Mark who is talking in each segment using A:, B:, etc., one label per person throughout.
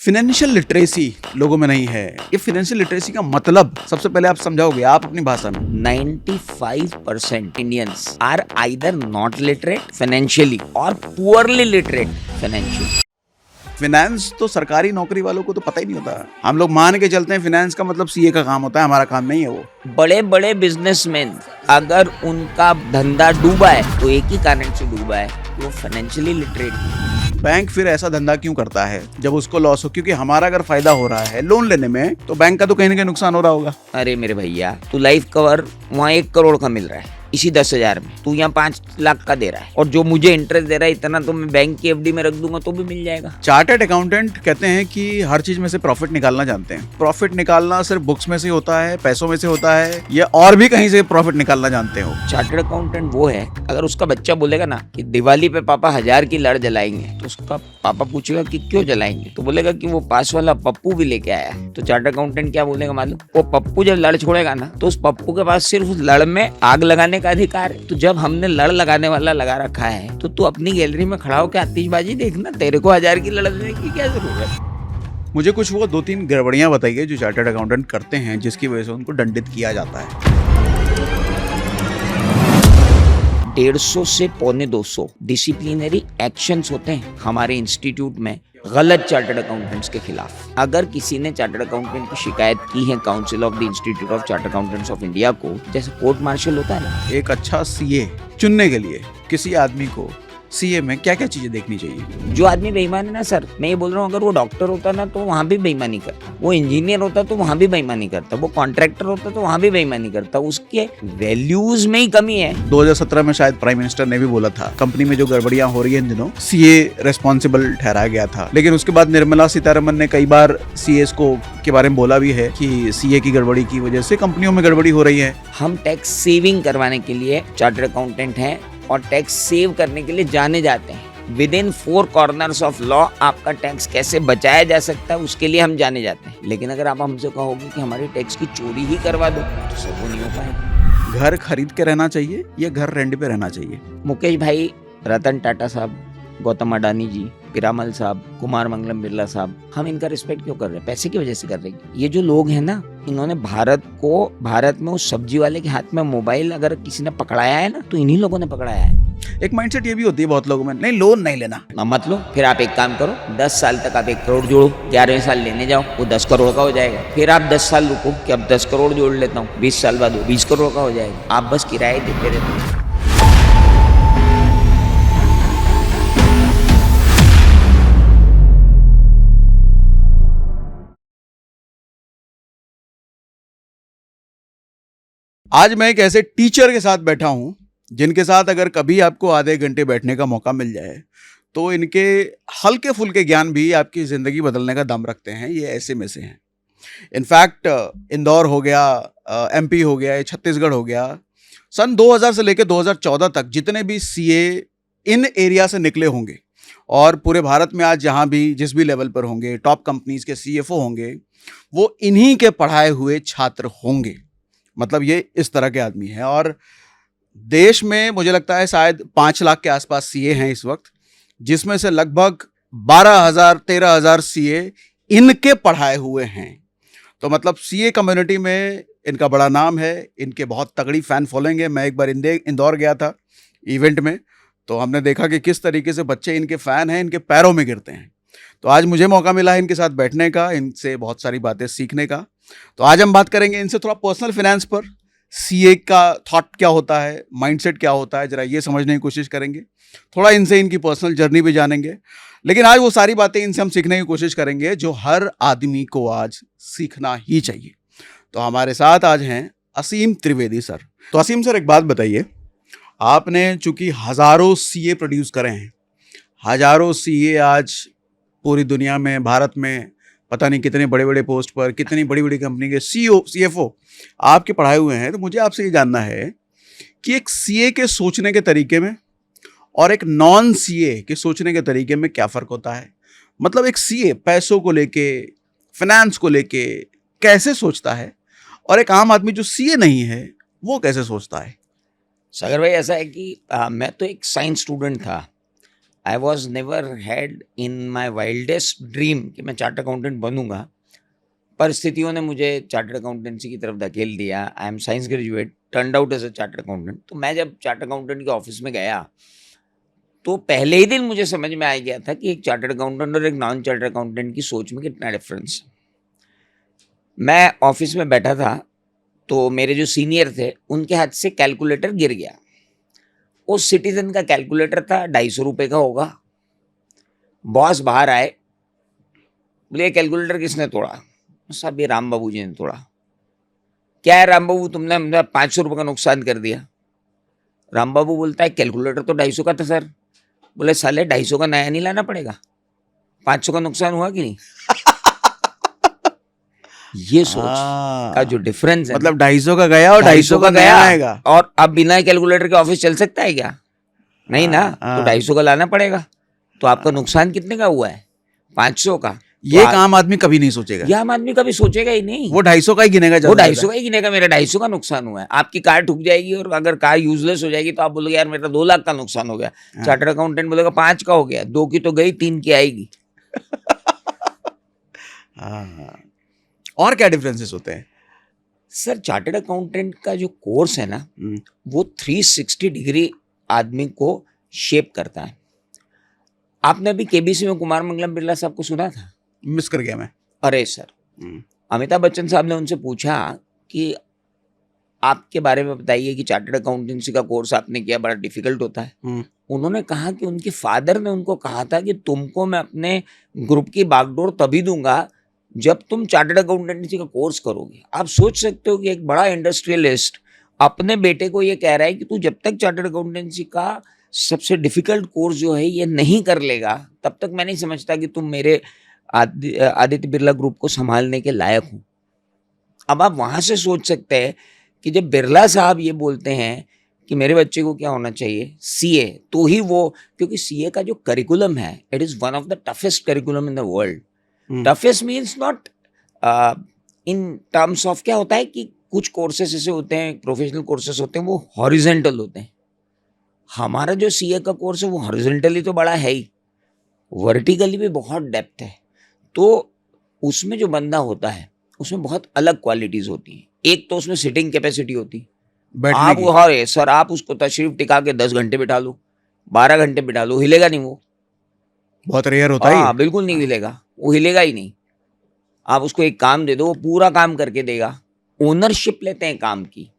A: Financial literacy लोगों में नहीं है। ये फाइनेंशियल लिटरेसी का मतलब सबसे पहले आप समझाओगे आप अपनी भाषा में।
B: 95% Indians are either not literate financially or poorly literate financially.
A: Finance तो सरकारी नौकरी वालों को तो पता ही नहीं होता। हम लोग मान के चलते हैं फाइनेंस का मतलब सीए का काम होता है, हमारा काम नहीं है वो।
B: बड़े बड़े बिजनेसमैन अगर उनका धंधा डूबा है तो एक ही कारण से डूबा है, वो फाइनेंशियली लिटरेट नहीं।
A: बैंक फिर ऐसा धंधा क्यों करता है जब उसको लॉस हो? क्योंकि हमारा अगर फायदा हो रहा है लोन लेने में तो बैंक का तो कहीं ना कहीं नुकसान हो रहा होगा।
B: अरे मेरे भैया, तू लाइफ कवर वहाँ 1 करोड़ का मिल रहा है इसी 10,000 में, तू यहाँ 5 लाख का दे रहा है, और जो मुझे इंटरेस्ट दे रहा है इतना तो मैं बैंक की एफडी में रख दूंगा तो भी मिल जाएगा।
A: चार्टर्ड अकाउंटेंट कहते हैं कि हर चीज में से प्रॉफिट निकालना जानते हैं। प्रॉफिट निकालना सिर्फ बुक्स में से होता है, पैसों में से होता है, या और भी कहीं से प्रॉफिट निकालना जानते हो?
B: चार्टर्ड अकाउंटेंट वो है, अगर उसका बच्चा बोलेगा ना कि दिवाली पे पापा 1000 की लड़ जलाएंगे, तो उसका पापा पूछेगा कि क्यों जलाएंगे, तो बोलेगा कि वो पास वाला पप्पू भी लेके आया है। तो चार्टर्ड अकाउंटेंट क्या बोलेगा मालूम? वो पप्पू जब लड़ छोड़ेगा ना तो उस पप्पू के पास सिर्फ उस लड़ में आग लगाने का अधिकार है। तो जब हमने लड़ लगाने वाला लगा रखा है तो तू अपनी गैलरी में खड़ा होकर आतिशबाजी देखना, तेरे को 1000 की लड़ देने की क्या जरूरत है?
A: मुझे कुछ वो 2-3 गड़बड़ियां बताइए जो चार्टर्ड अकाउंटेंट करते हैं जिसकी वजह से उनको दंडित किया जाता है।
B: 150 से 250 डिसिप्लिनरी एक्शंस होते हैं हमारे इंस्टीट्यूट में गलत चार्टर्ड अकाउंटेंट्स के खिलाफ। अगर किसी ने चार्टर्ड अकाउंटेंट की शिकायत की है council of the institute of chartered accountants of India को, जैसे कोर्ट मार्शल होता है ना,
A: एक अच्छा सीए चुनने के लिए किसी आदमी को सीए में क्या क्या चीजें देखनी चाहिए?
B: जो आदमी बेईमान है ना सर, मैं ये बोल रहा हूँ, अगर वो डॉक्टर होता ना तो वहाँ भी बेईमानी करता, वो इंजीनियर होता तो वहाँ भी बेईमानी करता, वो कॉन्ट्रैक्टर होता तो वहाँ भी बेईमानी करता, उसके वैल्यूज में ही कमी है।
A: 2017 में शायद प्राइम मिनिस्टर ने भी बोला था कंपनी में जो गड़बड़ियां हो रही है इन दिनों सीए रेस्पॉन्सिबल ठहराया गया था, लेकिन उसके बाद निर्मला सीतारमन ने कई बार सीएस को के बारे में बोला भी है कि सीए की गड़बड़ी की वजह से कंपनियों में गड़बड़ी हो रही है।
B: हम टैक्स सेविंग करवाने के लिए चार्टर्ड अकाउंटेंट हैं और टैक्स सेव करने के लिए जाने जाते हैं। With in 4 corners of law आपका टैक्स कैसे बचाया जा सकता है उसके लिए हम जाने जाते हैं। लेकिन अगर आप हमसे कहोगे कि हमारी टैक्स की चोरी ही करवा दो तो सब वो नहीं हो पाएगा।
A: घर खरीद के रहना चाहिए या घर रेंट पे रहना चाहिए?
B: मुकेश भाई, रतन टाटा साहब, गौतम अडानी जी, पिरामल साहब, कुमार मंगलम बिरला साहब, हम इनका रिस्पेक्ट क्यों कर रहे हैं? पैसे की वजह से कर रहे हैं। ये जो लोग हैं ना, इन्होंने भारत में उस सब्जी वाले के हाथ में मोबाइल अगर किसी ने पकड़ाया है ना तो इन्हीं लोगों ने पकड़ाया है।
A: एक माइंडसेट ये भी होती है बहुत लोगों में, नहीं लोन नहीं लेना।
B: मत लो, फिर आप एक काम करो, 10 साल तक आप 1 करोड़ जोड़ो, 11वें साल लेने जाओ, वो 10 करोड़ का हो जाएगा। फिर आप 10 साल रुको कि अब 10 करोड़ जोड़ लेता हूँ, 20 साल बाद वो 20 करोड़ का हो जाएगा। आप बस किराए देते रहते हो।
A: आज मैं एक ऐसे टीचर के साथ बैठा हूं जिनके साथ अगर कभी आपको आधे घंटे बैठने का मौका मिल जाए तो इनके हल्के फुल्के ज्ञान भी आपकी ज़िंदगी बदलने का दम रखते हैं। ये ऐसे में से हैं। इनफैक्ट इंदौर हो गया, एमपी हो गया, छत्तीसगढ़ हो गया, सन 2000 से लेकर 2014 तक जितने भी सीए इन एरिया से निकले होंगे और पूरे भारत में आज जहां भी जिस भी लेवल पर होंगे, टॉप कंपनीज के सीएफओ होंगे, वो इन्हीं के पढ़ाए हुए छात्र होंगे। मतलब ये इस तरह के आदमी हैं। और देश में मुझे लगता है शायद 5 लाख के आसपास सीए हैं इस वक्त, जिसमें से लगभग 12,000-13,000 सीए इनके पढ़ाए हुए हैं। तो मतलब सीए कम्युनिटी में इनका बड़ा नाम है, इनके बहुत तगड़ी फैन फॉलोइंग है। मैं एक बार इंदौर गया था इवेंट में, तो हमने देखा कि किस तरीके से बच्चे इनके फ़ैन हैं, इनके पैरों में गिरते हैं। तो आज मुझे मौका मिला है इनके साथ बैठने का, इनसे बहुत सारी बातें सीखने का। तो आज हम बात करेंगे इनसे थोड़ा पर्सनल फाइनेंस पर, सीए का थॉट क्या होता है, माइंडसेट क्या होता है, जरा ये समझने की कोशिश करेंगे। थोड़ा इनसे इनकी पर्सनल जर्नी भी जानेंगे। लेकिन आज वो सारी बातें इनसे हम सीखने की कोशिश करेंगे जो हर आदमी को आज सीखना ही चाहिए। तो हमारे साथ आज हैं असीम त्रिवेदी सर। तो असीम सर, एक बात बताइए, आपने चूंकि हज़ारों सीए प्रोड्यूस करे हैं, हज़ारों सीए आज पूरी दुनिया में, भारत में पता नहीं कितने बड़े बड़े पोस्ट पर, कितनी बड़ी बड़ी कंपनी के सीईओ सीएफओ आपके पढ़ाए हुए हैं। तो मुझे आपसे ये जानना है कि एक सीए के सोचने के तरीके में और एक नॉन सीए के सोचने के तरीके में क्या फ़र्क होता है? मतलब एक सीए पैसों को लेके, फाइनेंस को लेके कैसे सोचता है, और एक आम आदमी जो सीए नहीं है वो कैसे सोचता है?
B: सागर भाई, ऐसा है कि मैं तो एक साइंस स्टूडेंट था। I was never had in my wildest dream कि मैं चार्टर्ड अकाउंटेंट बनूंगा। परिस्थितियों ने मुझे चार्टर्ड अकाउंटेंसी की तरफ धकेल दिया। I am science graduate, turned out as a chartered accountant. तो मैं जब चार्टर्ड अकाउंटेंट के ऑफिस में गया तो पहले ही दिन मुझे समझ में आ गया था कि एक चार्टर्ड अकाउंटेंट और एक नॉन चार्टर्ड अकाउंटेंट की सोच में कितना डिफरेंस है। मैं ऑफिस में बैठा था तो मेरे जो सीनियर थे उनके हाथ से कैलकुलेटर गिर गया। उस सिटीजन का कैलकुलेटर था, 250 रुपये का होगा। बॉस बाहर आए, बोले ये कैलकुलेटर किसने तोड़ा? साहब ये राम बाबू जी ने तोड़ा। क्या है राम बाबू, तुमने 500 रुपये का नुकसान कर दिया। राम बाबू बोलता है कैलकुलेटर तो 250 का था सर। बोले साले 250 का नया नहीं लाना पड़ेगा, 500 का नुकसान हुआ कि नहीं? ये सोच का जो डिफरेंस है,
A: मतलब 250 का गया और 250 का नया आएगा।
B: और अब बिना कैलकुलेटर के ऑफिस चल सकता है क्या? नहीं ना, तो 250 का लाना पड़ेगा। तो आपका नुकसान कितने का हुआ है? 500 का।
A: ये आम आदमी कभी नहीं सोचेगा,
B: ये आम आदमी कभी सोचेगा ही नहीं।
A: वो 250 का ही गिनेगा,
B: वो 250 का ही गिनेगा, मेरा 250 का नुकसान हुआ है। आपकी कार ठुक जाएगी और अगर कार यूजलेस हो जाएगी तो आप बोलोगे यार मेरा 2 लाख का नुकसान हो गया। चार्टर्ड अकाउंटेंट बोलेगा 5 का हो गया, 2 की तो गई, 3 की आएगी।
A: और क्या डिफरेंसेस होते हैं
B: सर? चार्टर्ड अकाउंटेंट का जो कोर्स है ना, वो 360 डिग्री आदमी को शेप करता है। आपने अभी केबीसी में कुमार मंगलम बिरला साहब को सुना था?
A: मिस कर गया मैं।
B: अरे सर, अमिताभ बच्चन साहब ने उनसे पूछा कि आपके बारे में बताइए कि चार्टर्ड अकाउंटेंसी का कोर्स आपने किया, बड़ा डिफिकल्ट होता है। उन्होंने कहा कि उनके फादर ने उनको कहा था कि तुमको मैं अपने ग्रुप की बागडोर तभी दूंगा जब तुम चार्टर्ड अकाउंटेंसी का कोर्स करोगे। आप सोच सकते हो कि एक बड़ा इंडस्ट्रियलिस्ट अपने बेटे को ये कह रहा है कि तू जब तक चार्टर्ड अकाउंटेंसी का सबसे डिफिकल्ट कोर्स जो है ये नहीं कर लेगा, तब तक मैं नहीं समझता कि तुम मेरे आदित्य बिरला ग्रुप को संभालने के लायक हो। अब आप वहां से सोच सकते हैं कि जब बिरला साहब ये बोलते हैं कि मेरे बच्चे को क्या होना चाहिए, सीए, तो ही वो, क्योंकि सीए का जो करिकुलम है it is one of the toughest curriculum in the world. Toughest means not in terms of, क्या होता है कि कुछ कोर्सेस ऐसे होते हैं, प्रोफेशनल कोर्सेस होते हैं, वो हॉरिजेंटल होते हैं। हमारा जो सीए का कोर्स है वो हॉरिजेंटली तो बड़ा है ही, वर्टिकली भी बहुत डेप्थ है। तो उसमें जो बंदा होता है उसमें बहुत अलग क्वालिटीज होती हैं। एक तो उसमें सिटिंग कैपेसिटी होती है। आप हाँ सर, आप उसको तशरीफ टिका के 10 घंटे बिठा लो, 12 घंटे बिठा लो, हिलेगा नहीं वो।
A: बहुत रेयर होता है।
B: हाँ, बिल्कुल नहीं हिलेगा, वो हिलेगा ही नहीं। आप उसको एक काम दे दो, वो पूरा काम करके देगा। ओनरशिप लेते हैं काम की।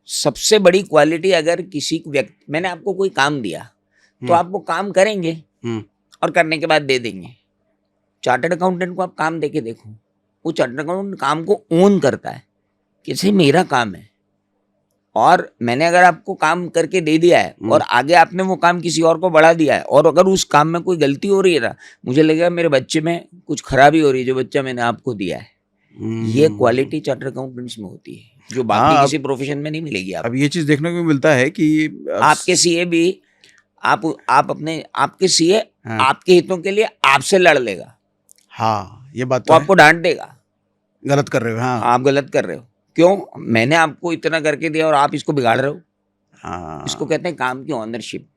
B: सबसे बड़ी क्वालिटी, अगर किसी व्यक्ति, मैंने आपको कोई काम दिया तो आप वो काम करेंगे और करने के बाद दे देंगे। चार्टर्ड अकाउंटेंट को आप काम दे के देखो, वो चार्टर्ड अकाउंटेंट काम को ओन करता है कि सही मेरा काम है और मैंने अगर आपको काम करके दे दिया है और आगे आपने वो काम किसी और को बढ़ा दिया है, और अगर उस काम में कोई गलती हो रही है ना, मुझे लगेगा मेरे बच्चे में कुछ खराबी हो रही है जो बच्चा मैंने आपको दिया है। ये क्वालिटी चार्टर्ड अकाउंटेंट्स में होती है जो बाकी किसी प्रोफेशन में नहीं मिलेगी।
A: अब ये चीज देखने को मिलता है कि
B: आपके सीए भी आप अपने आपके सीए आपके हितों के लिए आपसे लड़ लेगा।
A: हाँ, ये बात तो
B: आपको डांट देगा,
A: गलत कर रहे हो। हाँ,
B: आप गलत कर रहे हो, क्यों? मैंने आपको इतना करके दिया और आप इसको बिगाड़ रहे हो।
A: हाँ,
B: इसको कहते हैं काम की ownership.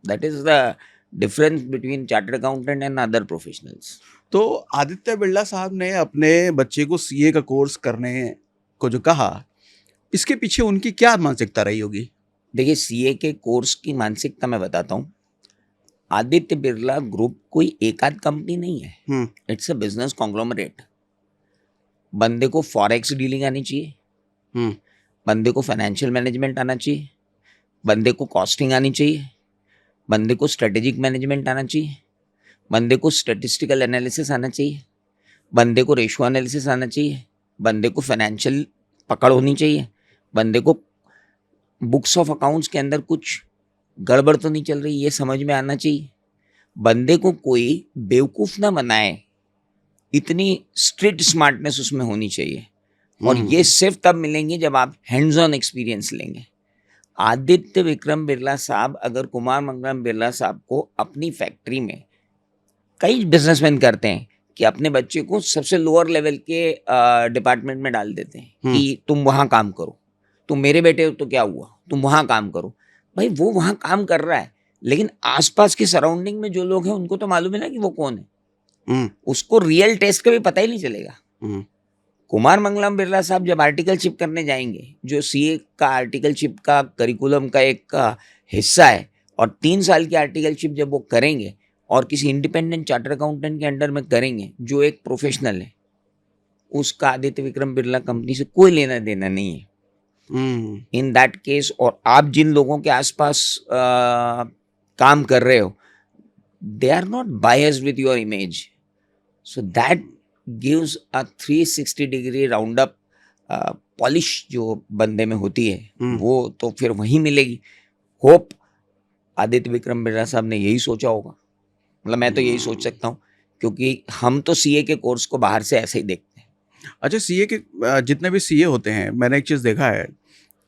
B: That is the difference between chartered accountant and other professionals.
A: तो आदित्य बिरला साहब ने अपने बच्चे को सीए का कोर्स करने को जो कहा, इसके पीछे उनकी क्या मानसिकता रही होगी?
B: देखिए, सीए के कोर्स की मानसिकता मैं बताता हूँ। आदित्य बिरला ग्रुप कोई एक आध कंपनी नहीं है, इट्स अ बिजनेस कॉन्ग्लोमरेट। बंदे को फॉरेक्स डीलिंग आनी चाहिए, बंदे को फाइनेंशियल मैनेजमेंट आना चाहिए, बंदे को कॉस्टिंग आनी चाहिए, बंदे को स्ट्रेटेजिक मैनेजमेंट आना चाहिए, बंदे को स्टैटिस्टिकल एनालिसिस आना चाहिए, बंदे को रेशियो एनालिसिस आना चाहिए, बंदे को फाइनेंशियल पकड़ होनी चाहिए, बंदे को बुक्स ऑफ अकाउंट्स के अंदर कुछ गड़बड़ तो नहीं चल रही ये समझ में आना चाहिए, बंदे को कोई बेवकूफ़ ना बनाए, इतनी स्ट्रिक्ट स्मार्टनेस उसमें होनी चाहिए। और ये सिर्फ तब मिलेंगे जब आप हैंड्स ऑन एक्सपीरियंस लेंगे। आदित्य विक्रम बिरला साहब अगर कुमार मंगलम बिरला साहब को अपनी फैक्ट्री में, कई बिजनेसमैन करते हैं कि अपने बच्चे को सबसे लोअर लेवल के डिपार्टमेंट में डाल देते हैं कि तुम वहाँ काम करो, तुम मेरे बेटे हो तो क्या हुआ, तुम वहाँ काम करो। भाई वो वहाँ काम कर रहा है, लेकिन आसपास के सराउंडिंग में जो लोग हैं उनको तो मालूम है ना कि वो कौन है,
A: हम्म,
B: उसको रियल टेस्ट का भी पता ही नहीं चलेगा।
A: हम्म,
B: कुमार मंगलम बिरला साहब जब आर्टिकलशिप करने जाएंगे, जो सीए का आर्टिकलशिप का करिकुलम का एक का हिस्सा है, और 3 साल की आर्टिकलशिप जब वो करेंगे और किसी इंडिपेंडेंट चार्टर अकाउंटेंट के अंडर में करेंगे जो एक प्रोफेशनल है, उसका आदित्य विक्रम बिरला कंपनी से कोई लेना देना नहीं है इन दैट केस। और आप जिन लोगों के आसपास काम कर रहे हो, they are not biased with your image, so that gives a 360 degree round up polish जो बंदे में होती है वो तो फिर वहीं मिलेगी। होप आदित्य विक्रम बिरला साहब ने यही सोचा होगा, मतलब मैं तो यही सोच सकता हूँ, क्योंकि हम तो सीए के कोर्स को बाहर से ऐसे ही देखते हैं।
A: अच्छा, सीए के जितने भी सीए होते हैं, मैंने एक चीज़ देखा है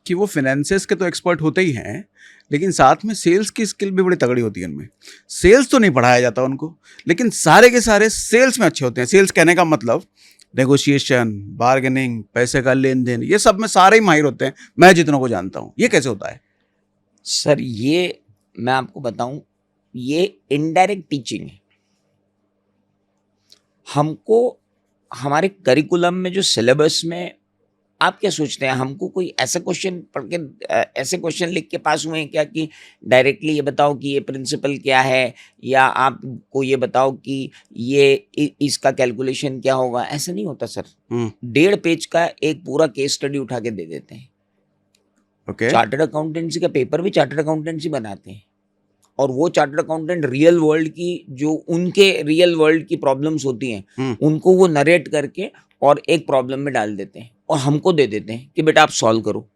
A: कि वो फिनेंसेस के तो एक्सपर्ट होते ही हैं, लेकिन साथ में सेल्स की स्किल भी बड़ी तगड़ी होती है उनमें। सेल्स तो नहीं पढ़ाया जाता उनको, लेकिन सारे के सारे सेल्स में अच्छे होते हैं। सेल्स कहने का मतलब नेगोशिएशन, बार्गेनिंग, पैसे का लेन देन, ये सब में सारे ही माहिर होते हैं, मैं जितनों को जानता हूँ। ये कैसे होता है?
B: सर ये मैं आपको बताऊं, ये इनडायरेक्ट टीचिंग है। हमको हमारे करिकुलम में जो सिलेबस में, आप क्या सोचते हैं हमको कोई ऐसा क्वेश्चन पढ़ के ऐसे क्वेश्चन लिख के पास हुए हैं क्या कि डायरेक्टली ये बताओ कि ये प्रिंसिपल क्या है, या आपको ये बताओ कि ये इसका कैलकुलेशन क्या होगा? ऐसा नहीं होता सर। 1.5 पेज का एक पूरा केस स्टडी उठा के दे देते हैं।
A: ओके।
B: चार्टर्ड अकाउंटेंसी का पेपर भी चार्टर्ड अकाउंटेंसी बनाते हैं, और वो चार्टर्ड अकाउंटेंट रियल वर्ल्ड की, जो उनके रियल वर्ल्ड की प्रॉब्लम्स होती हैं उनको वो नरेट करके और एक प्रॉब्लम में डाल देते हैं और हमको दे देते हैं कि बेटा आप सॉल्व करो।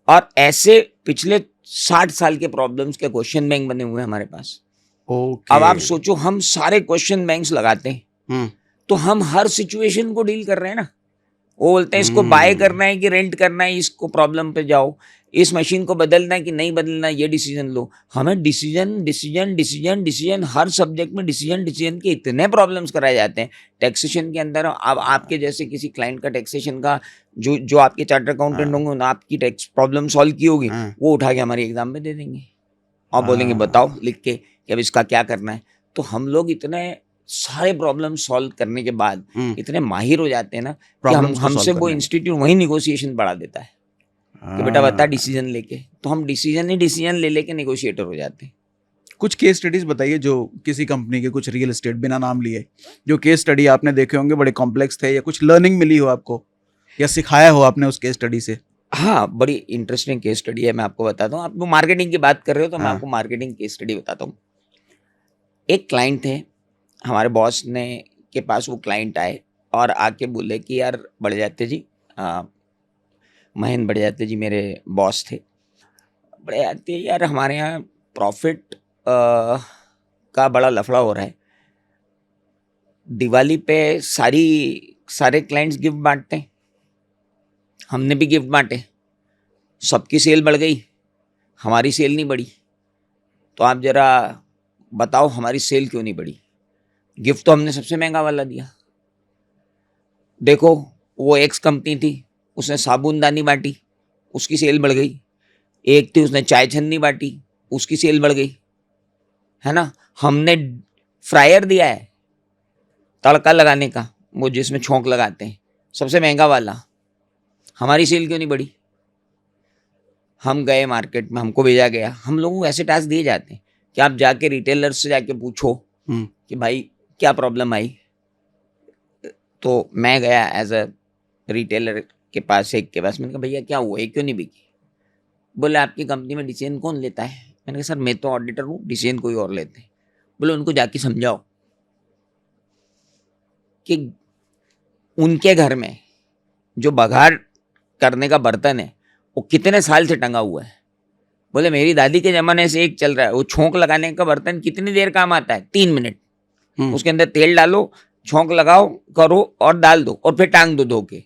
B: और ऐसे पिछले 60 साल के प्रॉब्लम्स के क्वेश्चन बैंक बने हुए हैं हमारे पास।
A: ओके।
B: अब आप सोचो, हम सारे क्वेश्चन बैंक्स लगाते हैं तो हम हर सिचुएशन को डील कर रहे हैं ना। वो बोलते हैं इसको बाय करना है कि रेंट करना है, इसको प्रॉब्लम पे जाओ, इस मशीन को बदलना है कि नहीं बदलना, ये डिसीजन लो। हमें डिसीजन डिसीजन डिसीजन डिसीजन, हर सब्जेक्ट में डिसीजन डिसीजन के इतने प्रॉब्लम्स कराए जाते हैं। टैक्सेशन के अंदर अब आपके जैसे किसी क्लाइंट का टैक्सेशन का जो आपके चार्टर अकाउंटेंट होंगे उन्होंने आपकी टैक्स प्रॉब्लम सॉल्व की होगी, वो उठा के हमारी एग्जाम में दे देंगे और बोलेंगे बताओ लिख के कि अब इसका क्या करना है। तो हम लोग इतने सारे प्रॉब्लम सॉल्व करने के बाद इतने माहिर हो जाते हैं ना कि हमसे वो इंस्टीट्यूट वही निगोशिएशन बढ़ा देता है कि बेटा बता डिसीजन लेके, तो हम डिसीजन ले लेके नेगोशिएटर हो जाते हैं।
A: कुछ केस स्टडीज बताइए जो किसी कंपनी के, कुछ रियल एस्टेट, बिना नाम लिए, जो केस स्टडी आपने देखे होंगे बड़े कॉम्प्लेक्स थे, या कुछ लर्निंग मिली हो आपको, या सिखाया हो आपने उस केस स्टडी से।
B: हाँ, बड़ी इंटरेस्टिंग केस स्टडी है, मैं आपको बताता हूँ। आप मार्केटिंग की बात कर रहे हो तो मैं आपको मार्केटिंग केस स्टडी बताता हूँ। एक क्लाइंट थे हमारे बॉस ने के पास, वो क्लाइंट आए और आके बोले कि यार बड़जात्या जी, महेंद्र बड़जात्या जी मेरे बॉस थे, बड़जात्या यार हमारे यहाँ प्रॉफिट का बड़ा लफड़ा हो रहा है। दिवाली पे सारे क्लाइंट्स गिफ्ट बांटते हैं, हमने भी गिफ्ट बांटे, सबकी सेल बढ़ गई, हमारी सेल नहीं बढ़ी। तो आप जरा बताओ हमारी सेल क्यों नहीं बढ़ी? गिफ्ट तो हमने सबसे महंगा वाला दिया। देखो वो एक्स कंपनी थी, उसने साबुनदानी बांटी, उसकी सेल बढ़ गई। एक थी उसने चाय छन्नी बांटी, उसकी सेल बढ़ गई, है ना। हमने फ्रायर दिया है तड़का लगाने का, वो जिसमें छोंक लगाते हैं, सबसे महंगा वाला, हमारी सेल क्यों नहीं बढ़ी? हम गए मार्केट में, हमको भेजा गया, हम लोगों को ऐसे टास्क दिए जाते हैं कि आप जाके रिटेलर से जाके पूछो कि भाई क्या प्रॉब्लम आई। तो मैं गया एज अ रिटेलर के पास, एक के पास, मैंने कहा भैया क्या हुआ, ये क्यों नहीं बिकी? बोले आपकी कंपनी में डिसीजन कौन लेता है? मैंने कहा सर मैं तो ऑडिटर हूँ, डिसीजन कोई और लेते हैं। बोले उनको जाके समझाओ कि उनके घर में जो बघार करने का बर्तन है वो कितने साल से टंगा हुआ है। बोले मेरी दादी के ज़माने से एक चल रहा है, वो छोंक लगाने का बर्तन कितनी देर काम आता है? 3 मिनट। उसके अंदर तेल डालो, छोंक लगाओ, करो और डाल दो और फिर टांग दो धो के।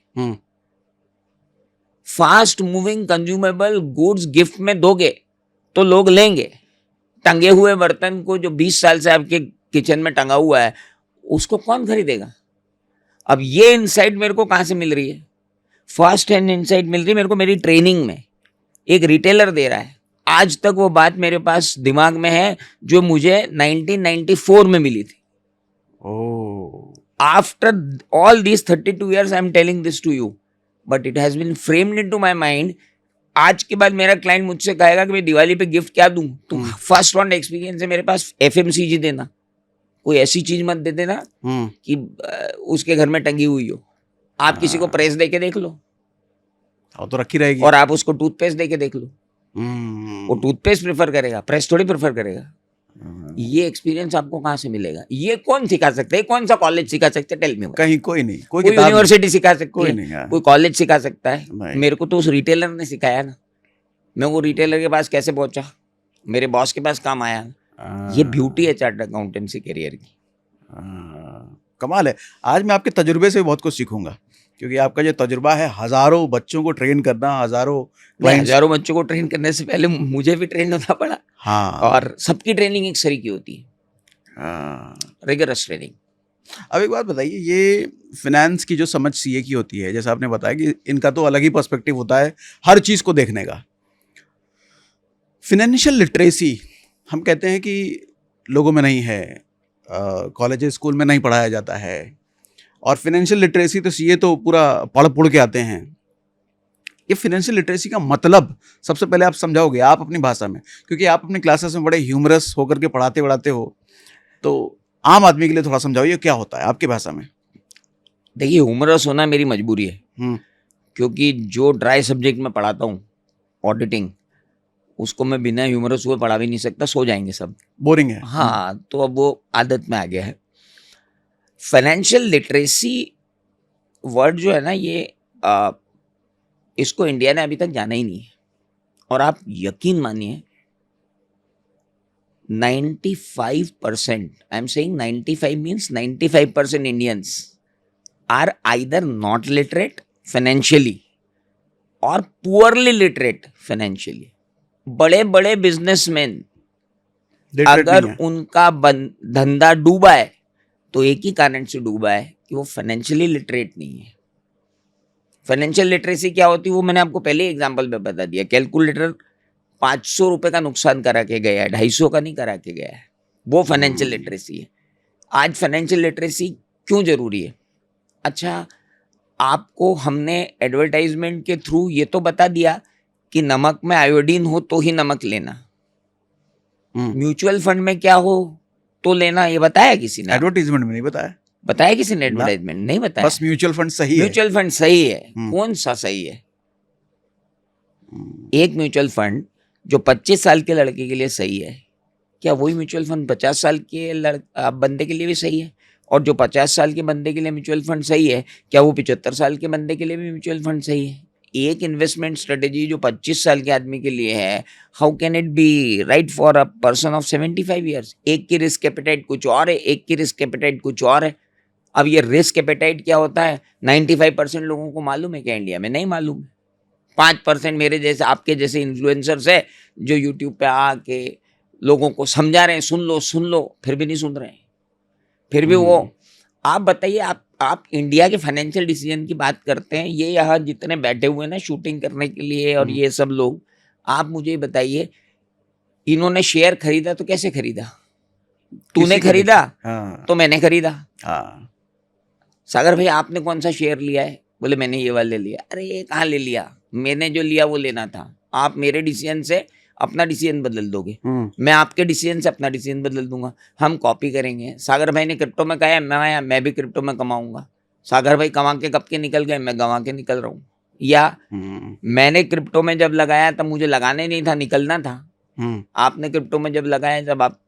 B: Fast moving consumable goods gift में दोगे तो लोग लेंगे। टंगे हुए बर्तन को जो 20 साल से आपके किचन में टंगा हुआ है उसको कौन खरीदेगा? अब ये इनसाइट मेरे को कहाँ से मिल रही है? फर्स्ट हैंड इनसाइट मिल रही है मेरे को मेरी ट्रेनिंग में। एक रिटेलर दे रहा है, आज तक वो बात मेरे पास दिमाग में है जो मुझे 1994 में मिली थी. After all these 32 years I am telling this to you, but it has been framed into my mind. आज के बाद मेरा क्लाइंट मुझसे कहेगा कि मैं दिवाली पे गिफ्ट क्या दूं, तो फर्स्ट राउंड एक्सपीरियंस है मेरे पास FMCG देना. कोई ऐसी चीज मत दे देना कि उसके घर में टंगी हुई हो. आप किसी को प्रेस दे के देख लो,
A: तो रखी रहेगी.
B: और आप उसको टूथपेस्ट दे के देख लो, वो टूथपेस्ट प्रेफर करेगा, प्रेस थोड़ी प्रेफर करेगा. ये एक्सपीरियंस आपको कहाँ से मिलेगा? ये कौन सिखा सकता है? कौन सा कॉलेज सिखा सकता है? Tell me.
A: कहीं कोई नहीं, कोई
B: यूनिवर्सिटी सिखा सकती है,
A: नहीं,
B: कोई कॉलेज सिखा सकता है? मेरे को तो उस रिटेलर ने सिखाया ना. मैं वो रिटेलर के पास कैसे पहुंचा, मेरे बॉस के पास काम आया. ये ब्यूटी है चार्टर्ड अकाउंटेंसी करियर की.
A: कमाल है. आज मैं आपके तजुर्बे से बहुत कुछ सीखूंगा, क्योंकि आपका जो तजुर्बा है, हजारों बच्चों को ट्रेन करना,
B: हजारों बच्चों को ट्रेन करने से पहले मुझे भी ट्रेन होना पड़ा.
A: हाँ.
B: और सबकी ट्रेनिंग एक सरी की होती है. Rigorous training.
A: अब एक बात बताइए, ये फिनेंस की जो समझ सीए की होती है, जैसा आपने बताया कि इनका तो अलग ही पर्सपेक्टिव होता है हर चीज़ को देखने का. फिनेंशियल लिटरेसी हम कहते हैं कि लोगों में नहीं है, कॉलेज स्कूल में नहीं पढ़ाया जाता है. और फिनेंशियल लिटरेसी तो सीए तो पूरा पढ़ के आते हैं. ये फिनेंशियल लिटरेसी का मतलब सबसे पहले आप समझाओगे आप अपनी भाषा में, क्योंकि आप अपनी क्लासेस में बड़े ह्यूमरस होकर के पढ़ाते हो, तो आम आदमी के लिए थोड़ा समझाओ ये क्या होता है आपकी भाषा में.
B: देखिए, ह्यूमरस होना मेरी मजबूरी है, क्योंकि जो ड्राई सब्जेक्ट में पढ़ाता हूँ, ऑडिटिंग, उसको मैं बिना ह्यूमरस हुए पढ़ा भी नहीं सकता. सो जाएंगे सब, बोरिंग है. हाँ, तो अब वो आदत में आ गया है. फाइनेंशियल लिटरेसी वर्ड जो है ना, ये इसको इंडिया ने अभी तक जाना ही नहीं है. और आप यकीन मानिए 95%, I am saying 95 means 95% Indians are either not literate financially और पुअरली लिटरेट फाइनेंशियली. बड़े बड़े बिजनेसमैन अगर उनका धंधा डूबा है तो एक ही कारण से डूबा है कि वो फाइनेंशियली लिटरेट नहीं है. फाइनेंशियल लिटरेसी क्या होती है वो मैंने आपको पहले एग्जांपल में बता दिया. कैलकुलेटर 500 रुपए का नुकसान करा के गया है, 250 का नहीं करा के गया है. वो फाइनेंशियल लिटरेसी है. आज फाइनेंशियल लिटरेसी क्यों जरूरी है? अच्छा, आपको हमने एडवर्टाइजमेंट के थ्रू ये तो बता दिया कि नमक में आयोडीन हो तो ही नमक लेना, म्यूचुअल फंड में क्या हो तो लेना, ये बताया किसी ने?
A: एडवर्टाइजमेंट में नहीं बताया.
B: बताया किसी ने? एडवर्टाइजमेंट नहीं बताया.
A: बस म्यूचुअल फंड सही है.
B: म्यूचुअल फंड सही है. कौन सा सही है? एक म्यूचुअल फंड जो 25 साल के लड़के के लिए सही है, क्या वही म्यूचुअल फंड 50 साल के बंदे के लिए भी सही है? और जो 50 साल के बंदे के लिए म्यूचुअल फंड सही है, क्या वो 75 साल के बंदे के लिए भी म्यूचुअल फंड सही है? एक इन्वेस्टमेंट स्ट्रेटेजी जो 25 साल के आदमी के लिए है, how can it be right for a person of 75 years? एक की रिस्क एपेटाइट कुछ और है, एक की रिस्क एपेटाइट कुछ और है. अब ये रिस्क एपेटाइट क्या होता है 95% लोगों को मालूम है क्या? इंडिया में नहीं मालूम है. 5% मेरे जैसे, आपके जैसे इन्फ्लुएंसर्स है जो यूट्यूब पे आके लोगों को समझा रहे हैं, सुन लो, फिर भी नहीं सुन रहे हैं. फिर भी वो, आप बताइए, आप इंडिया के फाइनेंशियल डिसीजन की बात करते हैं, ये यहाँ जितने बैठे हुए हैं ना शूटिंग करने के लिए और ये सब लोग, आप मुझे बताइए, इन्होंने शेयर खरीदा तो कैसे खरीदा? तूने खरीदा तो मैंने खरीदा. सागर भाई आपने कौन सा शेयर लिया है? बोले मैंने ये वाला ले लिया. अरे ये कहाँ ले लिया? मैंने जो लिया वो लेना था. आप मेरे डिसीजन से अपना डिसीजन बदल दोगे, मैं आपके डिसीजन से अपना डिसीजन बदल दूंगा. हम कॉपी करेंगे. सागर भाई ने क्रिप्टो में कहा है, मैं भी क्रिप्टो में कमाऊंगा. सागर भाई कमा के कब के निकल गए, मैं गंवा के निकल रहा हूँ. या मैंने क्रिप्टो में जब लगाया तब मुझे लगाने नहीं था, निकलना था. आपने क्रिप्टो में जब लगाया जब आप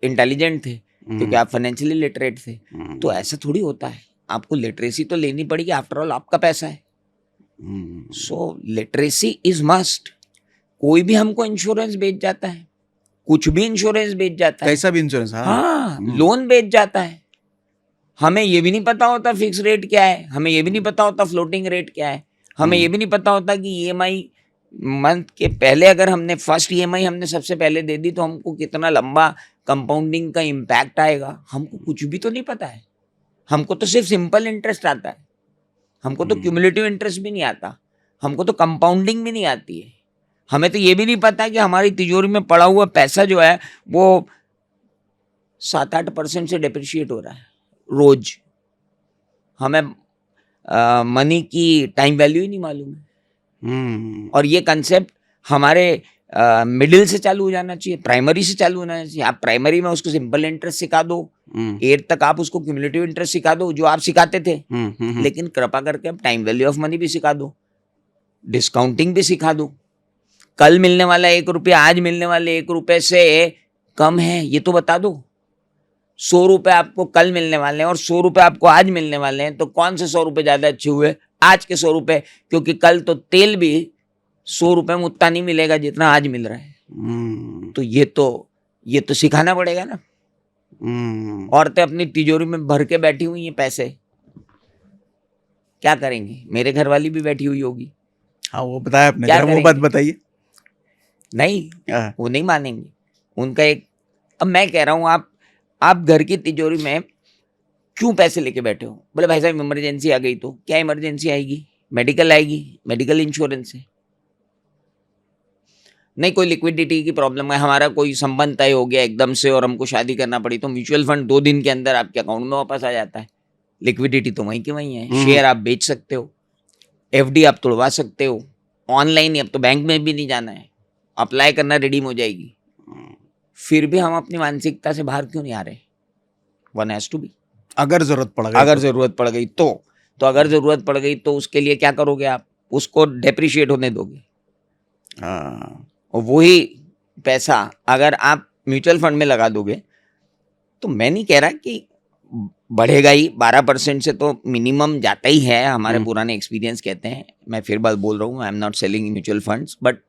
B: इंटेलिजेंट थे, क्योंकि आप फाइनेंशियली लिटरेट थे. तो ऐसा थोड़ी होता है. आपको लिटरेसी तो लेनी पड़ेगी, आफ्टर ऑल आपका पैसा है. सो लिटरेसी इज मस्ट. कोई भी हमको इंश्योरेंस बेच जाता है, कुछ भी इंश्योरेंस बेच जाता है,
A: कैसा भी इंश्योरेंस.
B: हाँ, लोन बेच जाता है. हमें ये भी नहीं पता होता फिक्स रेट क्या है, हमें ये भी नहीं पता होता फ्लोटिंग रेट क्या है, हमें ये भी नहीं पता होता कि ईएमआई मंथ के पहले अगर हमने फर्स्ट ईएमआई हमने सबसे पहले दे दी तो हमको कितना लंबा कंपाउंडिंग का इम्पैक्ट आएगा. हमको कुछ भी तो नहीं पता है. हमको तो सिर्फ सिंपल इंटरेस्ट आता है, हमको तो क्यूमुलेटिव इंटरेस्ट भी नहीं आता, हमको तो कंपाउंडिंग भी नहीं आती है, हमें तो ये भी नहीं पता कि हमारी तिजोरी में पड़ा हुआ पैसा जो है वो 7-8% से डेप्रिशिएट हो रहा है रोज। हमें मनी की टाइम वैल्यू ही नहीं मालूम है। और ये कंसेप्ट हमारे मिडिल से चालू हो जाना चाहिए, प्राइमरी से चालू होना चाहिए। आप प्राइमरी में उसको सिंपल इंटरेस्ट सिखा दो, 8 तक आप उसको क्यूमुलेटिव इंटरेस्ट सिखा दो जो आप सिखाते थे। लेकिन कृपा करके अब टाइम वैल्यू ऑफ मनी भी सिखा दो, डिस्काउंटिंग भी सिखा दो। कल मिलने वाला 1 रुपया आज मिलने वाले 1 रुपये से कम है ये तो बता दो। 100 रुपये आपको कल मिलने वाले हैं और 100 रुपये आपको आज मिलने वाले हैं, तो कौन से 100 रुपये ज्यादा अच्छे हुए? आज के 100 रुपये, क्योंकि कल तो तेल भी 100 रुपये में उतना नहीं मिलेगा जितना आज मिल रहा है। तो ये तो सिखाना पड़ेगा ना। औरतें अपनी तिजोरी में भर के बैठी हुई हैं पैसे, क्या करेंगी? मेरे घर वाली भी बैठी हुई होगी।
A: हाँ वो बताया आपने,
B: क्या
A: वो बात बताइए।
B: नहीं, वो नहीं मानेंगे। उनका एक, अब मैं कह रहा हूँ आप घर की तिजोरी में क्यों पैसे लेके बैठे हो? बोले भाई साहब इमरजेंसी आ गई। तो क्या इमरजेंसी आएगी? मेडिकल आएगी, मेडिकल इंश्योरेंस है। नहीं कोई लिक्विडिटी की प्रॉब्लम है, हमारा कोई संबंध तय हो गया एकदम से और हमको शादी करना पड़ी, तो म्यूचुअल फंड 2 दिन के अंदर आपके अकाउंट में वापस आ जाता है। लिक्विडिटी तो वहीं की वहीं है। शेयर आप बेच सकते हो, एफडी आप तोड़वा सकते हो, ऑनलाइन ही, अब तो बैंक में भी नहीं जाना है, अप्लाई करना रिडीम हो जाएगी। फिर भी हम अपनी मानसिकता से बाहर क्यों नहीं आ रहे? One has to be.
A: अगर जरूरत पड़ गई,
B: अगर जरूरत पड़ गई तो अगर जरूरत पड़ गई तो उसके लिए क्या करोगे आप? उसको डेप्रिशिएट होने दोगे। और वही पैसा अगर आप म्यूचुअल फंड में लगा दोगे, तो मैं नहीं कह रहा कि बढ़ेगा ही, 12% से तो मिनिमम जाता ही है, हमारे पुराने एक्सपीरियंस कहते हैं। मैं फिर बात बोल रहा हूँ, I am not selling mutual funds, but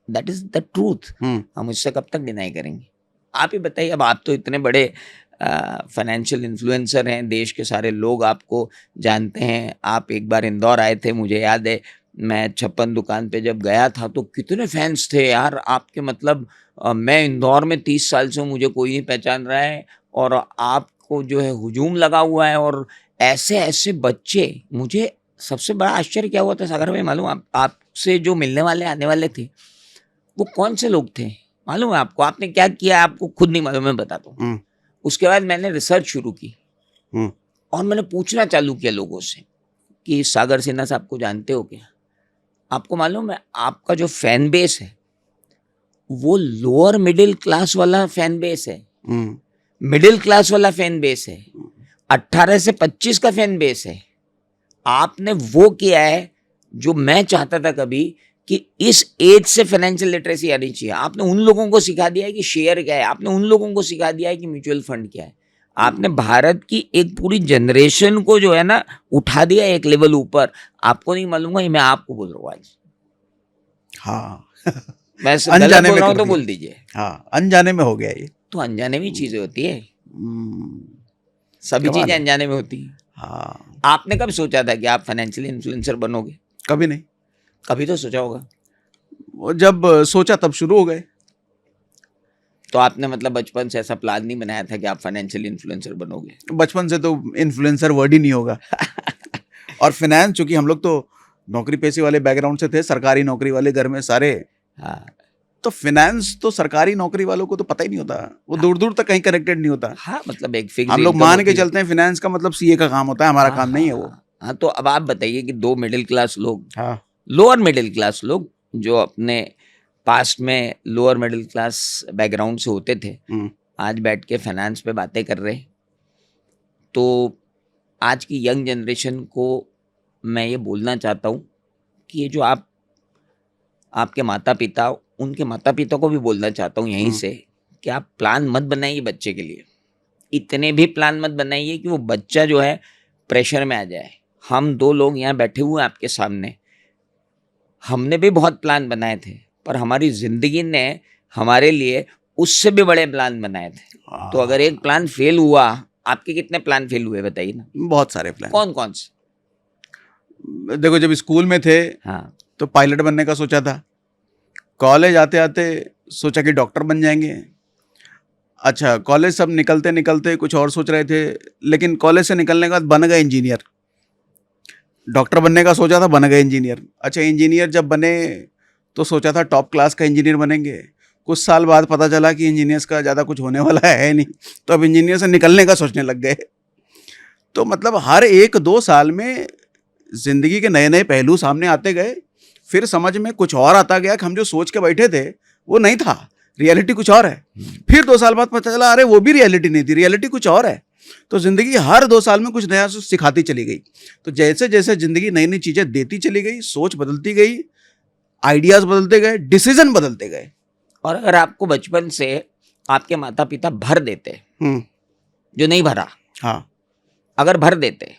B: that is the truth. हम उससे कब तक डिनाई करेंगे? आप ही बताइए। अब आप तो इतने बड़े फाइनेंशियल इन्फ्लुएंसर हैं, देश के सारे लोग आपको जानते हैं। आप एक बार इंदौर आए थे, मुझे याद है, मैं 56 दुकान पे जब गया था तो कितने फैंस थे यार आपके। मतलब मैं इंदौर में 30 साल से हूँ, मुझे कोई नहीं पहचान रहा है और आपको जो है हुजूम लगा हुआ है। और ऐसे ऐसे बच्चे, मुझे सबसे बड़ा आश्चर्य क्या हुआ था सागर भाई मालूम? आपसे जो मिलने वाले आने वाले थे वो कौन से लोग थे मालूम है आपको? आपने क्या किया आपको खुद नहीं मालूम, मैं बताता हूँ। उसके बाद मैंने रिसर्च शुरू की और मैंने पूछना चालू किया लोगों से कि सागर सिन्हा साहब को जानते हो क्या? आपको मालूम है आपका जो फैन बेस है वो लोअर मिडिल क्लास वाला फैन बेस है, मिडिल क्लास वाला फैन बेस है, 18 से 25 का फैन बेस है। आपने वो किया है जो मैं चाहता था कभी, कि इस एज से फाइनेंशियल लिटरेसी आनी चाहिए। आपने उन लोगों को सिखा दिया है कि शेयर क्या है, आपने उन लोगों को सिखा दिया है कि म्यूचुअल फंड क्या है। आपने भारत की एक पूरी जनरेशन को जो है ना उठा दिया एक लेवल ऊपर। आपको नहीं मालूम है, मैं आपको बोल रहा हूँ आज।
A: हाँ
B: मैं गलत बोल रहा हूँ तो बोल दीजिए।
A: हाँ, अनजाने में हो गया ये।
B: तो अनजाने में चीजें होती है, सभी चीजें अनजाने में होती है।
A: हाँ,
B: आपने कब सोचा था कि आप फाइनेंशियल इन्फ्लुएंसर बनोगे?
A: कभी नहीं।
B: कभी तो सोचा होगा।
A: वो जब सोचा तब शुरू हो गए।
B: तो आपने मतलब बचपन से ऐसा प्लान नहीं बनाया था कि आप फाइनेंशियल इन्फ्लुएंसर बनोगे?
A: बचपन से तो इन्फ्लुएंसर वर्ड ही नहीं होगा। और फाइनेंस, चूंकि हम लोग तो नौकरी पेशे वाले बैकग्राउंड से थे, सरकारी नौकरी वाले घर में सारे।
B: हाँ,
A: तो फाइनेंस तो सरकारी नौकरी वालों को तो पता ही नहीं होता, वो दूर दूर तक कहीं कनेक्टेड नहीं होता।
B: हाँ, मतलब एक फिक्स
A: हम लोग मान के चलते हैं फाइनेंस का मतलब सीए का काम होता है, हमारा काम नहीं है वो।
B: हाँ, तो अब आप बताइए कि 2 मिडिल क्लास लोग,
A: हाँ,
B: लोअर मिडिल क्लास लोग जो अपने पास्ट में लोअर मिडिल क्लास बैकग्राउंड से होते थे, आज बैठ के फाइनेंस पे बातें कर रहे। तो आज की यंग जनरेशन को मैं ये बोलना चाहता हूँ कि ये जो आपके माता पिता, उनके माता पिता को भी बोलना चाहता हूँ यहीं से कि आप प्लान मत बनाइए बच्चे के लिए। इतने भी प्लान मत बनाइए कि वो बच्चा जो है प्रेशर में आ जाए। हम 2 लोग यहाँ बैठे हुए हैं आपके सामने, हमने भी बहुत प्लान बनाए थे, पर हमारी जिंदगी ने हमारे लिए उससे भी बड़े प्लान बनाए थे। तो अगर एक प्लान फेल हुआ, आपके कितने प्लान फेल हुए बताइए ना?
A: बहुत सारे प्लान।
B: कौन कौन से?
A: देखो, जब स्कूल में थे
B: हाँ,
A: तो पायलट बनने का सोचा था। कॉलेज आते आते सोचा कि डॉक्टर बन जाएंगे। अच्छा, कॉलेज सब निकलते निकलते कुछ और सोच रहे थे, लेकिन कॉलेज से निकलने के बाद बन गए इंजीनियर। डॉक्टर बनने का सोचा था, बन गए इंजीनियर। अच्छा, इंजीनियर जब बने तो सोचा था टॉप क्लास का इंजीनियर बनेंगे, कुछ साल बाद पता चला कि इंजीनियर्स का ज़्यादा कुछ होने वाला है नहीं, तो अब इंजीनियर से निकलने का सोचने लग गए। तो मतलब हर 1-2 साल में ज़िंदगी के नए नए पहलू सामने आते गए, फिर समझ में कुछ और आता गया कि हम जो सोच के बैठे थे वो नहीं था, रियलिटी कुछ और है। फिर 2 साल बाद पता चला अरे वो भी रियलिटी नहीं थी, रियलिटी कुछ और है। तो ज़िंदगी हर 2 साल में कुछ नया सिखाती चली गई। तो जैसे जैसे ज़िंदगी नई नई चीज़ें देती चली गई, सोच बदलती गई, आइडियाज़ बदलते गए, डिसीजन बदलते गए।
B: और अगर आपको बचपन से आपके माता पिता भर देते, जो नहीं भरा,
A: हाँ,
B: अगर भर देते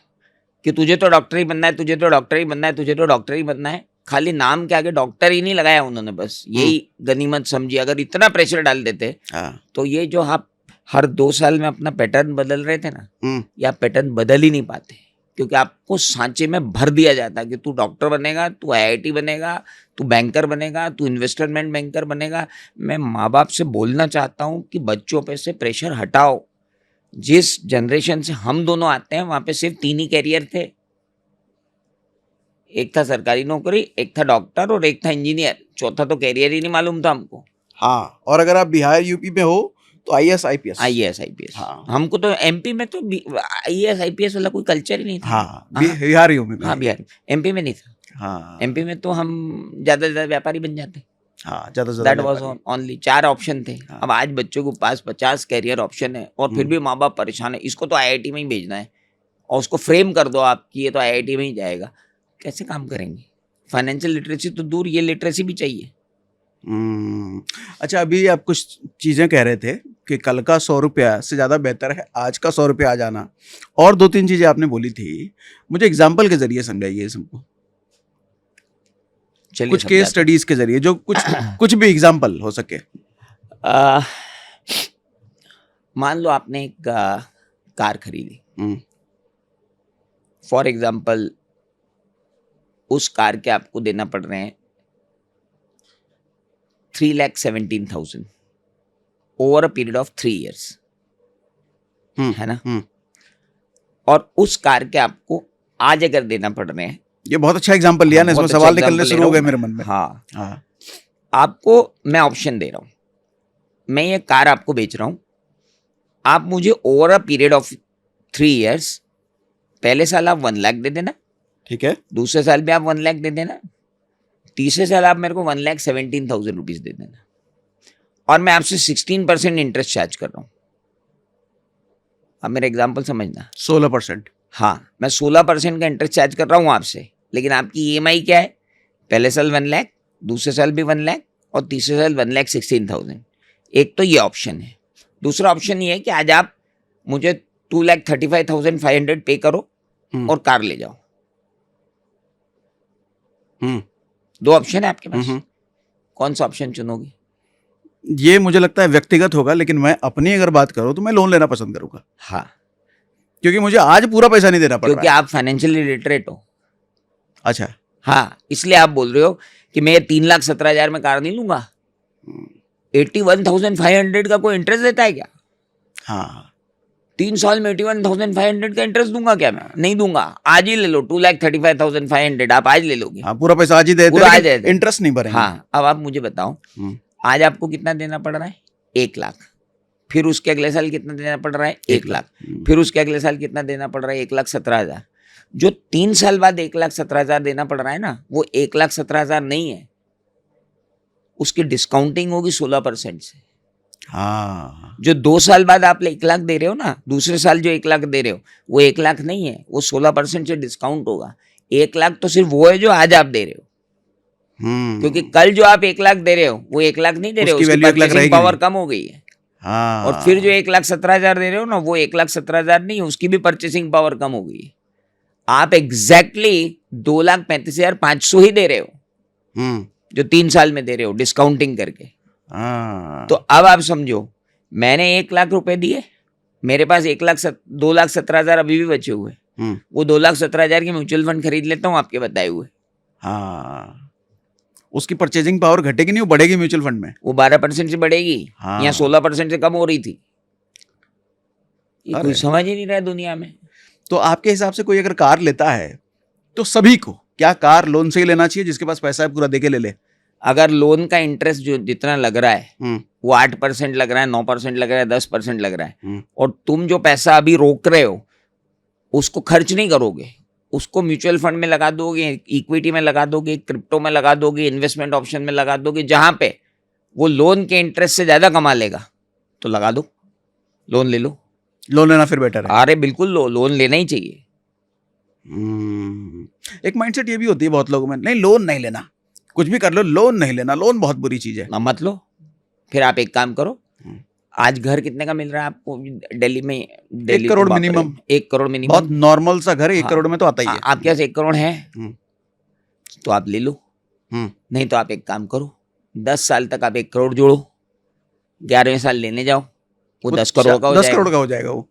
B: कि तुझे तो डॉक्टर ही बनना है, तुझे तो डॉक्टर ही बनना है, तुझे तो डॉक्टर ही बनना है, खाली नाम के आगे डॉक्टर ही नहीं लगाया उन्होंने, बस यही गनीमत समझी, अगर इतना प्रेशर डाल देते तो ये जो आप हर 2 साल में अपना पैटर्न बदल रहे थे ना, या पैटर्न बदल ही नहीं पाते, क्योंकि आपको सांचे में भर दिया जाता है कि तू डॉक्टर बनेगा, तू आईआईटी बनेगा, तू बैंकर बनेगा, तू इन्वेस्टमेंट बैंकर बनेगा। मैं माँ बाप से बोलना चाहता हूँ कि बच्चों पे से प्रेशर हटाओ। जिस जनरेशन से हम दोनों आते हैं वहाँ पे सिर्फ 3 ही कैरियर थे, एक था सरकारी नौकरी, एक था डॉक्टर और एक था इंजीनियर, चौथा तो कैरियर ही नहीं मालूम था हमको।
A: हाँ, और अगर आप बिहार यूपी में हो तो आईएएस आईपीएस।
B: हाँ, हमको तो एमपी में तो आईएएस आईपीएस वाला कोई कल्चर ही नहीं था।
A: हाँ, बिहार यूपी में।
B: हाँ, बिहार, एमपी में नहीं था।
A: हाँ,
B: एमपी में तो हम ज्यादा से ज्यादा व्यापारी बन जाते।
A: हाँ, ज्यादा से ज्यादा
B: दैट वाज ओनली 4 ऑप्शन थे।
A: हाँ।
B: अब आज बच्चों के पास 50 कैरियर ऑप्शन है और फिर भी माँ बाप परेशान है, इसको तो आईआईटी में ही भेजना है और उसको फ्रेम कर दो आप कि ये तो आईआईटी में ही जाएगा। कैसे काम करेंगे? फाइनेंशियल लिटरेसी तो दूर, ये लिटरेसी भी चाहिए।
A: अच्छा, अभी आप कुछ चीज़ें कह रहे थे कि कल का 100 रुपया से ज़्यादा बेहतर है आज का 100 रुपया आ जाना, और 2-3 चीज़ें आपने बोली थी, मुझे एग्जाम्पल के जरिए समझाइए सबको,
B: चलिए
A: कुछ केस स्टडीज के जरिए, जो कुछ भी एग्जाम्पल हो सके।
B: मान लो आपने एक कार खरीदी, फॉर एग्जाम्पल उस कार के आपको देना पड़ रहे हैं 3,17,000 over a period of 3 years, है ना? और उस कार के आपको आज अगर देना पड़ रहे हैं,
A: ये बहुत अच्छा एग्जाम्पल लिया ना, इसमें सवाल निकलने शुरू हो गए मेरे मन में।
B: हाँ, हाँ, आपको मैं ऑप्शन दे रहा हूँ, मैं ये कार आपको बेच रहा हूँ, आप मुझे over a period of 3 years, पहले साल आप 1 लाख दे देना,
A: ठीक है,
B: दूसरे साल भी आप 1 लाख दे देना, तीसरे साल आप मेरे को 1,17,000 रुपीज दे देना, और मैं आपसे 16% इंटरेस्ट चार्ज कर रहा हूँ। अब मेरा एग्जाम्पल समझना,
A: 16%।
B: हाँ, मैं 16% का इंटरेस्ट चार्ज कर रहा हूँ आपसे, लेकिन आपकी ईएमआई क्या है? पहले साल 1 लाख, दूसरे साल भी 1 लाख और तीसरे साल 1,16,000। एक तो ये ऑप्शन है। दूसरा ऑप्शन ये है कि आज आप मुझे 2,35,500 पे करो और कार ले जाओ। 2 ऑप्शन है आपके पास, कौन सा ऑप्शन चुनोगे?
A: ये मुझे लगता है व्यक्तिगत होगा, लेकिन मैं अपनी अगर बात करूं तो मैं लोन लेना पसंद करूंगा।
B: हाँ,
A: क्योंकि मुझे आज पूरा पैसा नहीं देना पड़ रहा है।
B: क्योंकि आप फाइनेंशियली लिटरेट हो।
A: अच्छा,
B: हाँ, इसलिए आप बोल रहे हो कि मैं 3,17,000 में कार नहीं लूंगा। 81,500 का कोई इंटरेस्ट देता है क्या?
A: हाँ,
B: 3 साल में 81,500 का इंटरेस्ट दूंगा क्या? मैं नहीं दूंगा। आज ही ले लो 2,35,500, आप आज ले लोगे।
A: हाँ, पूरा पैसा आज ही देते
B: पूरा
A: हैं,
B: आज देते।
A: इंटरेस्ट नहीं भरेंगे।
B: हाँ, अब आप मुझे बताओ, आज आपको कितना देना पड़ रहा है? 1 लाख। फिर उसके अगले साल कितना देना पड़ रहा है? 1 लाख। फिर उसके अगले साल कितना देना पड़ रहा है? 1,17,000। जो 3 साल बाद 1,17,000 देना पड़ रहा है ना, वो 1,17,000 नहीं है, उसकी डिस्काउंटिंग होगी 16% से।
A: हाँ,
B: जो 2 साल बाद आप 1 लाख दे रहे हो ना, दूसरे साल जो 1 लाख दे रहे हो, वो 1 लाख नहीं है, वो 16% से डिस्काउंट होगा। 1 लाख तो सिर्फ वो है जो आज आप दे रहे हो, क्योंकि कल जो आप 1 लाख दे रहे हो वो 1 लाख नहीं दे रहे हो, उसकी परचेसिंग पावर कम हो गई है।
A: हाँ,
B: और फिर जो 1,17,000 दे रहे हो ना, वो 1,17,000 नहीं है, उसकी भी परचेसिंग पावर कम हो गई है। आप एग्जैक्टली 2,35,500 ही दे रहे हो, जो 3 साल में दे रहे हो डिस्काउंटिंग करके। तो अब आप समझो, मैंने 1 लाख रुपए दिए, मेरे पास 2,17,000 अभी भी बचे हुए, वो 2,17,000 की म्यूचुअल फंड खरीद लेता हूँ आपके बताए हुए।
A: हाँ, उसकी परचेजिंग पावर घटेगी नहीं, वो बढ़ेगी म्यूचुअल फंड में,
B: वो 12% से बढ़ेगी।
A: हाँ,
B: या 16% से कम हो रही थी। ये कोई समझ ही नहीं रहा है दुनिया में।
A: तो आपके हिसाब से कोई अगर कार लेता है तो सभी को क्या कार लोन से ही लेना चाहिए, जिसके पास पैसा है पूरा देके ले ले?
B: अगर लोन का इंटरेस्ट जो जितना लग रहा है
A: हम्म,
B: वो 8% लग रहा है, 9% लग रहा है, 10% लग रहा है,
A: हम्म,
B: और तुम जो पैसा अभी रोक रहे हो उसको खर्च नहीं करोगे, उसको म्यूचुअल फंड में लगा दोगे, इक्विटी में लगा दोगे, क्रिप्टो में लगा दोगे, इन्वेस्टमेंट ऑप्शन में लगा दोगे, जहां पे वो लोन के इंटरेस्ट से ज्यादा कमा लेगा, तो लगा दो, लोन ले लो।
A: लोन लेना फिर बेटर है।
B: अरे बिल्कुल लोन लेना ही चाहिए।
A: एक माइंडसेट ये भी होती है बहुत लोगों में, नहीं लोन नहीं लेना, कुछ भी कर लो लोन नहीं लेना, लोन बहुत बुरी चीज है।
B: मत लो। फिर आप एक काम करो,
A: हम्म।
B: आज घर कितने का मिल रहा है आपको दिल्ली में? दिल्ली
A: करोड़
B: तो बाप रे,
A: मिनिमम।
B: 1 करोड़
A: बहुत
B: मिनिमम।
A: नॉर्मल सा घर है, 1 करोड़ में तो आता ही है।
B: आपके पास 1 करोड़ है
A: हम्म,
B: तो आप ले लो,
A: हम्म,
B: नहीं तो आप एक काम करो, 10 साल तक आप 1 करोड़ जोड़ो, 11वें साल लेने जाओ, वो 10 करोड़ का हो
A: 10
B: जाएगा।
A: करोड़ का हो जाएगा वो।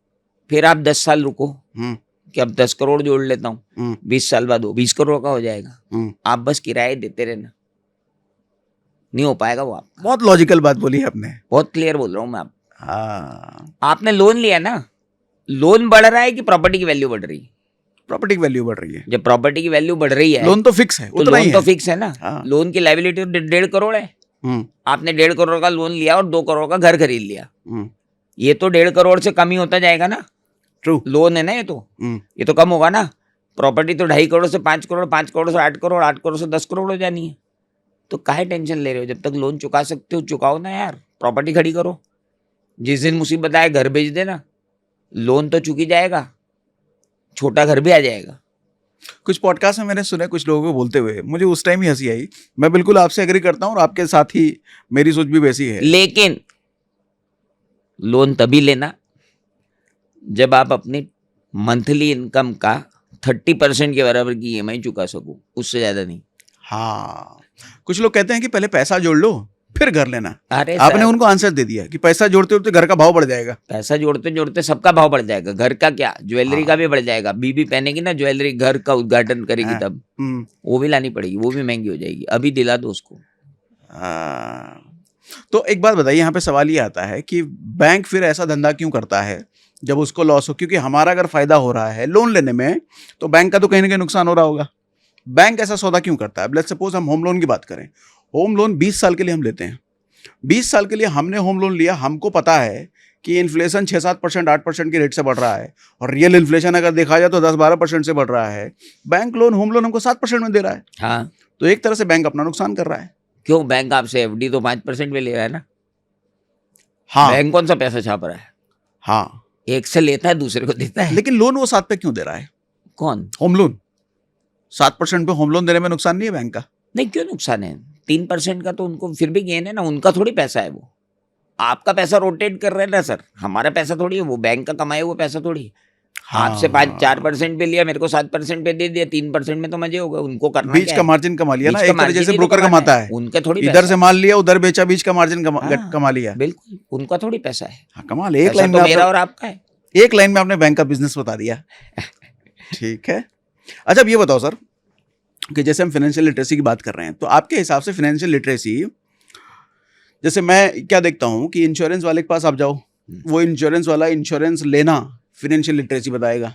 B: फिर आप 10 साल रुको
A: हम्म,
B: कि अब 10 करोड़ जोड़ लेता हूँ,
A: हम्म,
B: 20 साल बाद वो 20 करोड़ का हो जाएगा।
A: हम्म।
B: आप बस किराए देते रहना, नहीं हो पाएगा वो। आप
A: बहुत लॉजिकल बात बोली है आपने।
B: बहुत क्लियर बोल रहा हूँ मैं। आप
A: हाँ,
B: आपने लोन लिया ना, लोन बढ़ रहा है कि प्रॉपर्टी की वैल्यू बढ़ रही है?
A: प्रॉपर्टी की वैल्यू बढ़ रही है।
B: जब प्रॉपर्टी की वैल्यू बढ़ रही है
A: लोन तो फिक्स है,
B: तो
A: उतना ही
B: लोन तो
A: है।
B: फिक्स है ना।
A: हाँ।
B: लोन की लायबिलिटी 1.5 करोड़ है,
A: हम्म,
B: आपने 1.5 करोड़ का लोन लिया और 2 करोड़ का घर खरीद लिया,
A: हम्म,
B: ये तो 1.5 करोड़ से कम ही होता जाएगा ना।
A: ट्रू।
B: लोन है ना, ये तो कम होगा ना। प्रॉपर्टी तो 2.5 करोड़ से 5 करोड़, 5 करोड़ से 8 करोड़, 8 करोड़ से 10 करोड़ हो जानी है। तो काहे टेंशन ले रहे हो? जब तक लोन चुका सकते हो चुकाओ ना यार, प्रॉपर्टी खड़ी करो, जिस दिन मुसीबत आए घर बेच देना, लोन तो चुकी जाएगा, छोटा घर भी आ जाएगा।
A: कुछ पॉडकास्ट में मैंने सुने कुछ लोगों को बोलते हुए, मुझे उस टाइम ही हंसी आई। मैं बिल्कुल आपसे एग्री करता हूँ और आपके साथ ही मेरी सोच भी वैसी है।
B: लेकिन लोन तभी लेना जब आप अपनी मंथली इनकम का 30% के बराबर की ईएमआई चुका सको, उससे ज्यादा नहीं।
A: हाँ, कुछ लोग कहते हैं कि पहले पैसा जोड़ लो फिर घर लेना।
B: अरे
A: आपने
B: सर,
A: उनको आंसर दे दिया कि पैसा जोड़ते जोड़ते घर का भाव बढ़ जाएगा।
B: पैसा जोड़ते जोड़ते सबका भाव बढ़ जाएगा, घर का क्या, ज्वेलरी का भी बढ़ जाएगा। बीबी पहनेगी ना ज्वेलरी, घर का उद्घाटन करेगी
A: हाँ,
B: तब वो भी लानी पड़ेगी, वो भी महंगी हो जाएगी। अभी दिला दो उसको।
A: हाँ। तो एक बात बताइए, यहाँ पे सवाल ये आता है कि बैंक फिर ऐसा धंधा क्यों करता है जब उसको लॉस हो? क्योंकि हमारा अगर फायदा हो रहा है लोन लेने में, तो बैंक का तो कहीं ना कहीं नुकसान हो रहा होगा। बैंक ऐसा सौदा क्यों करता है? लेट्स सपोज हम होम लोन की बात करें, होम लोन 20 साल के लिए हम लेते हैं। 20 साल के लिए हमने होम लोन लिया, हमको पता है कि इन्फ्लेशन 6-7%, 8% के रेट से बढ़ रहा है, और रियल इन्फ्लेशन अगर देखा जाए तो 10-12% से बढ़ रहा है। बैंक लोन, होम लोन हमको 7% में दे रहा है।
B: हाँ,
A: तो एक तरह से बैंक अपना नुकसान कर रहा है।
B: क्यों? बैंक आपसे एफडी तो 5% में ले रहा है ना।
A: हाँ,
B: बैंक कौन सा पैसा छाप रहा है?
A: हाँ,
B: एक से लेता है दूसरे को देता है।
A: लेकिन लोन वो 7 पे क्यों दे रहा है?
B: कौन?
A: होम लोन 7% पे होम लोन देने में नुकसान नहीं है बैंक का?
B: नहीं, क्यों नुकसान है? 3% का तो उनको फिर भी गेन है ना, उनका थोड़ी पैसा है वो। आपका पैसा रोटेट कर रहे हैं ना सर, हमारा पैसा थोड़ी है वो, बैंक का कमाया हुआ पैसा थोड़ी है। आपसे 4% पे लिया, मेरे को 7% पे दे दिया, 3% में तो मजे होगा। उनको करना
A: बीच
B: क्या
A: का
B: है?
A: मार्जिन कमा लिया ना,
B: बीच का
A: एक तरह
B: margin
A: जैसे
B: ही तो
A: ब्रोकर
B: कमाना
A: कमाता
B: है,
A: है।
B: उनके थोड़ी
A: इधर
B: पैसा
A: से
B: है।
A: माल लिया, उधर बेचा, बीच का मार्जिन
B: हाँ,
A: कमा लिया।
B: बिल्कुल, उनका थोड़ी पैसा है।
A: हाँ, कमाल है। एक
B: पैसा
A: लाइन
B: तो
A: में
B: मेरा
A: आपने,
B: और आपका है।
A: एक लाइन में आपने बैंक का बिजनेस बता दिया। ठीक है। अच्छा, अब ये बताओ सर कि जैसे हम फाइनेंशियल लिटरेसी की बात कर रहे हैं, तो आपके हिसाब से फाइनेंशियल लिटरेसी, जैसे मैं क्या देखता हूँ कि इंश्योरेंस वाले के पास आप जाओ, वो इंश्योरेंस वाला इंश्योरेंस लेना फाइनेंशियल लिटरेसी बताएगा।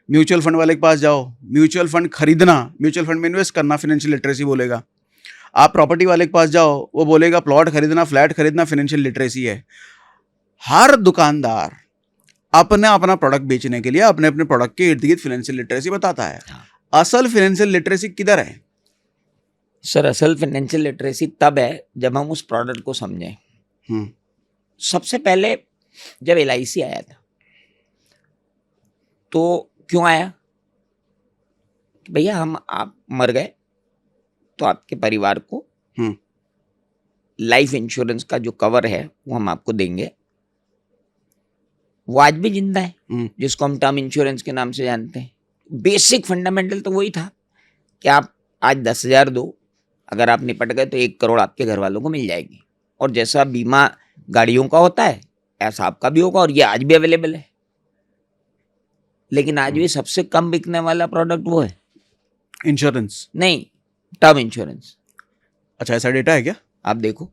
A: म्यूचुअल फंड वाले के पास जाओ, म्यूचुअल फंड खरीदना, म्यूचुअल फंड में इन्वेस्ट करना फाइनेंशियल लिटरेसी बोलेगा। आप प्रॉपर्टी वाले के पास जाओ, वो बोलेगा प्लॉट खरीदना, फ्लैट खरीदना फाइनेंशियल लिटरेसी है। हर दुकानदार अपना अपना प्रोडक्ट बेचने के लिए अपने अपने प्रोडक्ट के इर्द गिर्द फाइनेंशियल लिटरेसी बताता है। असल फाइनेंशियल लिटरेसी किधर है?
B: सर, असल फाइनेंशियल लिटरेसी तब है जब हम उस प्रोडक्ट को समझें। सबसे पहले जब LIC आया था तो क्यों आया? भैया आप मर गए तो आपके परिवार को लाइफ इंश्योरेंस का जो कवर है वो हम आपको देंगे। वो आज भी जिंदा है, जिसको हम टर्म इंश्योरेंस के नाम से जानते हैं। बेसिक फंडामेंटल तो वही था कि आप आज 10,000 दो, अगर आप निपट गए तो 1 करोड़ आपके घर वालों को मिल जाएगी। और जैसा बीमा गाड़ियों का होता है ऐसा आपका भी होगा, और ये आज भी अवेलेबल है। लेकिन आज भी सबसे कम बिकने वाला प्रोडक्ट वो है
A: इंश्योरेंस
B: नहीं, टर्म इंश्योरेंस।
A: अच्छा, ऐसा डेटा है क्या?
B: आप देखो,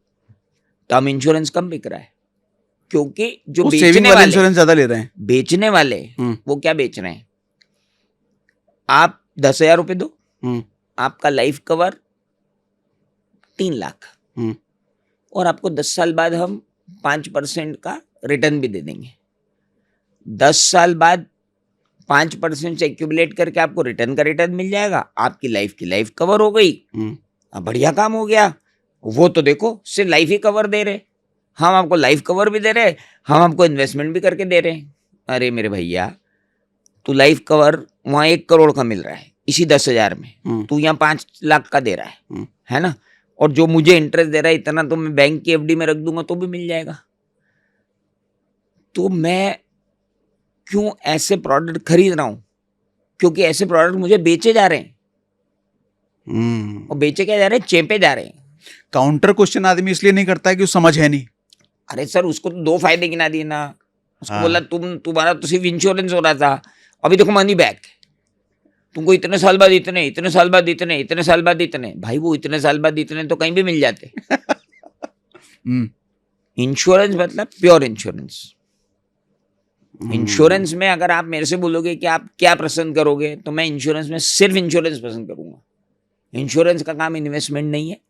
B: टर्म इंश्योरेंस कम बिक रहा है क्योंकि जो
A: सेविंग
B: बेचने
A: वाले
B: वाले
A: इंश्योरेंस ज्यादा ले रहे हैं।
B: बेचने वाले वो क्या बेच रहे हैं? आप 10,000 रुपए दो, आपका लाइफ कवर 3 लाख,
A: हम्म,
B: और आपको 10 साल बाद हम 5% का रिटर्न भी दे देंगे। 10 साल बाद 5% से एक्यूमुलेट करके आपको रिटर्न का रिटर्न मिल जाएगा, आपकी लाइफ कवर हो गई। अब बढ़िया काम हो गया। वो तो देखो सिर्फ लाइफ ही कवर दे रहे, हम आपको लाइफ कवर भी दे रहे, हम आपको इन्वेस्टमेंट भी करके दे रहे हैं। अरे मेरे भैया, तू लाइफ कवर वहाँ 1 करोड़ का मिल रहा है इसी 10,000 में, तू यहाँ 5 लाख का दे रहा है ना, और जो मुझे इंटरेस्ट दे रहा है इतना तो मैं बैंक की एफडी में रख दूंगा तो भी मिल जाएगा। तो मैं क्यों ऐसे प्रोडक्ट खरीद रहा हूं? क्योंकि ऐसे प्रोडक्ट मुझे बेचे जा रहे हैं, और बेचे क्या जा रहे हैं? चेपे जा रहे हैं।
A: काउंटर क्वेश्चन आदमी इसलिए नहीं करता है कि वो समझ है नहीं।
B: अरे सर, उसको तो 2 फायदे गिना दिए ना। उसको
A: हाँ।
B: बोला तुम्हारा तो सिर्फ इंश्योरेंस हो रहा था, अभी देखो मनी बैक, तुमको इतने साल बाद इतने, इतने साल बाद इतने, इतने साल बाद इतने। भाई वो इतने साल बाद इतने तो कहीं भी मिल जाते। इंश्योरेंस मतलब प्योर इंश्योरेंस। इंश्योरेंस में अगर आप मेरे से बोलोगे कि आप क्या पसंद करोगे, तो मैं इंश्योरेंस में सिर्फ इंश्योरेंस पसंद करूंगा। इंश्योरेंस का काम इन्वेस्टमेंट नहीं है,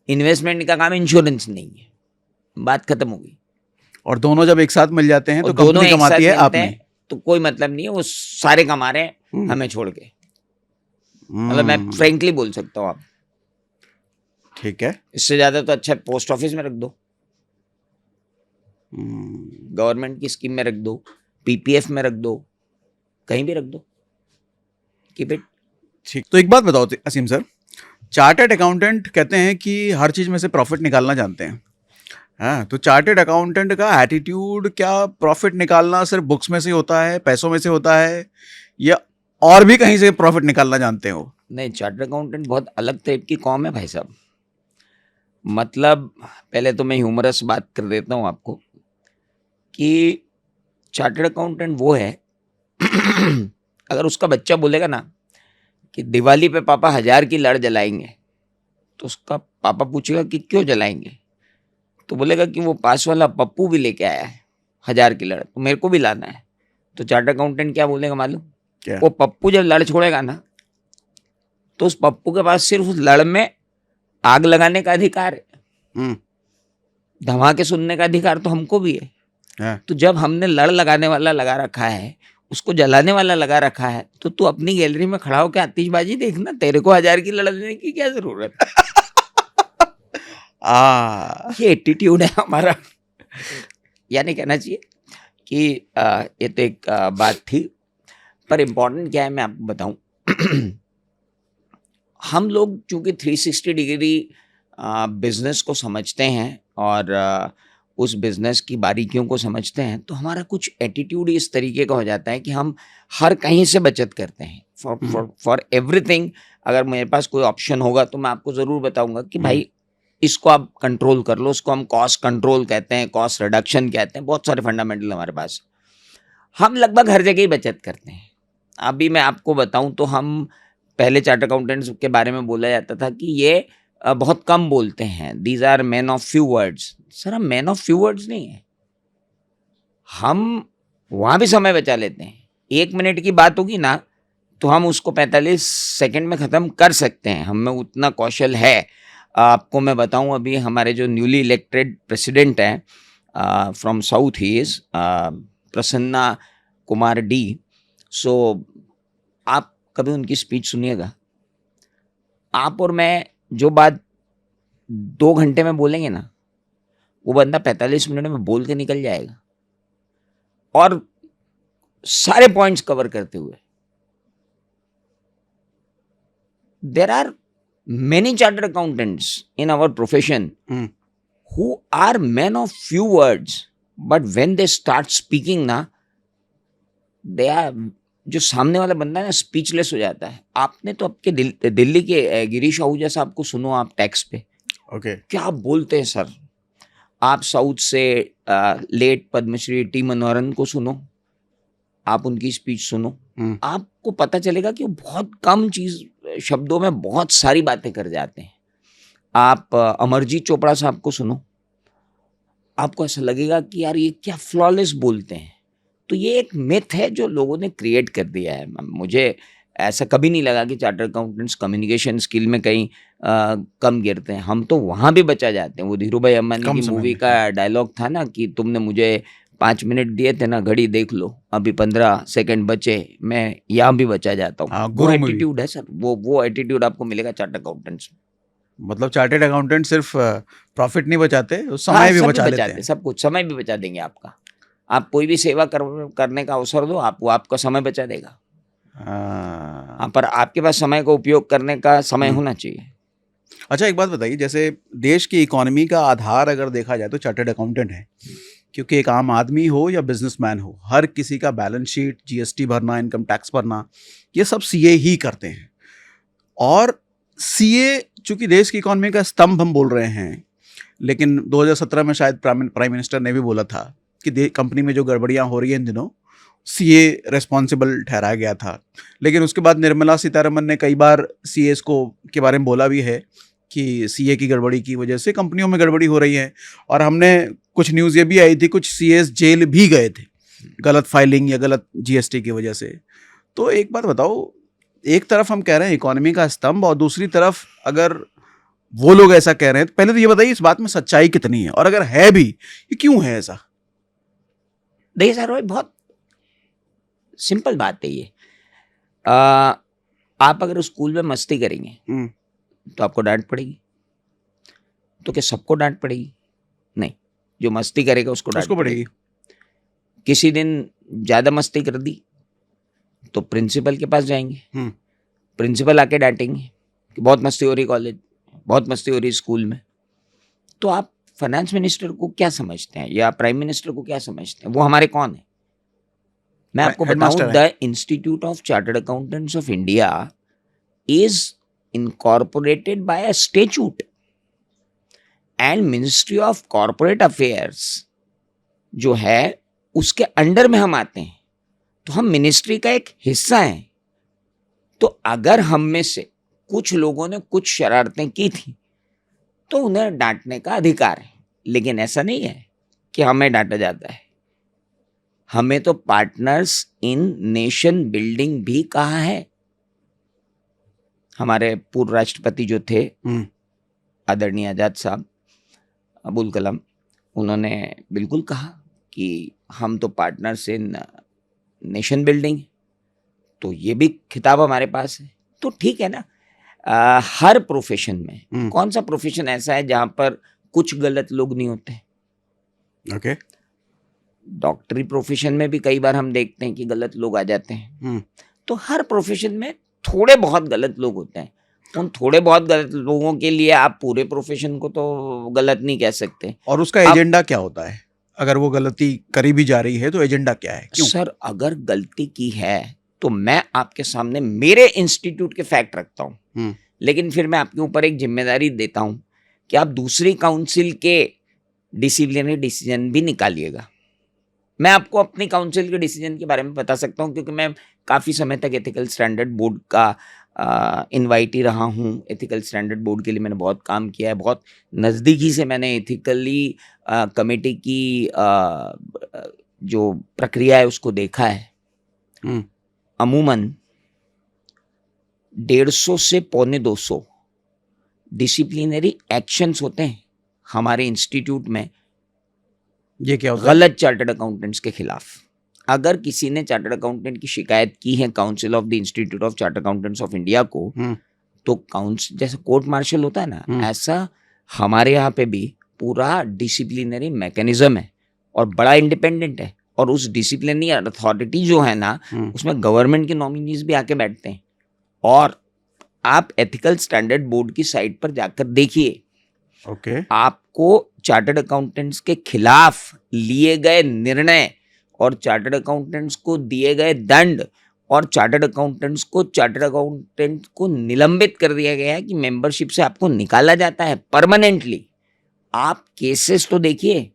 B: इन्वेस्टमेंट का काम इंश्योरेंस नहीं है, बात खत्म होगी।
A: और दोनों जब एक साथ मिल जाते हैं
B: और
A: तो
B: दोनों
A: कंपनी
B: एक साथ
A: कमाती है,
B: मिलते
A: आप
B: हैं,
A: नहीं।
B: तो कोई मतलब नहीं है, वो सारे कमा रहे हैं हमें छोड़ के। मतलब मैं फ्रेंकली बोल सकता हूँ, आप
A: ठीक है।
B: इससे ज्यादा तो अच्छा पोस्ट ऑफिस में रख दो, गवर्नमेंट की स्कीम में रख दो, पीपीएफ में रख दो, कहीं भी रख दो, कीप इट।
A: ठीक, तो एक बात बताओ असीम सर, चार्टर्ड अकाउंटेंट कहते हैं कि हर चीज में से प्रॉफिट निकालना जानते हैं। हाँ, तो चार्टर्ड अकाउंटेंट का एटीट्यूड क्या प्रॉफिट निकालना सिर्फ बुक्स में से होता है, पैसों में से होता है, या और भी कहीं से प्रॉफिट निकालना जानते हो?
B: नहीं, चार्टर्ड अकाउंटेंट बहुत अलग टाइप की कॉम है भाई साहब। मतलब पहले तो मैं ह्यूमरस बात कर देता हूँ आपको कि चार्टर्ड अकाउंटेंट वो है अगर उसका बच्चा बोलेगा ना कि दिवाली पे पापा 1000 की लड़ जलाएंगे, तो उसका पापा पूछेगा कि क्यों जलाएंगे, तो बोलेगा कि वो पास वाला पप्पू भी लेके आया है 1000 की लड़, तो मेरे को भी लाना है। तो चार्टर्ड अकाउंटेंट क्या बोलेगा मालूम?
A: क्या?
B: वो पप्पू जब लड़ छोड़ेगा ना, तो उस पप्पू के पास सिर्फ उस लड़ में आग लगाने का अधिकार है, धमाके सुनने का अधिकार तो हमको भी है। तो जब हमने लड़ लगाने वाला लगा रखा है, उसको जलाने वाला लगा रखा है, तो तू अपनी गैलरी में खड़ा होकर आतिशबाजी देखना, तेरे को 1000 की लड़ देने की क्या जरूरत है? ये एटीट्यूड है हमारा। यानी कहना चाहिए कि ये तो एक बात थी, पर इम्पोर्टेंट क्या है मैं आपको बताऊं। हम लोग चूंकि 360 डिग्री बिजनेस को समझते हैं और उस बिजनेस की बारीकियों को समझते हैं, तो हमारा कुछ एटीट्यूड इस तरीके का हो जाता है कि हम हर कहीं से बचत करते हैं फॉर एवरीथिंग। अगर मेरे पास कोई ऑप्शन होगा तो मैं आपको ज़रूर बताऊंगा कि भाई इसको आप कंट्रोल कर लो, उसको हम कॉस्ट कंट्रोल कहते हैं, कॉस्ट रिडक्शन कहते हैं, बहुत सारे फंडामेंटल हमारे पास। हम लगभग हर जगह ही बचत करते हैं। अभी मैं आपको बताऊं तो हम पहले चार्टर्ड अकाउंटेंट्स के बारे में बोला जाता था कि ये बहुत कम बोलते हैं, these are man of few words. Sir, हम मैन ऑफ फ्यू वर्ड्स नहीं है, हम वहाँ भी समय बचा लेते हैं। 1 मिनट की बात होगी ना, तो हम उसको 45 सेकंड में ख़त्म कर सकते हैं, हम में उतना कौशल है। आपको मैं बताऊं, अभी हमारे जो न्यूली इलेक्टेड प्रेसिडेंट हैं from south, he is Prasanna Kumar D. So आप कभी उनकी स्पीच सुनिएगा, आप और मैं जो बात 2 घंटे में बोलेंगे ना, वो बंदा 45 मिनट में बोल के निकल जाएगा, और सारे पॉइंट्स कवर करते हुए। There are many chartered accountants in our profession who are men of few words, but when they start speaking ना, they are, जो सामने वाला बंदा है ना, स्पीचलेस हो जाता है। आपने तो आपके दिल्ली के गिरीश आहूजा साहब को सुनो आप टैक्स पे, क्या बोलते हैं सर। आप साउथ से लेट पद्मश्री टी मनोहरन को सुनो, आप उनकी स्पीच सुनो, आपको पता चलेगा कि वो बहुत कम चीज शब्दों में बहुत सारी बातें कर जाते हैं। आप अमरजीत चोपड़ा साहब को सुनो, आपको ऐसा लगेगा कि यार ये क्या फ्लॉलेस बोलते हैं। तो ये एक मिथ है जो लोगों ने क्रिएट कर दिया है। मुझे ऐसा कभी नहीं लगा कि चार्टर्ड अकाउंटेंट्स कम्युनिकेशन स्किल में कहीं कम गिरते हैं। हम तो वहाँ भी बचा जाते हैं। वो धीरू भाई अंबानी
A: कम
B: की
A: समय
B: मूवी
A: में।
B: का डायलॉग था ना कि तुमने मुझे 5 मिनट दिए थे ना, घड़ी देख लो, अभी 15 सेकंड बचे, मैं यहाँ भी बचा जाता हूँ।
A: हाँ,
B: वो
A: गुरु मूवी।
B: एटीट्यूड है सर, वो एटीट्यूड आपको मिलेगा चार्टर्ड अकाउंटेंट्स में।
A: मतलब चार्टेड अकाउंटेंट सिर्फ प्रॉफिट नहीं बचाते,
B: हाँ,
A: समय भी
B: सब
A: बचा लेते
B: बचाते,
A: हैं।
B: सब कुछ, समय भी बचा देंगे आपका। आप कोई भी सेवा करने का अवसर दो, वो आपका समय बचा देगा।
A: हाँ।
B: हाँ, पर आपके पास समय का उपयोग करने का समय
A: हम्म।
B: होना चाहिए।
A: अच्छा, एक बात बताइए, जैसे देश की इकोनॉमी का आधार अगर देखा जाए तो चार्टर्ड अकाउंटेंट है, क्योंकि एक आम आदमी हो या बिजनेसमैन हो, हर किसी का बैलेंस शीट, जीएसटी भरना, इनकम टैक्स भरना, ये सब सीए ही करते हैं। और सीए चूंकि देश की इकोनॉमी का स्तंभ हम बोल रहे हैं, लेकिन 2017 में शायद प्राइम मिनिस्टर ने भी बोला था कि कंपनी में जो गड़बड़ियां हो रही हैं इन दिनों, सीए रेस्पॉन्सिबल ठहराया गया था। लेकिन उसके बाद निर्मला सीतारमन ने कई बार सीएस को के बारे में बोला भी है कि सीए की गड़बड़ी की वजह से कंपनियों में गड़बड़ी हो रही है। और हमने कुछ न्यूज़ ये भी आई थी, कुछ सीएस जेल भी गए थे गलत फाइलिंग या गलत जीएसटी की वजह से। तो एक बात बताओ, एक तरफ हम कह रहे हैं इकोनॉमी का स्तंभ, और दूसरी तरफ अगर वो लोग ऐसा कह रहे हैं, तो पहले तो ये बताइए इस बात में सच्चाई कितनी है, और अगर है भी, ये क्यों है ऐसा?
B: देखिए सर भाई, बहुत सिंपल बात है ये। आप अगर स्कूल में मस्ती करेंगे तो आपको डांट पड़ेगी। तो क्या सबको डांट पड़ेगी? नहीं, जो मस्ती करेगा उसको डांट पड़ेगी। किसी दिन ज्यादा मस्ती कर दी तो प्रिंसिपल के पास जाएंगे, प्रिंसिपल आके डांटेंगे कि बहुत मस्ती हो रही कॉलेज, बहुत मस्ती हो रही स्कूल में। तो आप फाइनेंस मिनिस्टर को क्या समझते हैं या प्राइम मिनिस्टर को क्या समझते हैं? वो हमारे कौन है? मैं आपको बताऊं, the institute of chartered accountants of India is incorporated by a statute, and ministry of corporate affairs जो है उसके अंडर में हम आते हैं। तो हम मिनिस्ट्री का एक हिस्सा हैं। तो अगर हम में से कुछ लोगों ने कुछ शरारतें की थी तो उन्हें डांटने का अधिकार है, लेकिन ऐसा नहीं है कि हमें डांटा जाता है। हमें तो पार्टनर्स इन नेशन बिल्डिंग भी कहा है। हमारे पूर्व राष्ट्रपति जो थे आदरणीय आजाद साहब, अबुल कलाम, उन्होंने बिल्कुल कहा कि हम तो पार्टनर्स इन नेशन बिल्डिंग। तो ये भी खिताब हमारे पास है। तो ठीक है ना, हर प्रोफेशन में, कौन सा प्रोफेशन ऐसा है जहां पर कुछ गलत लोग नहीं होते?
A: ओके।
B: डॉक्टरी प्रोफेशन में भी कई बार हम देखते हैं कि गलत लोग आ जाते हैं। तो हर प्रोफेशन में थोड़े बहुत गलत लोग होते हैं। उन थोड़े बहुत गलत लोगों के लिए आप पूरे प्रोफेशन को तो गलत नहीं कह सकते।
A: और उसका एजेंडा क्या होता है? अगर वो गलती करी भी जा रही है तो एजेंडा क्या है? क्यों?
B: सर, अगर गलती की है तो मैं आपके सामने मेरे इंस्टीट्यूट के फैक्ट रखता हूं, लेकिन फिर मैं आपके ऊपर एक जिम्मेदारी देता हूं कि आप दूसरी काउंसिल के डिसिप्लिनरी डिसीजन भी निकालिएगा। मैं आपको अपनी काउंसिल के डिसीजन के बारे में बता सकता हूं, क्योंकि मैं काफ़ी समय तक एथिकल स्टैंडर्ड बोर्ड का इनवाइटी रहा हूं। एथिकल स्टैंडर्ड बोर्ड के लिए मैंने बहुत काम किया है। बहुत नज़दीकी से मैंने एथिकली कमेटी की जो प्रक्रिया है उसको देखा है। अमूमन 150 से 250 डिसिप्लिनरी एक्शंस होते हैं हमारे इंस्टीट्यूट में।
A: ये क्या होता है?
B: गलत चार्टर्ड अकाउंटेंट्स के खिलाफ। अगर किसी ने चार्टर्ड अकाउंटेंट की शिकायत की है council of the institute of chartered accountants of India को, तो काउंसिल जैसे कोर्ट मार्शल होता है ना, ऐसा हमारे यहाँ पे भी पूरा डिसिप्लिनरी मैकेनिज्म है और बड़ा इंडिपेंडेंट है। और उस डिसिप्लिनरी अथॉरिटी जो है ना, उसमें गवर्नमेंट के नॉमिनीज भी आके बैठते हैं। और आप एथिकल स्टैंडर्ड बोर्ड की साइट पर जाकर देखिए, आपको चार्टर्ड अकाउंटेंट्स के खिलाफ लिए गए निर्णय और चार्टर्ड अकाउंटेंट्स को दिए गए दंड और चार्टर्ड अकाउंटेंट्स को चार्टर्ड अकाउंटेंट को निलंबित कर दिया गया है कि मेंबरशिप से आपको निकाला जाता है परमानेंटली। आप केसेस तो देखिए,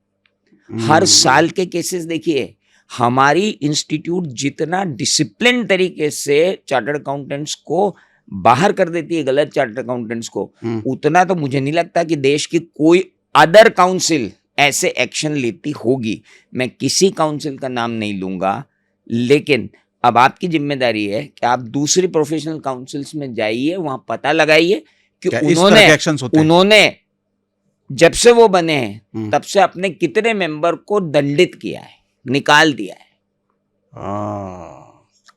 B: हर साल के केसेस देखिए। हमारी इंस्टीट्यूट जितना डिसिप्लिन तरीके से चार्टर्ड अकाउंटेंट्स को बाहर कर देती है, गलत चार्टर्ड अकाउंटेंट्स को, उतना तो मुझे नहीं लगता कि देश की कोई अदर काउंसिल ऐसे एक्शन लेती होगी। मैं किसी काउंसिल का नाम नहीं लूंगा, लेकिन अब आपकी जिम्मेदारी है कि आप दूसरी प्रोफेशनल काउंसिल्स में जाइए, वहां पता लगाइए कि
A: क्या इस तरह के एक्शंस होते हैं?
B: उन्होंने जब से वो बने हैं
A: तब
B: तब से अपने कितने मेंबर को दंडित किया है, निकाल दिया है।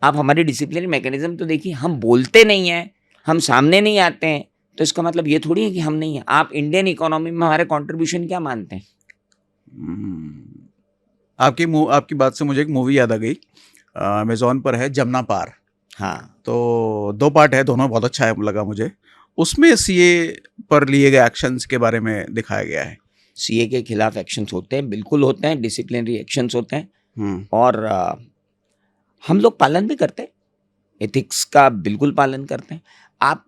B: आप हमारी डिसिप्लिनरी मैकेनिज्म तो देखिए, हम बोलते नहीं हैं, हम सामने नहीं आते हैं, तो इसका मतलब ये थोड़ी है कि हम नहीं है। आप इंडियन इकोनॉमी में हमारे कंट्रीब्यूशन क्या मानते हैं?
A: आपकी बात से मुझे एक मूवी याद आ गई, अमेजोन पर है, जमुना पार।
B: हाँ,
A: तो 2 पार्ट है, दोनों बहुत अच्छा लगा मुझे। उसमें सीए पर लिए गए एक्शंस के बारे में दिखाया गया है।
B: सीए के खिलाफ एक्शंस होते हैं, बिल्कुल होते हैं, डिसिप्लिनरी एक्शंस होते हैं, और हम लोग पालन भी करते हैं, एथिक्स का बिल्कुल पालन करते हैं। आप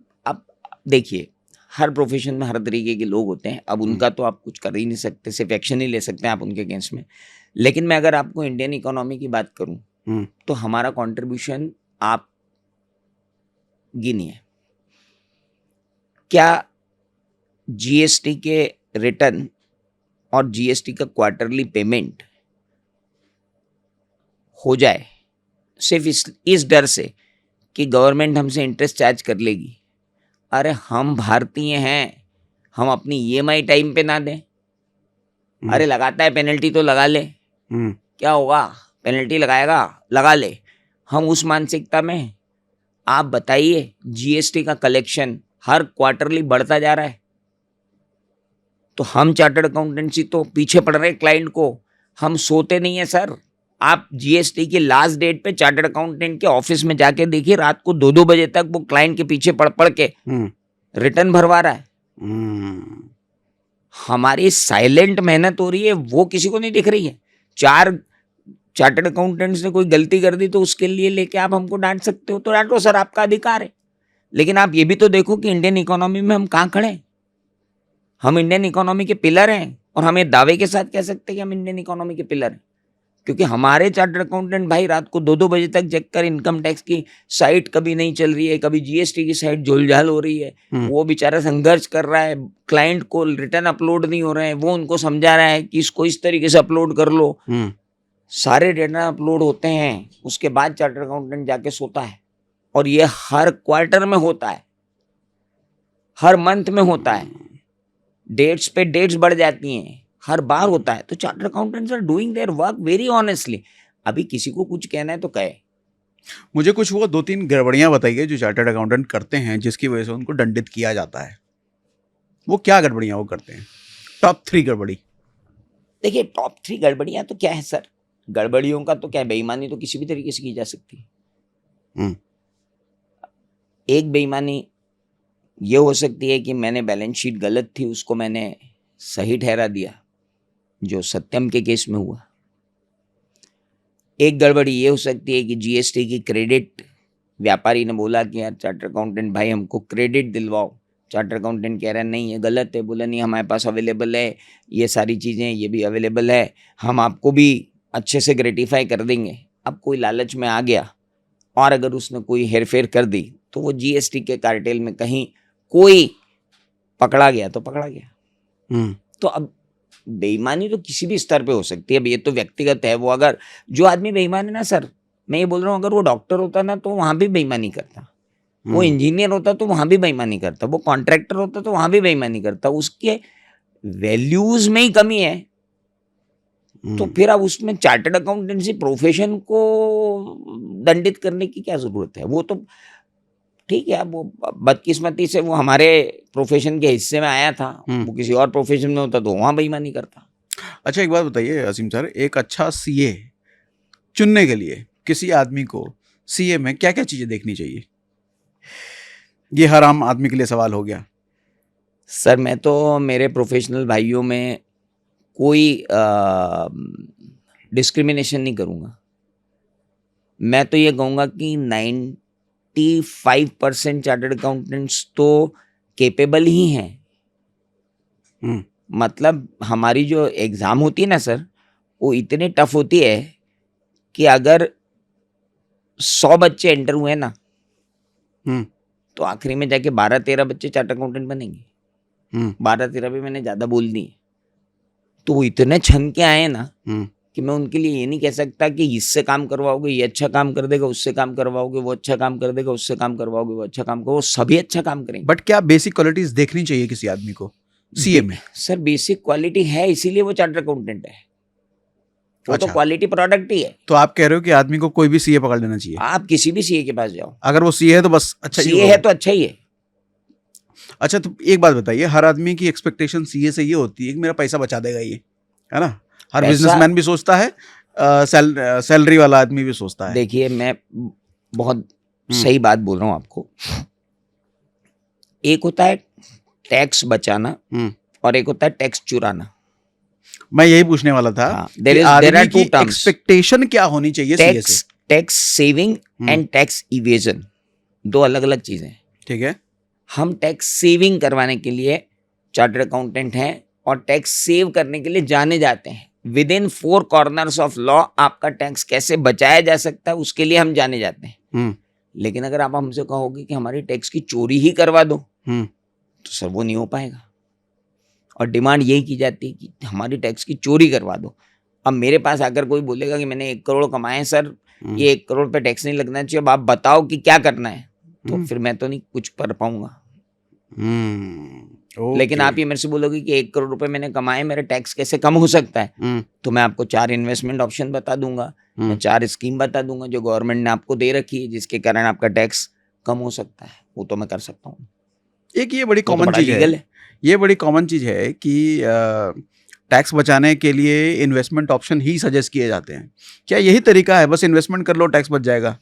B: देखिए, हर प्रोफेशन में हर तरीके के लोग होते हैं। अब उनका तो आप कुछ कर ही नहीं सकते, सिर्फ एक्शन ही ले सकते हैं आप उनके अगेंस्ट में। लेकिन मैं अगर आपको इंडियन इकोनॉमी की बात करूं तो हमारा कंट्रीब्यूशन आप गिनिए, क्या जीएसटी के रिटर्न और जीएसटी का क्वार्टरली पेमेंट हो जाए सिर्फ इस डर से कि गवर्नमेंट हमसे इंटरेस्ट चार्ज कर लेगी? अरे हम भारतीय हैं, हम अपनी ईएमआई टाइम पे ना दें? अरे लगाता है पेनल्टी तो लगा ले, क्या होगा, पेनल्टी लगाएगा, लगा ले। हम उस मानसिकता में, आप बताइए, जीएसटी का कलेक्शन हर क्वार्टरली बढ़ता जा रहा है, तो हम चार्टर्ड अकाउंटेंसी तो पीछे पड़ रहे हैं क्लाइंट को। हम सोते नहीं है सर। आप जीएसटी की लास्ट डेट पे चार्टर्ड अकाउंटेंट के ऑफिस में जाके देखिए, रात को 2-2 बजे तक वो क्लाइंट के पीछे पड़ पड़ के रिटर्न भरवा रहा है। हमारी साइलेंट मेहनत हो रही है, वो किसी को नहीं दिख रही है। 4 चार्टर्ड अकाउंटेंट्स ने कोई गलती कर दी तो उसके लिए लेके आप हमको डांट सकते हो, तो डांटो सर, आपका अधिकार है। लेकिन आप ये भी तो देखो कि इंडियन इकोनॉमी में हम कहाँ खड़े हैं। हम इंडियन इकोनॉमी के पिलर हैं, और हमें दावे के साथ कह सकते हैं कि हम इंडियन इकोनॉमी के पिलर हैं, क्योंकि हमारे चार्टर्ड अकाउंटेंट भाई रात को 2-2 बजे तक चेक कर, इनकम टैक्स की साइट कभी नहीं चल रही है, कभी जीएसटी की साइट झोलझाल हो रही है, वो बेचारा संघर्ष कर रहा है, क्लाइंट को रिटर्न अपलोड नहीं हो रहे हैं, वो उनको समझा रहा है कि इसको इस तरीके से अपलोड कर लो। सारे रिटर्न अपलोड होते हैं, उसके बाद चार्टर्ड अकाउंटेंट जाके सोता है, और ये हर क्वार्टर में होता है, हर मंथ में होता है, डेट्स पे डेट्स बढ़ जाती हैं, हर बार होता है। तो chartered accountants are doing their work very honestly. अभी किसी को कुछ कहना है तो कहे।
A: मुझे कुछ वो 2-3 गड़बड़ियां बताइए जो चार्टर्ड अकाउंटेंट करते हैं, जिसकी वजह से उनको दंडित किया जाता है। वो क्या गड़बड़ियां वो करते हैं? टॉप 3 गड़बड़ी।
B: देखिए, टॉप 3 गड़बड़ियां तो क्या है सर, गड़बड़ियों का तो क्या है, बेईमानी तो किसी भी तरीके से की जा सकती है। एक बेईमानी ये हो सकती है कि मैंने बैलेंस शीट गलत थी, उसको मैंने सही ठहरा दिया, जो सत्यम के केस में हुआ। एक गड़बड़ी ये हो सकती है कि जीएसटी की क्रेडिट, व्यापारी ने बोला कि यार चार्टर्ड अकाउंटेंट भाई हमको क्रेडिट दिलवाओ, चार्टर्ड अकाउंटेंट कह रहा है नहीं ये गलत है, बोला नहीं हमारे पास अवेलेबल है, ये सारी चीज़ें ये भी अवेलेबल है, हम आपको भी अच्छे से ग्रेटिफाई कर देंगे। अब कोई लालच में आ गया और अगर उसने कोई हेरफेर कर दी तो वो जीएसटी के कार्टेल में कहीं कोई पकड़ा गया तो पकड़ा गया। तो अब बेईमानी तो किसी भी स्तर पे हो सकती है। अब ये तो व्यक्तिगत है, वो अगर जो आदमी बेईमान है ना सर, मैं ये बोल रहा हूँ, अगर वो डॉक्टर होता ना तो वहां भी बेईमानी करता, वो इंजीनियर होता तो वहां भी बेईमानी करता, वो कॉन्ट्रैक्टर होता तो वहां भी बेईमानी करता। उसके वैल्यूज में ही कमी है, तो फिर अब उसमें चार्टर्ड अकाउंटेंसी प्रोफेशन को दंडित करने की क्या जरूरत है? वो तो ठीक है, अब वो बदकिस्मती से वो हमारे प्रोफेशन के हिस्से में आया था, वो किसी और प्रोफेशन में होता तो वहां बेईमानी करता।
A: अच्छा, एक बात बताइए असीम सर, एक अच्छा सीए चुनने के लिए किसी आदमी को सीए में क्या क्या चीजें देखनी चाहिए? ये हर आम आदमी के लिए सवाल हो गया।
B: सर मैं तो मेरे प्रोफेशनल भाइयों में कोई डिस्क्रिमिनेशन नहीं करूँगा। मैं तो ये कहूँगा कि 95% चार्टर्ड अकाउंटेंट्स तो केपेबल ही हैं। मतलब हमारी जो एग्ज़ाम होती है ना सर, वो इतनी टफ होती है कि अगर 100 बच्चे एंटर हुए ना, तो आखिरी में जाके 12-13 बच्चे चार्टर्ड अकाउंटेंट बनेंगे। 12-13 भी मैंने ज़्यादा बोल दी, तो वो इतने छन के आए ना कि मैं उनके लिए ये नहीं कह सकता कि इससे काम करवाओगे ये अच्छा काम कर देगा, उससे काम करवाओगे वो अच्छा काम कर देगा, उससे काम करवाओगे वो अच्छा काम करो, वो सभी अच्छा काम करेंगे।
A: बट क्या बेसिक क्वालिटीज देखनी चाहिए किसी आदमी को सीए में?
B: सर बेसिक क्वालिटी है, इसीलिए वो चार्टर्ड अकाउंटेंट है। वो तो
A: अच्छा।
B: क्वालिटी प्रोडक्ट ही है।
A: तो आप कह रहे हो कि आदमी को कोई भी सीए पकड़ लेना चाहिए?
B: आप किसी भी सीए के पास जाओ,
A: अगर वो सीए है तो बस अच्छा ही
B: सीए
A: होगा।
B: है तो अच्छा ही है।
A: अच्छा, तो एक बात बताइए, हर आदमी की एक्सपेक्टेशन सीए से ये होती है कि मेरा पैसा बचा देगा ये, है ना? हर
B: पैसा-
A: बिजनेसमैन भी सोचता है, सैलरी वाला आदमी भी सोचता है।
B: देखिए मैं बहुत सही बात बोल रहा हूँ आपको। एक होता है टैक्स बचाना और एक होता है टैक्स चुराना।
A: मैं यही पूछने वाला था
B: हाँ,
A: कि
B: there are
A: आदमी
B: two
A: की
B: terms.
A: एक्सपेक्टेशन क्या होनी चाहिए सीए से?
B: Tax saving and tax evasion, दो अलग अलग चीजें हैं।
A: ठीक है।
B: हम टैक्स सेविंग करवाने के लिए चार्टर्ड अकाउंटेंट हैं और टैक्स सेव करने के लिए जाने जाते हैं। With in 4 corners of law आपका टैक्स कैसे बचाया जा सकता है उसके लिए हम जाने जाते हैं। लेकिन अगर आप हमसे कहोगे कि हमारी टैक्स की चोरी ही करवा दो तो सर वो नहीं हो पाएगा। और डिमांड यही की जाती है कि हमारी टैक्स की चोरी करवा दो। अब मेरे पास आकर कोई बोलेगा कि मैंने 1 करोड़ कमाए सर, ये 1 करोड़ पे टैक्स नहीं लगना चाहिए, अब आप बताओ कि क्या करना है, तो फिर मैं तो नहीं कुछ कर पाऊंगा। लेकिन आप ये मेरे से बोलोगे कि 1 करोड़ रुपए मैंने कमाए, मेरा टैक्स कैसे कम हो सकता है, तो मैं आपको 4 इन्वेस्टमेंट ऑप्शन बता दूंगा, मैं 4 स्कीम बता दूंगा जो गवर्नमेंट ने आपको दे रखी है जिसके कारण आपका टैक्स कम हो सकता है। वो तो मैं कर सकता हूँ।
A: एक ये बड़ी
B: वो तो
A: कॉमन
B: बड़ा
A: चीज
B: लीगल
A: है,
B: है।
A: ये बड़ी कॉमन चीज है कि टैक्स बचाने के लिए इन्वेस्टमेंट ऑप्शन ही सजेस्ट किए जाते हैं। क्या यही तरीका है, बस इन्वेस्टमेंट कर लो टैक्स बच जाएगा?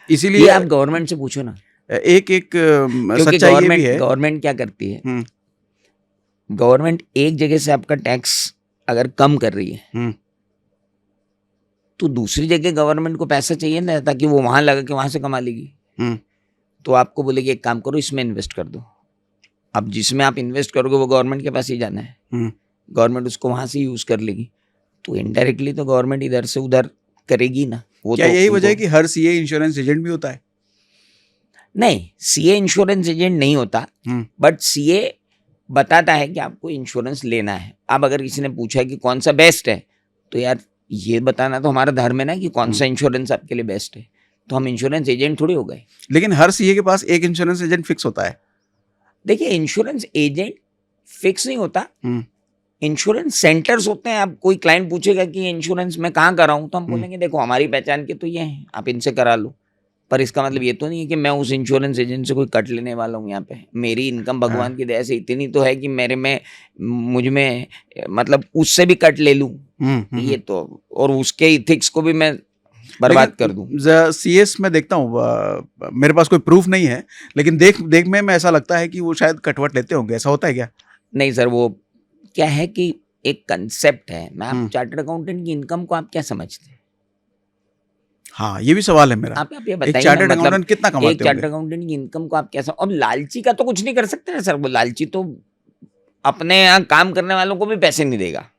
B: ये
A: इसीलिए
B: आप गवर्नमेंट से पूछो ना,
A: एक
B: क्योंकि
A: सच्चाई ये भी है।
B: गवर्नमेंट क्या करती है,
A: हम्म,
B: गवर्नमेंट एक जगह से आपका टैक्स अगर कम कर रही है तो दूसरी जगह गवर्नमेंट को पैसा चाहिए ना, ताकि वो वहां लगा के वहां से कमा लेगी। तो आपको बोलेगी एक काम करो इसमें इन्वेस्ट कर दो। अब जिसमें आप इन्वेस्ट करोगे वो गवर्नमेंट के पास ही जाना है, गवर्नमेंट उसको वहां से यूज कर लेगी, तो इनडायरेक्टली तो गवर्नमेंट इधर से उधर करेगी ना। वो
A: क्या
B: तो
A: यही वजह है कि हर सीए इंश्योरेंस एजेंट भी होता है?
B: नहीं, सीए इंश्योरेंस एजेंट नहीं होता, बट सीए बताता है कि आपको इंश्योरेंस लेना है। अब अगर किसी ने पूछा कि कौन सा बेस्ट है, तो यार ये बताना तो हमारा धर्म है ना कि कौन सा इंश्योरेंस आपके लिए बेस्ट है। तो हम इंश्योरेंस एजेंट थोड़ी हो गए।
A: लेकिन हर सीए के पास एक इंश्योरेंस एजेंट फिक्स होता है।
B: देखिए इंश्योरेंस एजेंट फिक्स नहीं होता, इंश्योरेंस सेंटर्स होते हैं। अब कोई क्लाइंट पूछेगा कि इंश्योरेंस मैं कहाँ कराऊं, तो हम बोलेंगे देखो हमारी पहचान के तो ये हैं, आप इनसे करा लो। पर इसका मतलब ये तो नहीं है कि मैं उस इंश्योरेंस एजेंट से कोई कट लेने वाला हूँ। यहाँ पे मेरी इनकम भगवान की दया से इतनी तो है कि मुझ में मतलब उससे भी कट ले लूं, ये तो, और उसके इथिक्स को भी मैं बर्बाद कर दूं।
A: सीएस में देखता हूँ, मेरे पास कोई प्रूफ नहीं है, लेकिन देख में ऐसा लगता है कि वो शायद कटवट लेते होंगे। ऐसा होता है क्या?
B: नहीं सर, वो क्या है कि एक कंसेप्ट है। मैं आप चार्टर्ड अकाउंटेंट की इनकम को आप क्या समझते हैं?
A: हाँ, ये भी सवाल है मेरा।
B: आप ये
A: एक
B: बताइए
A: चार्टर्ड
B: ना,
A: अकाउंटेंट कितना कमाते
B: एक चार्टर्ड अकाउंटेंट की इनकम को आप कैसा, अब लालची का तो कुछ नहीं कर सकते ना सर। वो लालची तो अपने यहाँ काम करने वालों को भी पैसे नहीं देगा।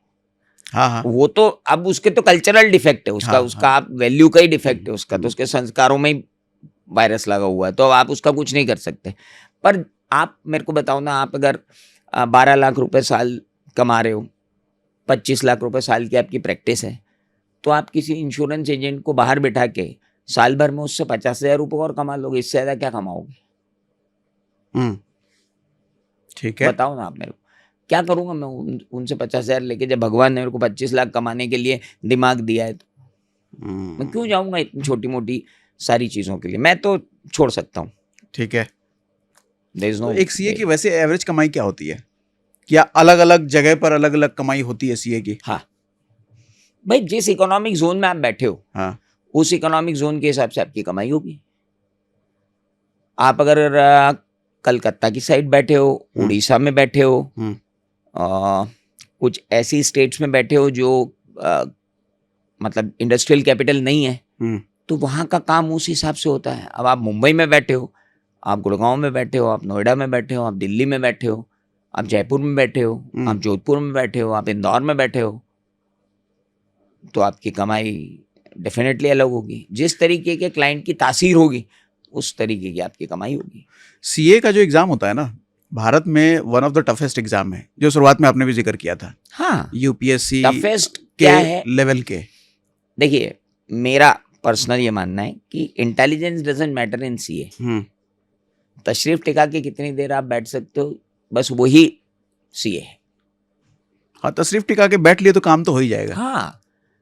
A: हाँ।
B: वो तो अब उसके तो कल्चरल डिफेक्ट है उसका, उसका आप वैल्यू का ही डिफेक्ट है उसका, तो उसके संस्कारों में ही वायरस लगा हुआ है, तो आप उसका कुछ नहीं कर सकते। पर आप मेरे को बताओ ना, आप अगर 12 लाख रुपए साल कमा रहे हो, 25 लाख रुपए साल की आपकी प्रैक्टिस है, तो आप किसी इंश्योरेंस एजेंट को बाहर बैठा के साल भर में उससे 50,000 रुपये और कमा लोगे। इससे ज्यादा क्या कमाओगे?
A: ठीक है,
B: बताओ ना आप मेरे को। क्या करूंगा मैं उनसे 50,000 लेके, जब भगवान ने मेरे को 25 लाख कमाने के लिए दिमाग दिया है, तो मैं क्यों जाऊंगा इतनी छोटी मोटी सारी चीजों के लिए? मैं तो छोड़ सकता हूँ।
A: ठीक है।
B: तो
A: एक सीए की वैसे एवरेज कमाई क्या होती है? क्या अलग अलग जगह पर अलग अलग कमाई होती है सीए की?
B: हाँ भाई, जिस इकोनॉमिक जोन में आप बैठे हो,
A: हाँ,
B: उस इकोनॉमिक जोन के हिसाब से आपकी कमाई होगी। आप अगर कलकत्ता की साइड बैठे हो, उड़ीसा में बैठे हो, कुछ ऐसी स्टेट्स में बैठे हो जो मतलब इंडस्ट्रियल कैपिटल नहीं है, तो वहाँ का काम उस हिसाब से होता है। अब आप मुंबई में बैठे हो, आप गुड़गांव में बैठे हो, आप नोएडा में बैठे हो, आप दिल्ली में बैठे हो, आप जयपुर में बैठे हो, आप जोधपुर में बैठे हो, आप इंदौर में बैठे हो, तो आपकी कमाई डेफिनेटली अलग होगी। जिस तरीके के क्लाइंट की तासीर होगी उस तरीके की आपकी कमाई होगी।
A: सीए का जो एग्जाम होता है ना, भारत में one of the toughest exam है, जो शुरुआत में आपने भी जिक्र किया था,
B: हाँ,
A: यूपीएससी
B: टफेस्ट
A: के
B: क्या है?
A: लेवल के।
B: देखिए, मेरा पर्सनल ये मानना है कि intelligence doesn't matter in CA. तशरीफ टिका के कितनी देर आप बैठ सकते हो, बस वही सीए है।
A: हाँ, तशरीफ टिका के बैठ लिए तो काम तो हो ही जाएगा।
B: हाँ,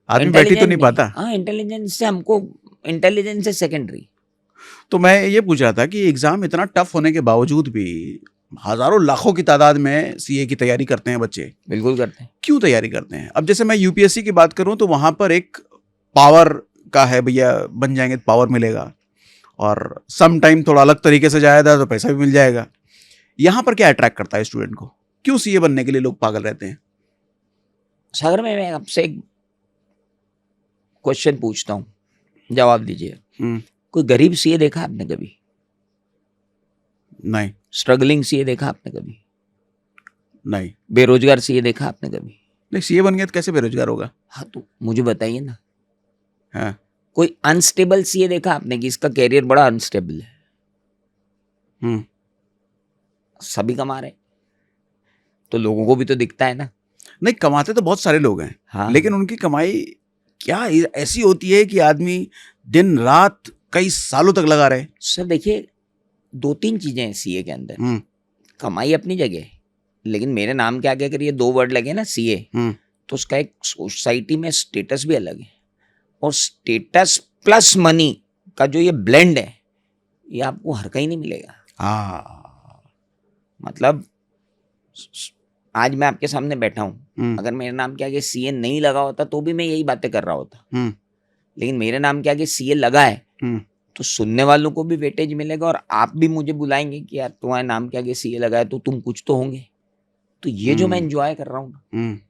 A: आदमी बैठ ही तो नहीं पाता।
B: हाँ, इंटेलिजेंस से हमको, इंटेलिजेंस है सेकेंडरी।
A: तो मैं ये पूछ रहा था कि एग्जाम इतना टफ होने के बावजूद भी हजारों लाखों की तादाद में सीए की तैयारी करते हैं बच्चे।
B: बिल्कुल करते हैं।
A: क्यों तैयारी करते हैं? अब जैसे मैं यूपीएससी की बात करूं तो वहां पर एक पावर का है, भैया बन जाएंगे तो पावर मिलेगा, और सम टाइम थोड़ा अलग तरीके से जाएगा तो पैसा भी मिल जाएगा। यहाँ पर क्या अट्रैक्ट करता है स्टूडेंट को? क्यों सीए बनने के लिए लोग पागल रहते हैं?
B: सागर में मैं आपसे एक क्वेश्चन पूछता हूँ, जवाब दीजिए। कोई गरीब सीए देखा आपने कभी?
A: नहीं।
B: स्ट्रगलिंग सीए देखा आपने कभी?
A: नहीं।
B: बेरोजगार सीए देखा आपने कभी?
A: नहीं, सीए बन गया तो कैसे बेरोजगार होगा?
B: हाँ, तो मुझे बताइए ना।
A: हाँ।
B: कोई अनस्टेबल सीए देखा आपने कि इसका कैरियर बड़ा अनस्टेबल है? सभी कमा रहे, तो लोगों को भी तो दिखता है ना।
A: नहीं, कमाते तो बहुत सारे लोग हैं।
B: हाँ,
A: लेकिन उनकी कमाई क्या ऐसी होती है कि आदमी दिन रात कई सालों तक लगा रहे?
B: सर देखिए, 2-3 चीजें हैं सीए के अंदर। कमाई अपनी जगह है, लेकिन मेरे नाम के आगे अगर ये 2 वर्ड लगे ना सीए, तो उसका एक सोसाइटी में स्टेटस भी अलग है। और स्टेटस प्लस मनी का जो ये ब्लेंड है, ये आपको हर कहीं नहीं मिलेगा। मतलब आज मैं आपके सामने बैठा हूँ, अगर मेरे नाम के आगे सीए नहीं लगा होता तो भी मैं यही बातें कर रहा होता। लेकिन मेरे नाम के आगे सीए लगा है, तो सुनने वालों को भी वेटेज मिलेगा, और आप भी मुझे बुलाएंगे कि यार तुम्हारे नाम के आगे सीए लगा है तो तुम कुछ तो होंगे। तो ये जो मैं एंजॉय कर रहा हूँ,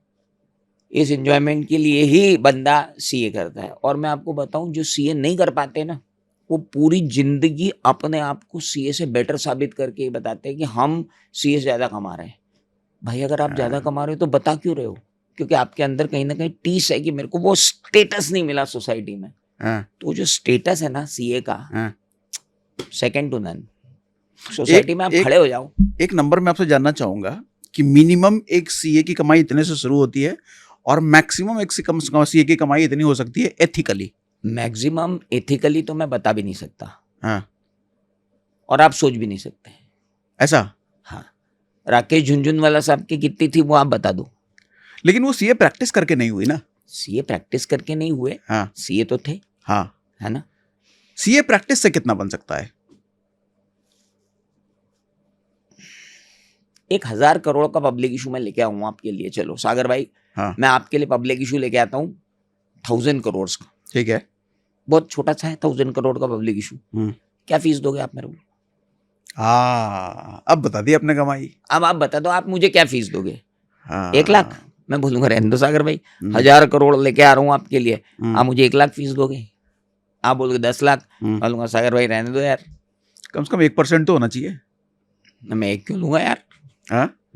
B: इस एंजॉयमेंट के लिए ही बंदा सीए करता है। और मैं आपको बताऊं, जो सीए नहीं कर पाते ना, वो पूरी जिंदगी अपने आप को सीए से बेटर साबित करके बताते हैं कि हम सीए से ज्यादा कमा रहे हैं। भाई, अगर आप ज्यादा कमा रहे हो तो बता क्यों रहे हो? क्योंकि आपके अंदर कहीं ना कहीं टीस है कि मेरे को वो स्टेटस नहीं मिला सोसाइटी में। तो जो स्टेटस है ना सीए का, सेकंड टू नन। सोसाइटी में आप खड़े हो जाओ।
A: एक नंबर मैं आपसे जानना चाहूंगा कि मिनिमम एक सीए की कमाई इतने से शुरू होती है, और मैक्सिमम एक सीए की कमाई इतनी हो सकती है एथिकली?
B: मैक्सिमम एथिकली तो मैं बता भी नहीं सकता। और आप सोच भी नहीं सकते
A: ऐसा।
B: हाँ, राकेश झुनझुनवाला साहब की कितनी थी वो आप बता दो।
A: लेकिन वो सीए प्रैक्टिस करके नहीं हुई ना।
B: सीए प्रैक्टिस करके नहीं हुए।
A: हाँ,
B: सीए तो थे।
A: हाँ,
B: है ना।
A: सीए प्रैक्टिस से कितना बन सकता है?
B: 1000 करोड़ का पब्लिक इशू मैं लेके आऊंगा आपके लिए। चलो सागर भाई,
A: हाँ,
B: मैं आपके लिए पब्लिक इशू लेके आता हूँ 1000 करोड़ का।
A: ठीक है।
B: बहुत छोटा सा है 1000 करोड़ का पब्लिक इशू। क्या फीस दोगे आप मेरे को?
A: अब बता दी आपने कमाई।
B: अब आप बता दो, आप मुझे क्या फीस दोगे?
A: 1
B: लाख? मैं बोलूंगा रहने दो सागर भाई, 1000 करोड़ लेके आ रहा हूँ आपके लिए, आप मुझे 1 लाख फीस दोगे? आप बोलोगे 10 लाख, बोलूंगा सागर भाई रहने दो यार।
A: कम से कम 1% तो होना चाहिए।
B: मैं 1 क्यों लूंगा यार?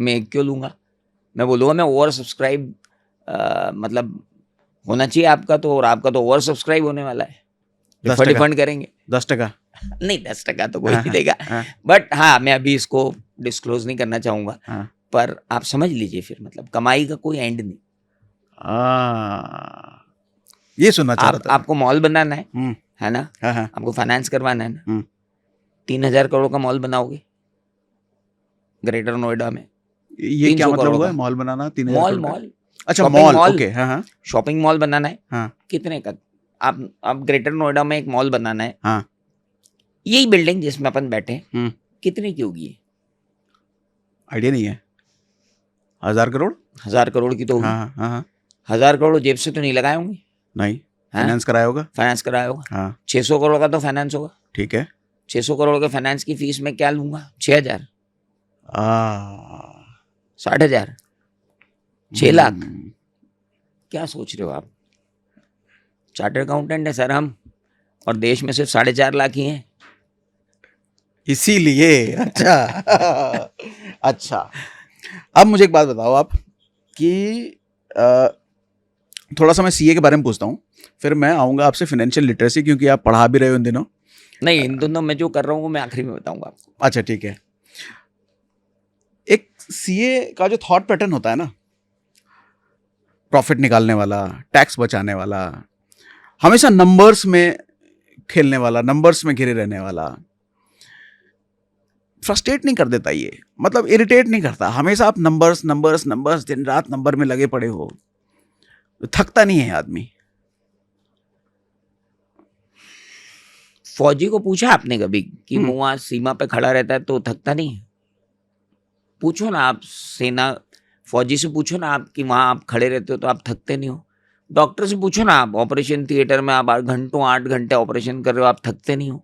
B: मैं 1 क्यों लूंगा? मैं बोलूंगा मैं ओवर सब्सक्राइब, मतलब होना चाहिए आपका तो, और आपका तो ओवर सब्सक्राइब होने वाला है। रिफंड करेंगे
A: 10%।
B: नहीं, 10% तो कोई नहीं देगा। बट हाँ, मैं अभी इसको डिस्क्लोज नहीं करना चाहूंगा। पर आप समझ लीजिए फिर, मतलब कमाई का कोई एंड नहीं।
A: ये सुनना चाह रहा था।
B: आपको मॉल बनाना है ना? आपको फाइनेंस करवाना है ना? 3000 करोड़ का मॉल बनाओगे ग्रेटर नोएडा में।
A: ये क्या मतलब हुआ है मॉल बनाना? 3000 करोड़?
B: मॉल,
A: अच्छा, मॉल, ओके।
B: शॉपिंग मॉल बनाना है। कितने का? आप ग्रेटर नोएडा में एक मॉल बनाना है। यही बिल्डिंग जिसमें अपन बैठे, कितने की होगी?
A: आइडिया नहीं है। 1000 करोड़?
B: 1000 करोड़ की तो होगी। 1000 करोड़ जेब से तो नहीं लगाए होंगे?
A: नहीं, फाइनेंस कराया होगा।
B: फाइनेंस कराया होगा। 600 करोड़ का तो फाइनेंस होगा।
A: ठीक है।
B: 600 करोड़ के फाइनेंस की फीस में क्या लूंगा? 6000, 60,000, 6 लाख। क्या सोच रहे हो आप? चार्टर्ड अकाउंटेंट है सर हम, और देश में सिर्फ 4.5 लाख ही हैं।
A: इसीलिए। अच्छा। अच्छा, अब मुझे एक बात बताओ आप कि थोड़ा सा मैं सीए के बारे में पूछता हूँ, फिर मैं आऊँगा आपसे फाइनेंशियल लिटरेसी, क्योंकि आप पढ़ा भी रहे हो इन दिनों।
B: नहीं, इन दिनों मैं जो कर रहा हूँ वो मैं आखिरी में बताऊंगा आपको।
A: अच्छा, ठीक है। सीए का जो थॉट पैटर्न होता है ना, प्रॉफिट निकालने वाला, टैक्स बचाने वाला, हमेशा नंबर्स में खेलने वाला, नंबर्स में घिरे रहने वाला, फ्रस्ट्रेट नहीं कर देता ये, मतलब इरिटेट नहीं करता। हमेशा आप नंबर्स नंबर्स नंबर्स, दिन रात नंबर में लगे पड़े हो, तो थकता नहीं है आदमी।
B: फौजी को पूछा आपने कभी कि वो वहां सीमा पे खड़ा रहता है तो थकता नहीं है? पूछो ना आप सेना फौजी से पूछो ना आप कि वहां आप खड़े रहते हो तो आप थकते नहीं हो। डॉक्टर से पूछो ना आप, ऑपरेशन थिएटर में आप घंटों 8 घंटे ऑपरेशन कर रहे हो, आप थकते नहीं हो।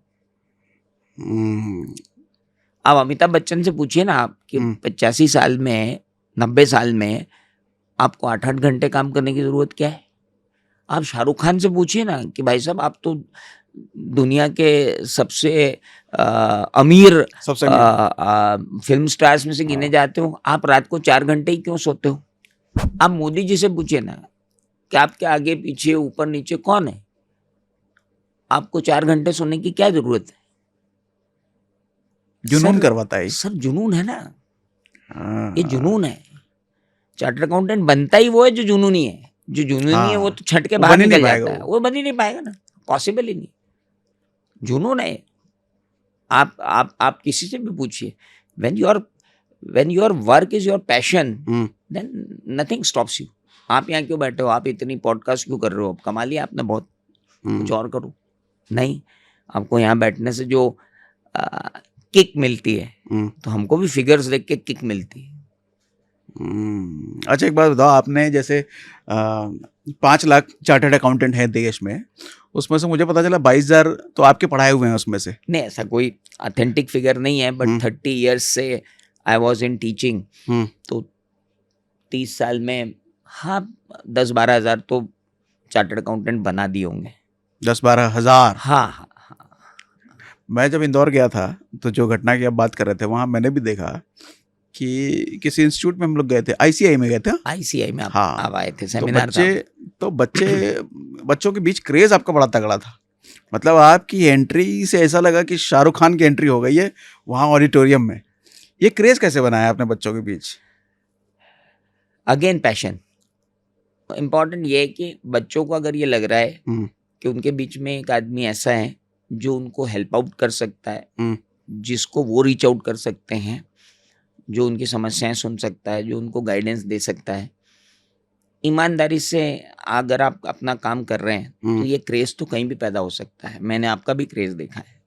B: अब अमिताभ बच्चन से पूछिए ना आप कि 85 साल में 90 साल में आपको 8-8 घंटे काम करने की जरूरत क्या है। आप शाहरुख खान से पूछिए ना कि भाई साहब आप तो दुनिया के सबसे अमीर
A: सबसे
B: फिल्म स्टार्स में से गिने जाते हो, आप रात को 4 घंटे ही क्यों सोते हो। आप मोदी जी से पूछिए ना कि आपके आगे पीछे ऊपर नीचे कौन है, आपको 4 घंटे सोने की क्या जरूरत है।
A: जुनून करवाता है
B: सर जुनून है ना, ये जुनून है। चार्टर्ड अकाउंटेंट बनता ही वो है जो जुनूनी है। जो जुनूनी है वो तो छट के बाहर निकल जाता है, वो बन ही नहीं पाएगा ना, पॉसिबल ही नहीं। जुनून है। आप किसी से भी पूछिए, when your work is your passion, then nothing stops you। आप यहाँ क्यों बैठे हो, आप इतनी पॉडकास्ट क्यों कर रहे हो, अब कमा लिया आपने बहुत, कुछ और करो। नहीं, आपको यहाँ बैठने से जो किक मिलती है, तो हमको भी फिगर्स देख के किक मिलती है।
A: अच्छा एक बात बताओ, आपने जैसे 5 लाख चार्टर्ड अकाउंटेंट है देश में, उसमें से मुझे पता चला 22,000 तो आपके पढ़ाए हुए हैं उसमें से।
B: नहीं, ऐसा कोई ऑथेंटिक फिगर नहीं है, बट 30 इयर्स से आई वॉज इन टीचिंग, तो 30 साल में हाँ 10-12 हज़ार तो चार्टर्ड अकाउंटेंट बना दिए होंगे।
A: 10-12 हज़ार?
B: हाँ।
A: मैं जब इंदौर गया था तो जो घटना की आप बात कर रहे थे, वहाँ मैंने भी देखा कि किसी इंस्टीट्यूट में हम लोग गए थे, आईसीआई में गए थे।
B: आईसीआई में
A: हाँ,
B: आप आए थे, सेमिनार
A: तो बच्चों के बीच क्रेज आपका बड़ा तगड़ा था। मतलब आपकी एंट्री से ऐसा लगा कि शाहरुख खान की एंट्री हो गई है वहाँ ऑडिटोरियम में। ये क्रेज कैसे बनाया आपने बच्चों के बीच?
B: Again passion. इम्पोर्टेंट ये है कि बच्चों को अगर ये लग रहा है कि उनके बीच में एक आदमी ऐसा है जो उनको हेल्प आउट कर सकता है, जिसको वो रीच आउट कर सकते हैं, जो उनकी समस्याएं सुन सकता है, जो उनको गाइडेंस दे सकता है, ईमानदारी से अगर आप अपना काम कर रहे हैं तो ये क्रेज तो कहीं भी पैदा हो सकता है। मैंने आपका भी क्रेज देखा है।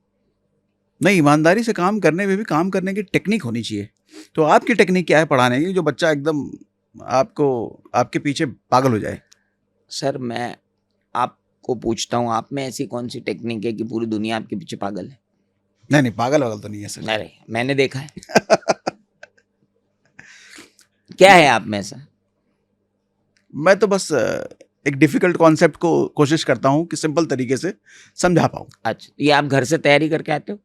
A: नहीं, ईमानदारी से काम करने में भी काम करने की टेक्निक होनी चाहिए। तो आपकी टेक्निक क्या है पढ़ाने की, जो बच्चा एकदम आपके पीछे पागल हो जाए?
B: सर मैं आपको पूछता हूँ, आप में ऐसी कौन सी टेक्निक है कि पूरी दुनिया आपके पीछे पागल है?
A: नहीं, पागल तो नहीं है सर।
B: अरे मैंने देखा है। क्या है आप में ऐसा?
A: मैं तो बस एक डिफिकल्ट कॉन्सेप्ट को कोशिश करता हूँ कि सिंपल तरीके से समझा पाऊँ।
B: अच्छा, ये आप घर से तैयारी करके आते हो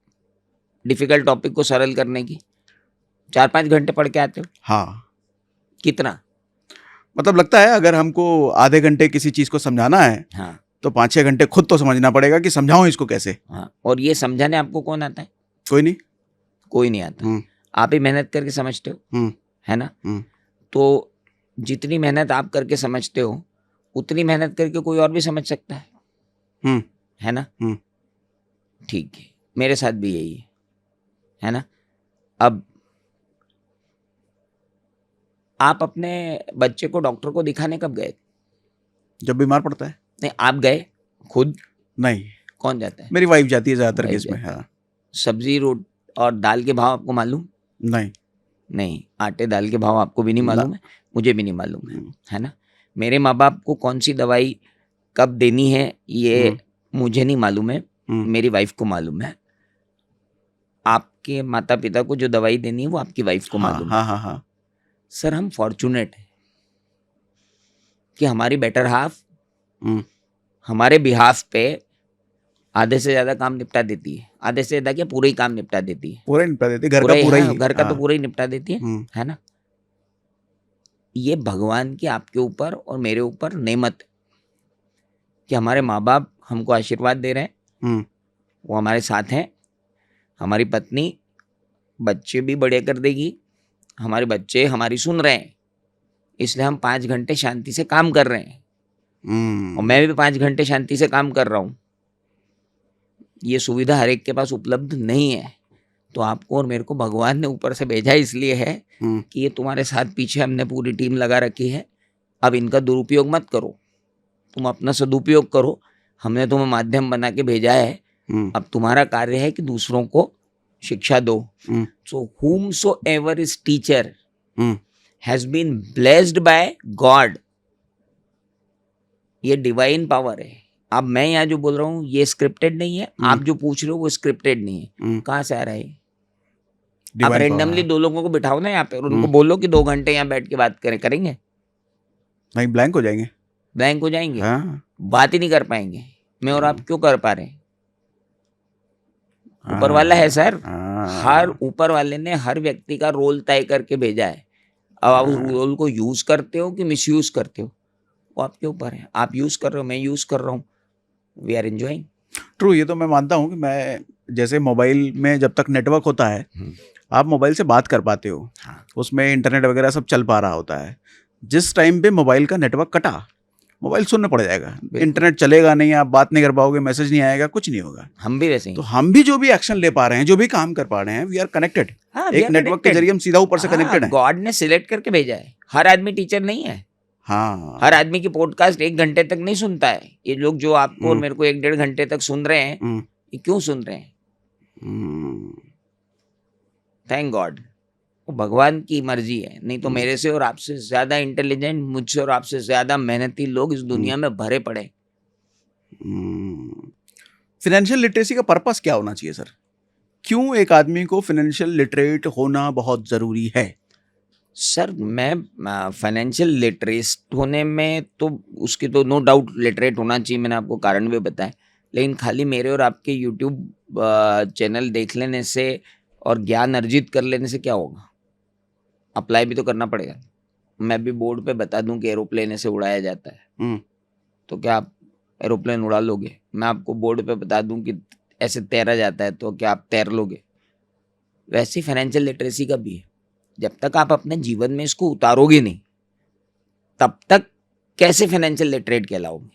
B: डिफिकल्ट टॉपिक को सरल करने की? 4-5 घंटे पढ़ के आते हो?
A: हाँ।
B: कितना?
A: मतलब लगता है अगर हमको आधे घंटे किसी चीज को समझाना है,
B: हाँ,
A: तो 5-6 घंटे खुद तो समझना पड़ेगा कि समझाऊं इसको कैसे।
B: हाँ। और ये समझाने आपको कौन आता है?
A: कोई नहीं।
B: कोई नहीं आता। आप ही मेहनत करके समझते हो, है ना? तो जितनी मेहनत आप करके समझते हो, उतनी मेहनत करके कोई और भी समझ सकता है ना? ठीक है, मेरे साथ भी यही है ना? अब आप अपने बच्चे को डॉक्टर को दिखाने कब गए?
A: जब बीमार पड़ता है।
B: नहीं, आप गए खुद?
A: नहीं।
B: कौन जाता है?
A: मेरी वाइफ जाती है ज्यादातर केस में। हाँ।
B: सब्जी रोट और दाल के भाव आपको मालूम? नहीं। आटे दाल के भाव आपको भी नहीं मालूम है, मुझे भी नहीं मालूम है ना? मेरे माँ बाप को कौन सी दवाई कब देनी है ये मुझे नहीं मालूम है, मेरी वाइफ को मालूम है। आपके माता पिता को जो दवाई देनी है वो आपकी वाइफ को मालूम है।
A: हाँ।
B: सर हम फॉर्चुनेट हैं कि हमारी बेटर हाफ हमारे बिहाफ पे आधे से ज्यादा काम निपटा देती है। आधे से ज्यादा क्या, पूरा ही काम निपटा देती है।
A: पूरा निपटा देती है, घर का पूरा ही।
B: घर का तो पूरा ही निपटा देती है ना? ये भगवान की आपके ऊपर और मेरे ऊपर नेमत है कि हमारे माँ बाप हमको आशीर्वाद दे रहे हैं, वो हमारे साथ हैं। हमारी पत्नी बच्चे भी बड़े कर देगी, हमारे बच्चे हमारी सुन रहे हैं, इसलिए हम 5 घंटे शांति से काम कर रहे हैं, और मैं भी 5 घंटे शांति से काम कर रहा हूँ। ये सुविधा हर एक के पास उपलब्ध नहीं है, तो आपको और मेरे को भगवान ने ऊपर से भेजा इसलिए है कि ये तुम्हारे साथ पीछे हमने पूरी टीम लगा रखी है, अब इनका दुरुपयोग मत करो, तुम अपना सदुपयोग करो। हमने तुम्हें माध्यम बना के भेजा है, अब तुम्हारा कार्य है कि दूसरों को शिक्षा दो। सो whomsoever is teacher has been blessed by God। ये डिवाइन पावर है। अब मैं यहाँ जो बोल रहा हूँ ये स्क्रिप्टेड नहीं है, आप जो पूछ रहे हो वो स्क्रिप्टेड नहीं है। कहाँ से आ रहा है? आप रेंडमली 2 लोगों को बिठाओ ना यहाँ पे और उनको बोलो कि 2 घंटे यहाँ बैठ के बात करेंगे?
A: नहीं, ब्लैंक हो जाएंगे।
B: ब्लैंक हो जाएंगे।
A: हाँ।
B: बात ही नहीं कर पाएंगे। मैं और आप क्यों कर पा रहे हैं? ऊपर वाला है सर। हर ऊपर वाले ने हर व्यक्ति का रोल तय करके भेजा है। अब आप उस रोल को यूज करते हो कि मिसयूज करते हो वो आपके ऊपर है। आप यूज कर रहे हो, मैं यूज कर रहा हूँ, वी आर एंजॉइंग।
A: ट्रू, ये तो मैं मानता हूँ कि मैं जैसे मोबाइल में जब तक नेटवर्क होता है आप मोबाइल से बात कर पाते हो, उसमें इंटरनेट वगैरह सब चल पा रहा होता है। जिस टाइम पे मोबाइल का नेटवर्क कटा, मोबाइल सुनना पड़ जाएगा, इंटरनेट चलेगा नहीं, आप बात नहीं कर पाओगे, मैसेज नहीं आएगा, कुछ नहीं होगा।
B: हम भी वैसे ही।
A: तो हम भी जो भी एक्शन ले पा रहे हैं, जो भी काम कर पा रहे हैं, वी आर कनेक्टेड। एक नेटवर्क के जरिए हम सीधा ऊपर से कनेक्टेड हैं।
B: गॉड ने सिलेक्ट करके भेजा है। हर आदमी टीचर नहीं है।
A: हाँ,
B: हर आदमी की पॉडकास्ट 1 घंटे तक नहीं सुनता है। ये लोग जो आपको और मेरे को 1-1.5 घंटे तक सुन रहे हैं, ये क्यों सुन रहे हैं? थैंक गॉड, वो भगवान की मर्जी है। नहीं तो मेरे से और आपसे ज्यादा इंटेलिजेंट, मुझसे और आपसे ज्यादा मेहनती लोग इस दुनिया में भरे पड़े।
A: फाइनेंशियल लिटरेसी का पर्पस क्या होना चाहिए सर? क्यों एक आदमी को फाइनेंशियल लिटरेट होना बहुत जरूरी है?
B: सर मैं फाइनेंशियल लिटरेट होने में तो उसकी तो नो डाउट लिटरेट होना चाहिए, मैंने आपको कारण भी बताया। लेकिन खाली मेरे और आपके यूट्यूब चैनल देख लेने से और ज्ञान अर्जित कर लेने से क्या होगा? अप्लाई भी तो करना पड़ेगा। मैं भी बोर्ड पे बता दूं कि एरोप्लेन ऐसे उड़ाया जाता है, तो क्या आप एरोप्लेन उड़ा लोगे? मैं आपको बोर्ड पे बता दूं कि ऐसे तैरा जाता है, तो क्या आप तैर लोगे? वैसे ही फाइनेंशियल लिटरेसी का भी है। जब तक आप अपने जीवन में इसको उतारोगे नहीं, तब तक कैसे फाइनेंशियल लिटरेट कहलाओगे?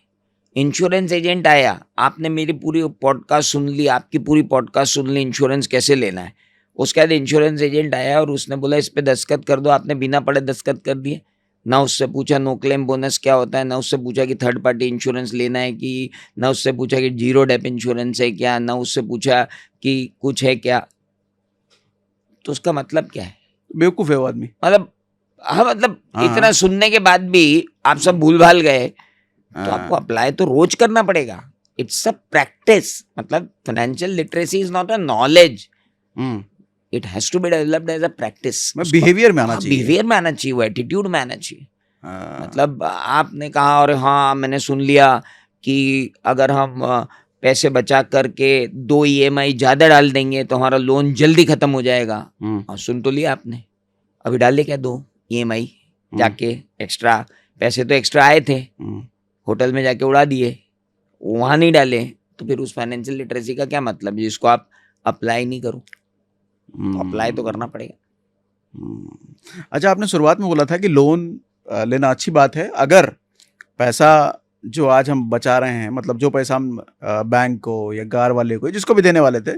B: इंश्योरेंस एजेंट आया, आपने मेरी पूरी पॉडकास्ट सुन ली, आपकी पूरी पॉडकास्ट सुन ली, इंश्योरेंस कैसे लेना है। उसके बाद इंश्योरेंस एजेंट आया और उसने बोला इस पे दस्तखत कर दो, आपने बिना पढ़े दस्तखत कर दिए। ना उससे पूछा नो क्लेम बोनस क्या होता है, ना उससे पूछा कि थर्ड पार्टी इंश्योरेंस लेना है कि, ना उससे पूछा कि जीरो डेप इंश्योरेंस है क्या, ना उससे पूछा कि कुछ है क्या। तो उसका मतलब क्या है?
A: बेवकूफ है वो आदमी।
B: मतलब इतना सुनने के बाद भी आप सब भूल भाल गए, तो आपको अप्लाई तो रोज करना पड़ेगा। It's a practice. मतलब financial literacy is not a knowledge, it has to be developed as a practice.
A: Behaviour में आना चाहिए,
B: बिहेवियर में आना चाहिए, वो एटीट्यूड में आना चाहिए। मतलब आपने कहा और हाँ मैंने सुन लिया कि अगर हम पैसे बचा करके 2 EMI ज्यादा डाल देंगे तो हमारा लोन जल्दी खत्म हो जाएगा। सुन तो लिया आपने, अभी डाले क्या 2 EMI जाके एक्स्ट्रा? पैसे तो एक्स्ट्रा आए थे, होटल में जाके उड़ा दिए, वहां नहीं डाले, तो फिर उस फाइनेंशियल लिटरेसी का क्या मतलब जिसको आप अप्लाई नहीं करो? तो अप्लाई तो करना पड़ेगा।
A: अच्छा, आपने शुरुआत में बोला था कि लोन लेना अच्छी बात है अगर पैसा जो आज हम बचा रहे हैं, मतलब जो पैसा हम बैंक को या कार वाले को, जिसको भी देने वाले थे,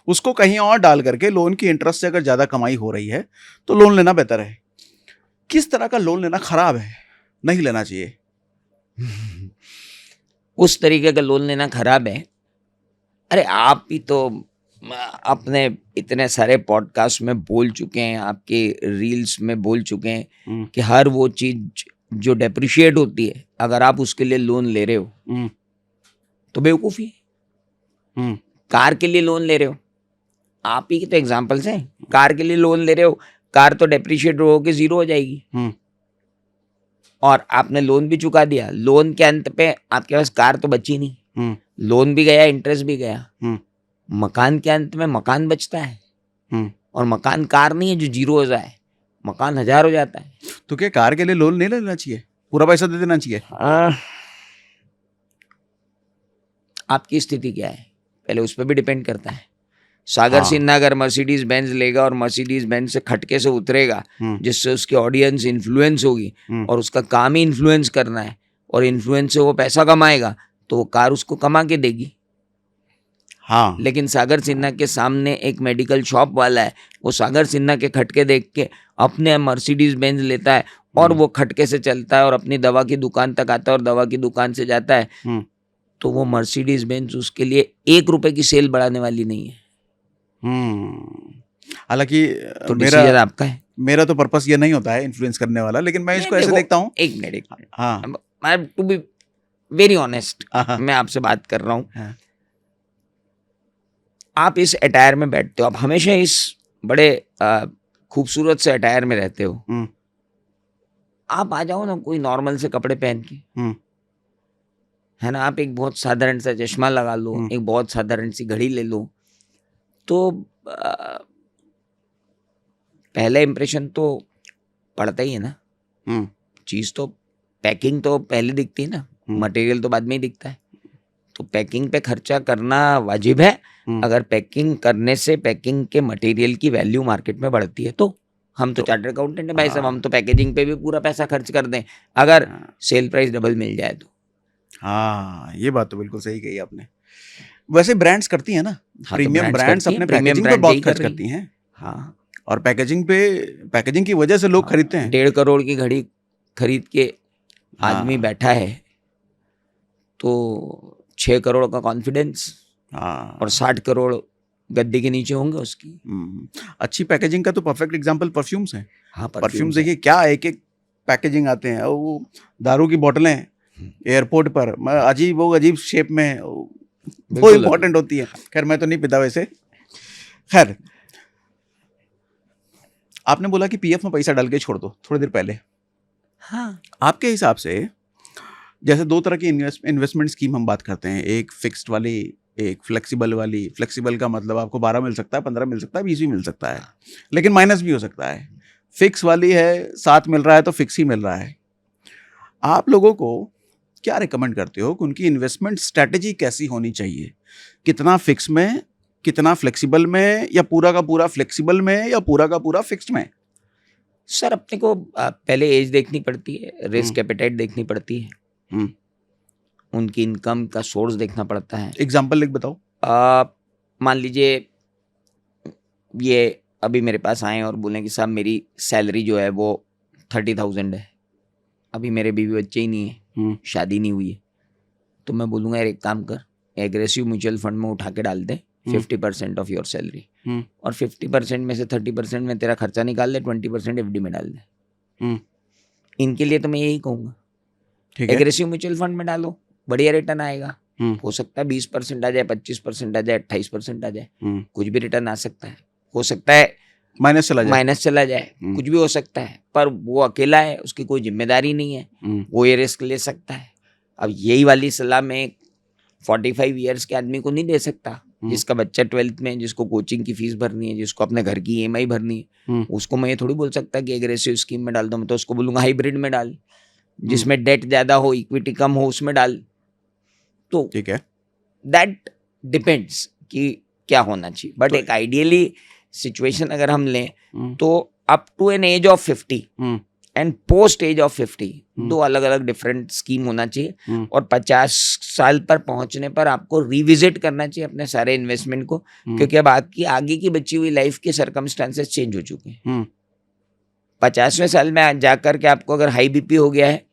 A: उसको कहीं और डाल करके लोन की इंटरेस्ट से अगर ज़्यादा कमाई हो रही है तो लोन लेना बेहतर है। किस तरह का लोन लेना खराब है, नहीं लेना चाहिए?
B: उस तरीके का लोन लेना खराब है? अरे आप भी तो अपने इतने सारे पॉडकास्ट में बोल चुके हैं, आपके रील्स में बोल चुके हैं कि हर वो चीज जो डेप्रिशिएट होती है, अगर आप उसके लिए लोन ले रहे हो तो बेवकूफ़ी है। कार के लिए लोन ले रहे हो, आप ही के तो एग्जाम्पल्स हैं। कार के लिए लोन ले रहे हो, कार तो डेप्रिशिएट होके 0 हो जाएगी, और आपने लोन भी चुका दिया। लोन के अंत पे आपके पास कार तो बची नहीं, लोन भी गया, इंटरेस्ट भी गया। मकान के अंत में मकान बचता है, और मकान कार नहीं है जो 0 हो जाए, मकान 1000 हो जाता है।
A: तो क्या कार के लिए लोन नहीं लेना चाहिए, पूरा पैसा दे देना चाहिए?
B: आपकी स्थिति क्या है पहले उस पर भी डिपेंड करता है। सागर
A: हाँ।
B: सिन्हा अगर मर्सिडीज बेंज लेगा और मर्सिडीज बेंज से खटके से उतरेगा, जिससे उसकी ऑडियंस इन्फ्लुएंस होगी और उसका काम ही इन्फ्लुएंस करना है और इन्फ्लुएंस से वो पैसा कमाएगा, तो वो कार उसको कमा के देगी।
A: हाँ।
B: लेकिन सागर सिन्हा के सामने एक मेडिकल शॉप वाला है, वो सागर सिन्हा के खटके देख के अपने मर्सिडीज बेंज लेता है और वो खटके से चलता है और अपनी दवा की दुकान तक आता है और दवा की दुकान से जाता है, तो वो मर्सिडीज बेंज उसके लिए 1 रुपए की सेल बढ़ाने वाली नहीं है।
A: हालांकि
B: तो डिसीजन आपका है।
A: मेरा तो पर्पस ये नहीं होता है इन्फ्लुएंस करने वाला, लेकिन मैं इसको ऐसे देखता हूँ।
B: एक मिनट
A: हाँ।
B: टू बी वेरी ऑनेस्ट,
A: हाँ।
B: मैं आपसे बात कर रहा हूँ।
A: हाँ।
B: आप इस अटायर में बैठते हो, आप हमेशा इस बड़े खूबसूरत से अटायर में रहते हो, आप आ जाओ ना कोई नॉर्मल से कपड़े पहन के, है ना, आप एक बहुत साधारण सा चश्मा लगा लो, एक बहुत साधारण सी घड़ी ले लो, तो पहला इंप्रेशन तो पड़ता ही है ना। चीज तो पैकिंग तो पहले दिखती है ना, मटेरियल तो बाद में ही दिखता है। तो पैकिंग पे खर्चा करना वाजिब है। अगर पैकिंग करने से पैकिंग के मटेरियल की वैल्यू मार्केट में बढ़ती है तो हम तो चार्टर्ड अकाउंटेंट है भाई साहब, हम तो पैकेजिंग पे भी पूरा पैसा खर्च कर दें अगर सेल प्राइस डबल मिल जाए तो।
A: हाँ, ये बात तो बिल्कुल सही कही आपने। वैसे ब्रांड्स करती हैं ना,
B: हाँ,
A: प्रीमियम
B: तो
A: ब्रांड्स अपने
B: प्रीमियम
A: पैकेजिंग पे
B: ब्रांड
A: बहुत
B: यही
A: खर्च
B: कर रही
A: करती हैं।
B: हाँ,
A: और पैकेजिंग की वजह से लोग खरीदते हैं।
B: 1.5 करोड़ की घड़ी खरीद के आदमी बैठा है तो 6 करोड़ का कॉन्फिडेंस और 60 करोड़ गद्दे के नीचे होंगे उसकी।
A: अच्छी पैकेजिंग का तो परफेक्ट एग्जांपल परफ्यूम्स हैं।
B: हाँ,
A: परफ्यूम्स देखिए क्या एक एक पैकेजिंग आते हैं, और वो दारू की बोतलें एयरपोर्ट पर अजीब शेप में, वो इम्पोर्टेंट होती है। खैर मैं तो नहीं पीता वैसे। खैर, आपने बोला कि पीएफ में पैसा डाल के छोड़ दो थोड़ी देर पहले।
B: हाँ,
A: आपके हिसाब से जैसे 2 तरह की इन्वेस्टमेंट स्कीम हम बात करते हैं, एक फिक्स्ड वाली, एक फ्लेक्सिबल वाली। फ्लेक्सिबल का मतलब आपको 12 मिल सकता है, 15 मिल सकता है, 20 भी मिल सकता है, लेकिन माइनस भी हो सकता है। फिक्स वाली है, 7 मिल रहा है तो फिक्स ही मिल रहा है। आप लोगों को क्या रिकमेंड करते हो कि उनकी इन्वेस्टमेंट स्ट्रैटेजी कैसी होनी चाहिए? कितना फिक्स में, कितना फ्लेक्सिबल में, या पूरा का पूरा फ्लेक्सिबल में, या पूरा का पूरा फिक्स्ड में?
B: सर अपने को पहले एज देखनी पड़ती है, रिस्क एपेटाइट देखनी पड़ती है, उनकी इनकम का सोर्स देखना पड़ता है।
A: एग्जाम्पल एक बताओ।
B: मान लीजिए ये अभी मेरे पास आए और बोलें कि साहब मेरी सैलरी जो है वो 30,000 है, अभी मेरे बीवी बच्चे ही नहीं है, शादी नहीं हुई है, तो मैं बोलूँगा यार एक काम कर, एग्रेसिव म्यूचुअल फंड में उठा के डाल दे 50% ऑफ योर सैलरी, और 50% में से 30% में तेरा खर्चा निकाल दे, 20% एफडी में डाल दे। इनके लिए तो मैं यही कहूँगा, एग्रेसिव म्यूचुअल फंड में डालो, बढ़िया रिटर्न आएगा। हो सकता है 20% आ जाए, 25% आ जाए, 28% आ जाए, कुछ भी रिटर्न आ सकता है। हो सकता है माइनस चला जाए, कुछ भी हो सकता है, पर वो अकेला है, उसकी कोई जिम्मेदारी नहीं है, वो ये रिस्क ले सकता है। अब यही वाली सलाह मैं 45 ईयर्स के आदमी को नहीं दे सकता, जिसका बच्चा 12th में, जिसको कोचिंग की फीस भरनी है, जिसको अपने घर की EMI भरनी है, उसको मैं ये थोड़ी बोल सकता कि एग्रेसिव स्कीम में डाल दो। मैं तो उसको बोलूंगा हाइब्रिड में डाल, जिसमें डेट ज्यादा हो, इक्विटी कम हो, उसमें डाल। तो ठीक है, दैट डिपेंड्स कि क्या होना चाहिए, बट एक आइडियली सिचुएशन अगर हम लें तो up to an age of 50 and post age of 50 दो अलग अलग डिफरेंट स्कीम होना चाहिए। और 50 साल पर पहुंचने पर आपको रिविजिट करना चाहिए अपने सारे इन्वेस्टमेंट को, क्योंकि अब आपकी आगे की बची हुई लाइफ के सर्कमस्टांसेस चेंज हो चुके हैं। 50वें साल में जाकर के आपको अगर हाई बीपी हो गया है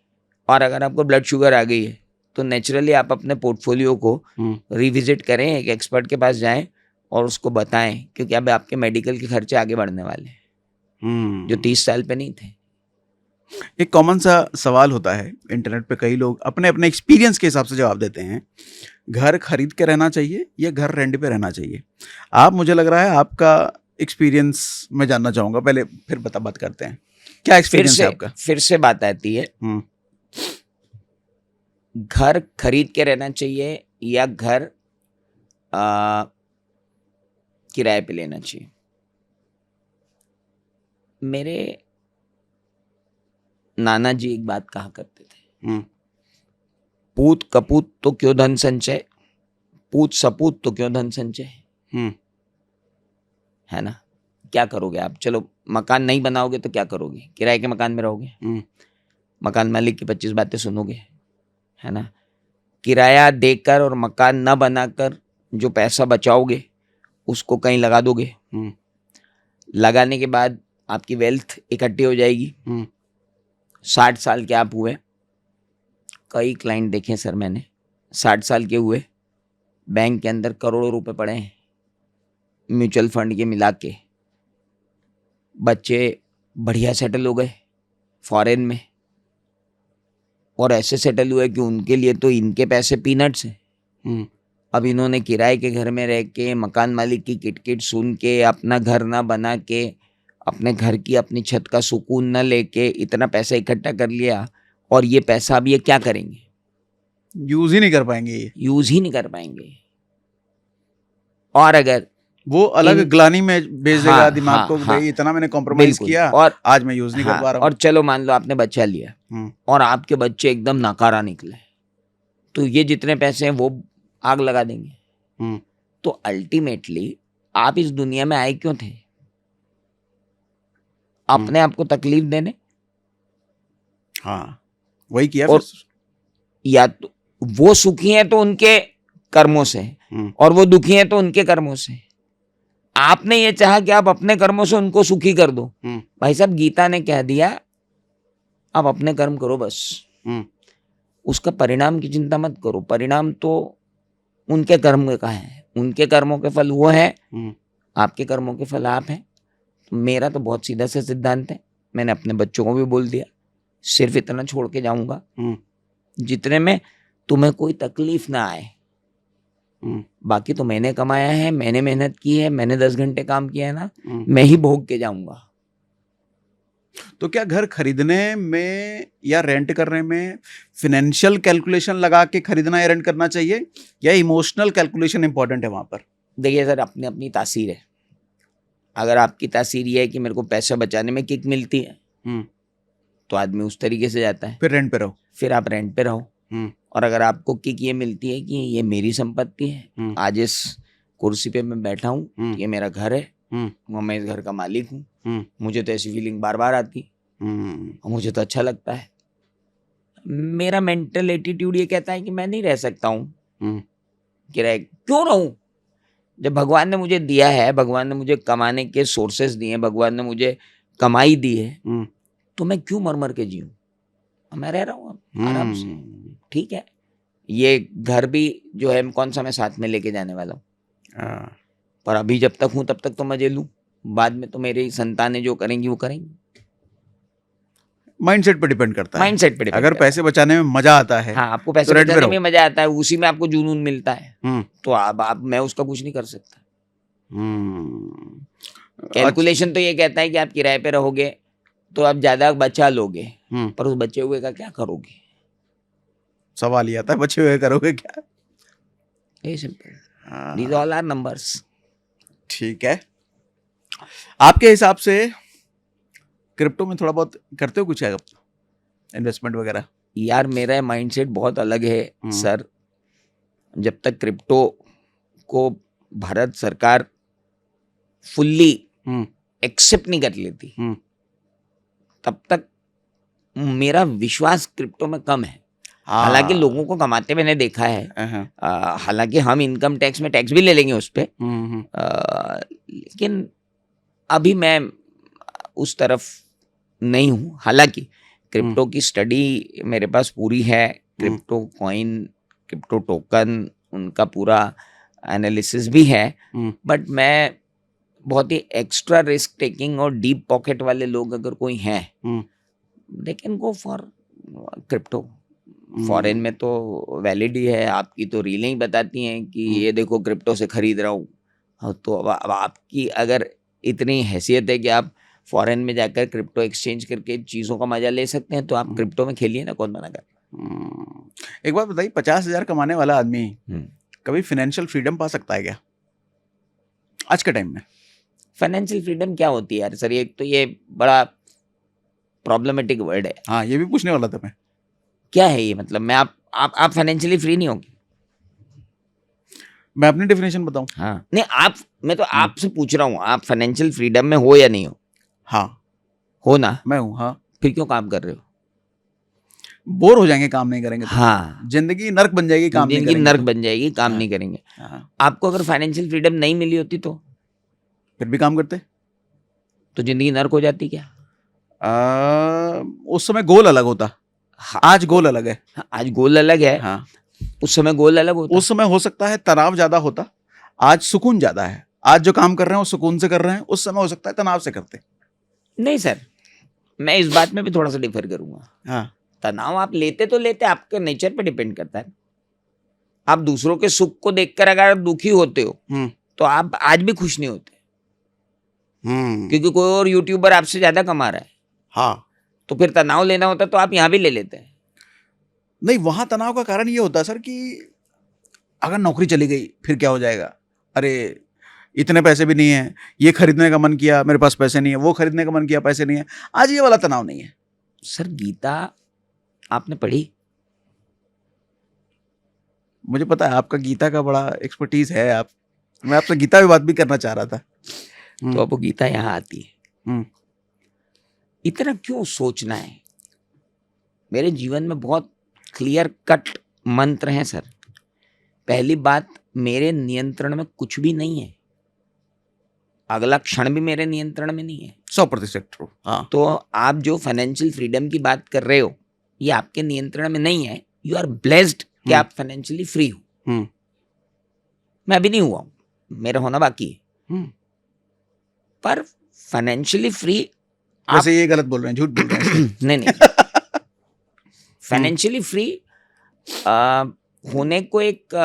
B: और अगर आपको ब्लड शुगर आ गई है, तो नेचुरली आप अपने पोर्टफोलियो को रिविजिट करें, एक एक्सपर्ट के पास जाएं और उसको बताएं, क्योंकि अब आपके मेडिकल के खर्चे आगे बढ़ने वाले हैं जो 30 साल पे नहीं थे।
A: एक कॉमन सा सवाल होता है इंटरनेट पे, कई लोग अपने अपने एक्सपीरियंस के हिसाब से जवाब देते हैं, घर खरीद के रहना चाहिए या घर रेंट पे रहना चाहिए? आप, मुझे लग रहा है आपका एक्सपीरियंस मैं जानना चाहूँगा पहले, फिर बात करते हैं। क्या एक्सपीरियंस है आपका?
B: फिर से बात आती है, घर खरीद के रहना चाहिए या घर किराए पे लेना चाहिए? मेरे नाना जी एक बात कहा करते थे, पूत कपूत तो क्यों धन संचय, पूत सपूत तो क्यों धन संचय। है ना? क्या करोगे आप? चलो मकान नहीं बनाओगे तो क्या करोगे? किराए के मकान में रहोगे, मकान मालिक की 25 बातें सुनोगे, है ना? किराया देकर और मकान न बनाकर जो पैसा बचाओगे उसको कहीं लगा दोगे, लगाने के बाद आपकी वेल्थ इकट्ठी हो जाएगी। 60 साल के आप हुए, कई क्लाइंट देखे सर मैंने, 60 साल के हुए, बैंक के अंदर करोड़ों रुपए पड़े हैं म्यूचुअल फंड के मिला के, बच्चे बढ़िया सेटल हो गए फॉरेन में, और ऐसे सेटल हुए कि उनके लिए तो इनके पैसे पीनट्स हैं। अब इन्होंने किराए के घर में रह के, मकान मालिक की किटकिट सुन के, अपना घर ना बना के, अपने घर की अपनी छत का सुकून न लेके इतना पैसा इकट्ठा कर लिया, और ये पैसा अब ये क्या करेंगे?
A: यूज ही नहीं कर पाएंगे, ये
B: यूज ही नहीं कर पाएंगे। और अगर
A: वो अलग ग्लानी में भेज देगा दिमाग को, भाई इतना मैंने कॉम्प्रोमाइज
B: बिल्कुल,
A: किया
B: और
A: आज मैं यूज नहीं कर पा रहा हूँ।
B: और चलो मान लो आपने बच्चा लिया और आपके बच्चे एकदम नाकारा निकले, तो ये जितने पैसे हैं वो आग लगा देंगे। तो अल्टीमेटली आप इस दुनिया में आए क्यों थे? अपने आप को तकलीफ देने।
A: हाँ, वही किया।
B: और या तो वो सुखी हैं तो उनके कर्मों से, और वो दुखी हैं तो उनके कर्मों से। आपने ये चाहा कि आप अपने कर्मों से उनको सुखी कर दो। भाई साहब, गीता ने कह दिया आप अपने कर्म करो बस, उसका परिणाम की चिंता मत करो। परिणाम तो उनके कर्म का है, उनके कर्मों के फल वो है, आपके कर्मों के फल आप हैं। मेरा तो बहुत सीधा सा सिद्धांत है, मैंने अपने बच्चों को भी बोल दिया, सिर्फ इतना छोड़ के जाऊंगा जितने में तुम्हें कोई तकलीफ ना आए। बाकी तो मैंने कमाया है, मैंने मेहनत की है, मैंने 10 घंटे काम किया है ना, मैं ही भोग के जाऊंगा।
A: तो क्या घर खरीदने में या रेंट करने में फाइनेंशियल कैलकुलेशन लगा के खरीदना या रेंट करना चाहिए, या इमोशनल कैलकुलेशन इंपॉर्टेंट है वहां पर?
B: देखिए सर, अपनी अपनी तासीर है। अगर आपकी तासीर ये है कि मेरे को पैसा बचाने में किक मिलती है, तो आदमी उस तरीके से जाता है,
A: फिर रेंट पे रहो,
B: फिर आप रेंट पे रहो। और अगर आपको किक ये मिलती है कि ये मेरी संपत्ति है, आज इस कुर्सी पे मैं बैठा हूँ, ये मेरा घर है, मैं इस घर का मालिक हूँ, मुझे तो ऐसी फीलिंग बार बार आती, मुझे तो अच्छा लगता है। मेरा मेंटल एटीट्यूड ये कहता है कि मैं नहीं रह सकता हूँ, किराए क्यों रहूं? जब भगवान ने मुझे दिया है, भगवान ने मुझे कमाने के सोर्सेस दिए हैं, भगवान ने मुझे कमाई दी है, तो मैं क्यों मर मर के जीऊं? मैं रह रहा हूँ आराम से, ठीक है। ये घर भी जो है कौन सा मैं साथ में लेके जाने वाला हूँ, पर अभी जब तक हूँ तब तक तो मजे लूं, बाद में तो मेरी संतानें जो करेंगी वो करेंगी।
A: माइंडसेट पे डिपेंड करता है।
B: माइंडसेट पे डिपेंड
A: अगर पैसे बचाने में मजा आता है,
B: हाँ, आपको पैसे
A: तो
B: बचाने में मजा आता है, उसी में आपको जुनून मिलता है, तो आप मैं उसका कुछ नहीं कर सकता। कैलकुलेशन तो ये कहता है कि आप किराए पे रहोगे तो आप ज्यादा बचा लोगे, पर उस बचे हुए का क्या करोगे?
A: सवाल ये आता है, बचे हुए करोगे क्या?
B: ये simple, these all are numbers.
A: ठीक है, आपके हिसाब से क्रिप्टो में थोड़ा बहुत करते हो कुछ है इन्वेस्टमेंट वगैरह?
B: यार मेरा माइंडसेट बहुत अलग है सर। जब तक क्रिप्टो को भारत सरकार फुल्ली एक्सेप्ट नहीं कर लेती, तब तक मेरा विश्वास क्रिप्टो में कम है। हालांकि लोगों को कमाते मैंने देखा है, हालांकि हम इनकम टैक्स में टैक्स भी ले लेंगे उस पे, लेकिन अभी मैं उस तरफ नहीं हूँ। हालांकि क्रिप्टो की स्टडी मेरे पास पूरी है, क्रिप्टो कॉइन, क्रिप्टो टोकन, उनका पूरा एनालिसिस भी है, बट मैं बहुत ही एक्स्ट्रा रिस्क टेकिंग और डीप पॉकेट वाले लोग अगर कोई हैं, they can go for crypto. Foreign में तो वैलिड ही है, आपकी तो रीलें ही बताती हैं कि ये देखो क्रिप्टो से खरीद रहा हूँ। तो अब आपकी अगर इतनी हैसियत है कि आप फॉरेन में जाकर क्रिप्टो एक्सचेंज करके चीज़ों का मजा ले सकते हैं, तो आप क्रिप्टो में खेलिए ना, कौन मना कर।
A: एक बात बताइए, 50,000 कमाने वाला आदमी कभी फाइनेंशियल फ्रीडम पा सकता है क्या आज के टाइम में?
B: फाइनेंशियल फ्रीडम क्या होती है यार सर? एक तो ये बड़ा प्रॉब्लमेटिक वर्ड है।
A: हाँ, ये भी पूछने वाला था मैं,
B: क्या है ये मतलब? मैं आप फाइनेंशियली फ्री नहीं होंगे?
A: मैं अपनी डेफिनेशन बताऊं?
B: हाँ नहीं आप, मैं तो आपसे पूछ रहा हूँ, आप फाइनेंशियल फ्रीडम में हो या नहीं हो?
A: हाँ
B: हो ना?
A: मैं हूँ। हाँ,
B: फिर क्यों काम कर रहे हो?
A: बोर हो जाएंगे काम नहीं करेंगे तो।
B: हाँ,
A: जिंदगी नर्क बन जाएगी काम नहीं
B: जिंदगी
A: करेंगे
B: नर्क
A: तो।
B: बन जाएगी काम
A: हाँ।
B: नहीं करेंगे।
A: हाँ,
B: आपको अगर फाइनेंशियल फ्रीडम नहीं मिली होती
A: फिर भी काम करते।
B: तो जिंदगी नर्क हो जाती क्या?
A: उस समय गोल अलग होता,
B: हाँ,
A: आज गोल अलग है।
B: हाँ, आज गोल अलग है,
A: हाँ,
B: उस समय गोल अलग होता।
A: उस समय हो सकता है तनाव ज्यादा होता, आज सुकून ज्यादा है। आज जो काम कर रहे हैं वो सुकून से कर रहे हैं, उस समय हो सकता है तनाव से करते।
B: नहीं सर, मैं इस बात में भी थोड़ा सा डिफर करूंगा।
A: हाँ,
B: तनाव आप लेते तो लेते, आपके नेचर पे डिपेंड करता है। आप दूसरों के सुख को देखकर अगर आप दुखी होते हो तो आप आज भी खुश नहीं होते, क्योंकि कोई और यूट्यूबर आपसे ज्यादा कमा रहा है।
A: हाँ,
B: तो फिर तनाव लेना होता तो आप यहाँ भी ले लेते हैं।
A: नहीं वहां तनाव का कारण ये होता है सर कि अगर नौकरी चली गई फिर क्या हो जाएगा, अरे इतने पैसे भी नहीं है, ये खरीदने का मन किया मेरे पास पैसे नहीं है, वो खरीदने का मन किया पैसे नहीं है। आज ये वाला तनाव नहीं है।
B: सर गीता आपने पढ़ी?
A: मुझे पता है आपका गीता का बड़ा एक्सपर्टीज है। आप, मैं आपसे गीता पे बात भी करना चाह रहा था।
B: तो अब वो गीता यहाँ आती है।
A: हम्म,
B: इतना क्यों सोचना है? मेरे जीवन में बहुत क्लियर कट मंत्र हैं सर। पहली बात, मेरे नियंत्रण में कुछ भी नहीं है, अगला क्षण भी मेरे नियंत्रण में नहीं है।
A: 100% ट्रू। हाँ,
B: तो आप जो फाइनेंशियल फ्रीडम की बात कर रहे हो ये आपके नियंत्रण में नहीं है। यू आर ब्लेस्ड कि आप फाइनेंशियली फ्री हो। मैं अभी नहीं हुआ हूं, मेरा होना बाकी है। पर फाइनेंशियली फ्री
A: वैसे ये गलत बोल रहे हैं, झूठ बोल रहे हैं।
B: नहीं नहीं, फाइनेंशियली फ्री होने को एक